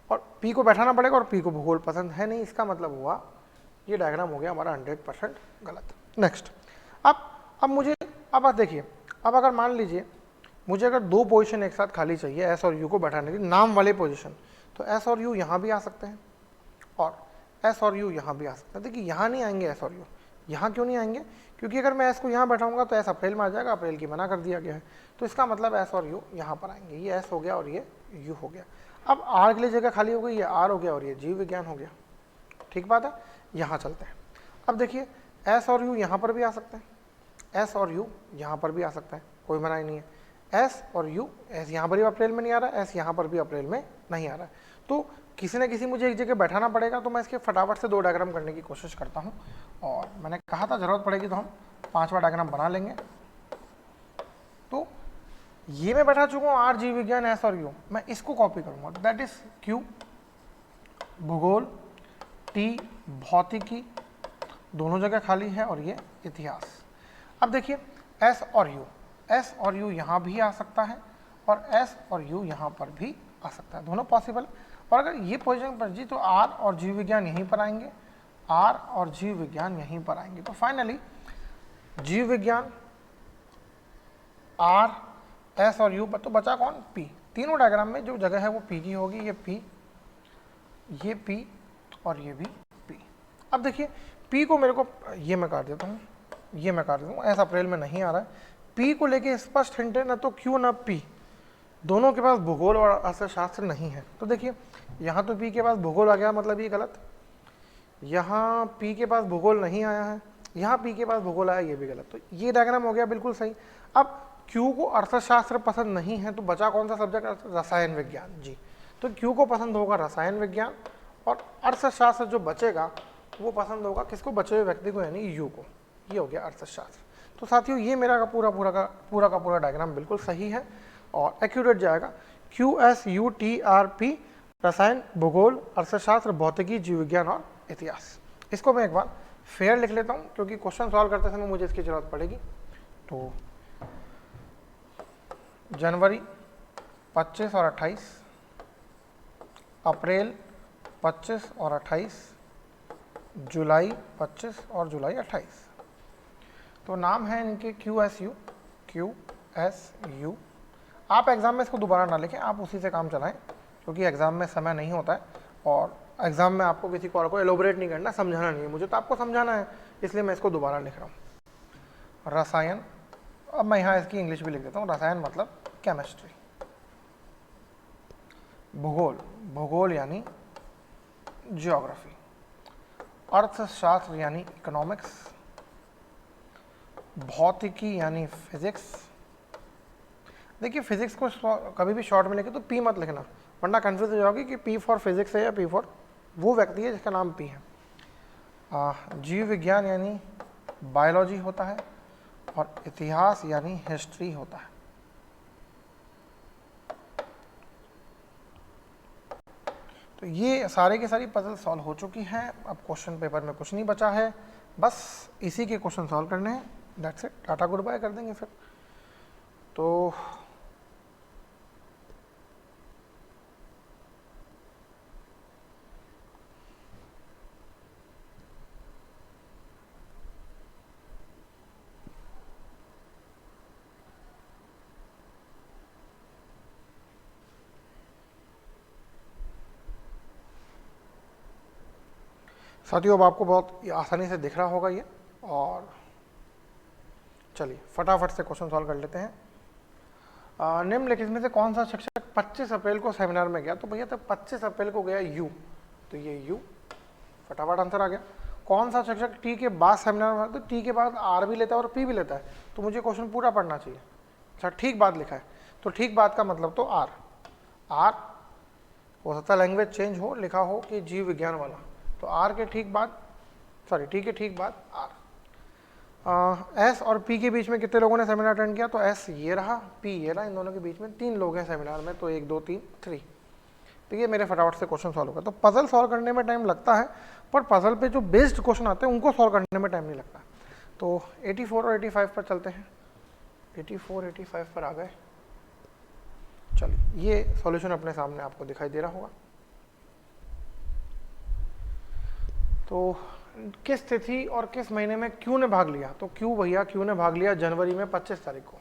और पी को बैठाना पड़ेगा, और पी को भूगोल पसंद है नहीं, इसका मतलब हुआ ये डायग्राम हो गया हमारा 100% गलत। नेक्स्ट, अब मुझे अब देखिए, अब अगर मान लीजिए मुझे अगर 2 पोजीशन एक साथ खाली चाहिए एस और यू को बैठाने की, नाम वाले पोजीशन, तो एस और यू यहाँ भी आ सकते हैं और एस और यू यहाँ भी आ सकते हैं। देखिए यहाँ नहीं आएंगे एस और यू, यहाँ क्यों नहीं आएंगे, क्योंकि अगर मैं एस को यहाँ बैठाऊंगा तो एस अप्रैल में आ जाएगा, अप्रैल की मना कर दिया गया है, तो इसका मतलब एस और यू यहाँ पर आएंगे। ये एस हो गया और ये यू हो गया। अब आर के लिए जगह खाली हो गई, ये आर हो गया और ये जीव विज्ञान हो गया, ठीक बात है। यहाँ चलते हैं। अब देखिए एस और यू यहाँ पर भी आ सकते हैं, एस और यू यहाँ पर भी आ सकता है, कोई मना ही नहीं है। एस और यू, एस यहाँ पर भी अप्रैल में नहीं आ रहा है, एस यहाँ पर भी अप्रैल में नहीं आ रहा है, तो किसी न किसी मुझे एक जगह बैठाना पड़ेगा। तो मैं इसके फटाफट से 2 डायग्राम करने की कोशिश करता हूँ, और मैंने कहा था ज़रूरत पड़ेगी तो हम 5वां डायग्राम बना लेंगे। तो ये मैं बैठा चुका हूँ आर जीव विज्ञान एस और यू, मैं इसको कॉपी करूँगा, दैट इज क्यू भूगोल, टी भौतिकी, दोनों जगह खाली है, और ये इतिहास। अब देखिए एस और यू यहाँ भी आ सकता है, और एस और यू यहाँ पर भी आ सकता है, दोनों पॉसिबल। और अगर ये पोजीशन पर जी तो आर और जीव विज्ञान यहीं पर आएंगे, आर और जीव विज्ञान यहीं पर आएंगे। तो फाइनली जीव विज्ञान, आर, एस और यू, तो बचा कौन, पी। तीनों डायग्राम में जो जगह है वो पी की होगी, ये पी और ये भी पी। अब देखिए पी को मेरे को ये मैं काट देता हूँ, ये मैं काट देता हूँ, एस अप्रैल में नहीं आ रहा है। पी को लेके स्पष्ट हिंट है, ना तो क्यू ना पी, दोनों के पास भूगोल और अर्थशास्त्र नहीं है। तो देखिए यहाँ तो पी के पास भूगोल आ गया, मतलब ये गलत। यहाँ पी के पास भूगोल नहीं आया है, यहाँ पी के पास भूगोल आया, ये भी गलत। तो ये डायग्राम हो गया बिल्कुल सही। अब क्यू को अर्थशास्त्र पसंद नहीं है, तो बचा कौन सा सब्जेक्ट? रसायन विज्ञान जी। तो क्यू को पसंद होगा रसायन विज्ञान, और अर्थशास्त्र जो बचेगा वो पसंद होगा किसको? बचे हुए व्यक्ति को, यानी यू को। ये हो गया अर्थशास्त्र। तो साथियों ये मेरा का पूरा डायग्राम बिल्कुल सही है और एक्यूरेट जाएगा। QSUTRP रसायन, भूगोल, अर्थशास्त्र, भौतिकी, जीव विज्ञान और इतिहास। इसको मैं एक बार फेयर लिख लेता हूँ क्योंकि क्वेश्चन सॉल्व करते समय मुझे इसकी जरूरत पड़ेगी। तो जनवरी 25 और 28, अप्रैल 25 और 28, जुलाई 25 और जुलाई 28। तो नाम है इनके QSU। आप एग्ज़ाम में इसको दोबारा ना लिखें, आप उसी से काम चलाएं क्योंकि एग्ज़ाम में समय नहीं होता है और एग्ज़ाम में आपको किसी को और को एलोबरेट नहीं करना, समझाना नहीं है। मुझे तो आपको समझाना है, इसलिए मैं इसको दोबारा लिख रहा हूँ। रसायन, अब मैं यहाँ इसकी इंग्लिश भी लिख देता हूँ। रसायन मतलब केमिस्ट्री। भूगोल, भूगोल यानी जियोग्राफी। अर्थशास्त्र यानी इकोनॉमिक्स। भौतिकी यानी फिजिक्स। देखिए फिजिक्स को कभी भी शॉर्ट में लिखे तो पी मत लिखना, वरना कंफ्यूज हो जाओगी कि पी फॉर फिजिक्स है या पी फॉर वो व्यक्ति है जिसका नाम पी है। जीव विज्ञान यानी बायोलॉजी होता है और इतिहास यानी हिस्ट्री होता है। तो ये सारे के सारी पजल सॉल्व हो चुकी हैं। अब क्वेश्चन पेपर में कुछ नहीं बचा है, बस इसी के क्वेश्चन सॉल्व करने हैं। That's it, tata goodbye कर देंगे फिर। तो साथियों अब आपको बहुत आसानी से दिख रहा होगा ये, और चलिए फटाफट से क्वेश्चन सॉल्व कर लेते हैं। निम्नलिखित में से कौन सा शिक्षक 25 अप्रैल को सेमिनार में गया? तो भैया तब 25 अप्रैल को गया यू, तो ये यू, फटाफट आंसर आ गया। कौन सा शिक्षक टी के बाद सेमिनार में? तो टी के बाद आर भी लेता है और पी भी लेता है, तो मुझे क्वेश्चन पूरा पढ़ना चाहिए। अच्छा ठीक बात लिखा है, तो ठीक बात का मतलब तो आर। आर हो सकता है लैंग्वेज चेंज हो, लिखा हो कि जीव विज्ञान वाला, तो आर के ठीक बाद, सॉरी टी के ठीक बाद आर। एस और पी के बीच में कितने लोगों ने सेमिनार अटेंड किया? तो एस ये रहा, पी ये रहा, इन दोनों के बीच में 3 लोग हैं सेमिनार में, तो 1 2 3 3। तो ये मेरे फटाफट से क्वेश्चन सॉल्व होगा। तो पजल सॉल्व करने में टाइम लगता है, पर पजल पे जो बेस्ड क्वेश्चन आते हैं उनको सॉल्व करने में टाइम नहीं लगता। तो 84 और 85 पर चलते हैं। 84 85 पर आ गए। चलिए ये सॉल्यूशन अपने सामने आपको दिखाई दे रहा होगा। तो किस तिथि और किस महीने में क्यू ने भाग लिया? तो क्यू भैया, क्यू ने भाग लिया जनवरी में 25 तारीख को,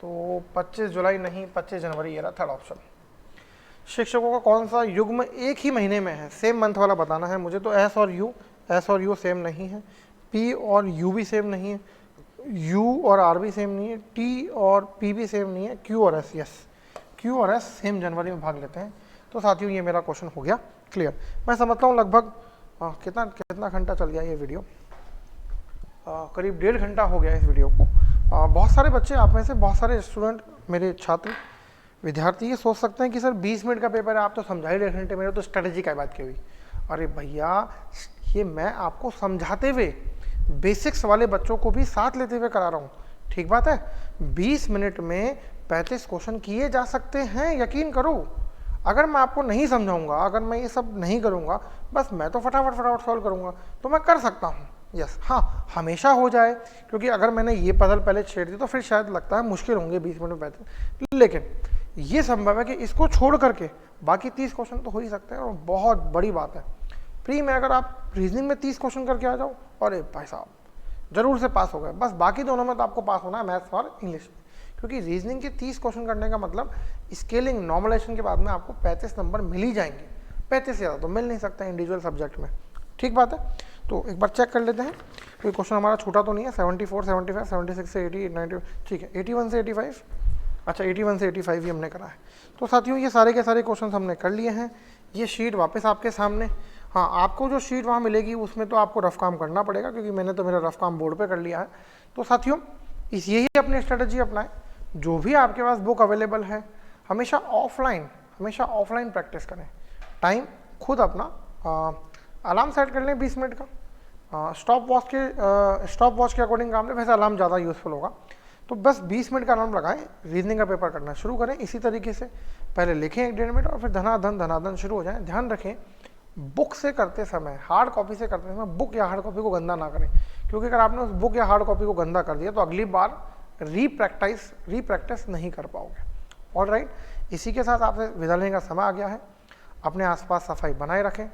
तो 25 जुलाई नहीं 25 जनवरी, ये रहा थर्ड ऑप्शन। शिक्षकों का कौन सा युग्म एक ही महीने में है? सेम मंथ वाला बताना है मुझे। तो एस और यू सेम नहीं है, पी और यू भी सेम नहीं है, यू और आर भी सेम नहीं है, टी और पी भी सेम नहीं है, क्यू और एस, यस क्यू और एस सेम जनवरी में भाग लेते हैं। तो साथियों ये मेरा क्वेश्चन हो गया क्लियर। मैं समझता हूँ लगभग कितना घंटा चल गया ये वीडियो, करीब 1.5 घंटा हो गया इस वीडियो को। बहुत सारे बच्चे, आप में से बहुत सारे स्टूडेंट, मेरे छात्र विद्यार्थी ये सोच सकते हैं कि सर 20 मिनट का पेपर है, आप तो समझा ही 1.5 घंटे, मेरे तो स्ट्रेटेजी का बात की हुई। अरे भैया ये मैं आपको समझाते हुए बेसिक्स वाले बच्चों को भी साथ लेते हुए करा रहा हूँ, ठीक बात है। 20 मिनट में 35 क्वेश्चन किए जा सकते हैं, यकीन करो। अगर मैं आपको नहीं समझाऊंगा, अगर मैं ये सब नहीं करूंगा, बस मैं तो फटाफट सॉल्व करूंगा, तो मैं कर सकता हूँ, यस। हाँ हमेशा हो जाए, क्योंकि अगर मैंने ये पजल पहले छेड़ दी तो फिर शायद लगता है मुश्किल होंगे 20 मिनट में 35, लेकिन ये संभव है कि इसको छोड़ करके बाकी 30 क्वेश्चन तो हो ही सकते हैं, और बहुत बड़ी बात है। प्री में अगर आप रीजनिंग में 30 क्वेश्चन करके आ जाओ, अरे भाई साहब जरूर से पास हो गए। बस बाकी दोनों में तो आपको पास होना है, मैथ्स और इंग्लिश, क्योंकि रीजनिंग के 30 क्वेश्चन करने का मतलब स्केलिंग नॉर्मलाइजेशन के बाद में आपको 35 नंबर मिल ही जाएंगे। 35 से ज़्यादा तो मिल नहीं सकता इंडिविजुअल सब्जेक्ट में, ठीक बात है। तो एक बार चेक कर लेते हैं, कोई क्वेश्चन हमारा छूटा तो नहीं है। 74, 75, 76 से 80, 90, ठीक है। 81 से 85 अच्छा 81 से 85 ही हमने करा है। तो साथियों ये सारे के सारे क्वेश्चन हमने कर लिए हैं। ये शीट वापस आपके सामने। हाँ, आपको जो शीट वहाँ मिलेगी उसमें तो आपको रफ काम करना पड़ेगा, क्योंकि मैंने तो मेरा रफ काम बोर्ड पे कर लिया है। तो साथियों यही अपनी स्ट्रेटजी अपनाएं। जो भी आपके पास बुक अवेलेबल है हमेशा ऑफलाइन प्रैक्टिस करें। टाइम खुद अपना अलार्म सेट कर लें 20 मिनट का, स्टॉप वॉच के अकॉर्डिंग काम लें। वैसे अलार्म ज़्यादा यूज़फुल होगा, तो बस 20 मिनट का अलार्म लगाएं, रीजनिंग का पेपर करना शुरू करें। इसी तरीके से पहले लिखें 1-1.5 मिनट और फिर धनाधन शुरू हो जाएं। ध्यान रखें बुक से करते समय, हार्ड कॉपी से करते समय बुक या हार्ड कॉपी को गंदा ना करें, क्योंकि अगर आपने उस बुक या हार्ड कॉपी को गंदा कर दिया तो अगली बार रीप्रैक्टिस नहीं कर पाओगे। ऑलराइट, इसी के साथ आपसे विदा लेने का समय आ गया है। अपने आसपास सफाई बनाए रखें।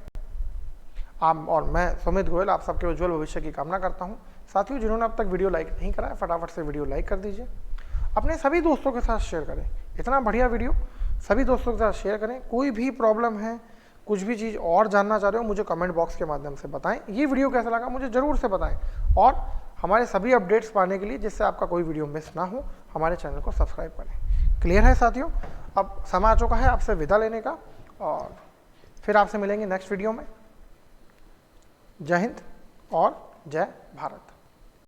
आप और मैं सुमित गोयल आप सबके उज्जवल भविष्य की कामना करता हूं। साथियों जिन्होंने अब तक वीडियो लाइक नहीं करा है फटाफट से वीडियो लाइक कर दीजिए, अपने सभी दोस्तों के साथ शेयर करें। इतना बढ़िया वीडियो सभी दोस्तों के साथ शेयर करें। कोई भी प्रॉब्लम है, कुछ भी चीज़ और जानना चाह रहे हो मुझे कमेंट बॉक्स के माध्यम से बताएं। ये वीडियो कैसा लगा मुझे ज़रूर से बताएं, और हमारे सभी अपडेट्स पाने के लिए, जिससे आपका कोई वीडियो मिस ना हो, हमारे चैनल को सब्सक्राइब करें। क्लियर है साथियों? अब समय आ चुका है आपसे विदा लेने का, और फिर आपसे मिलेंगे नेक्स्ट वीडियो में। जय हिंद और जय भारत।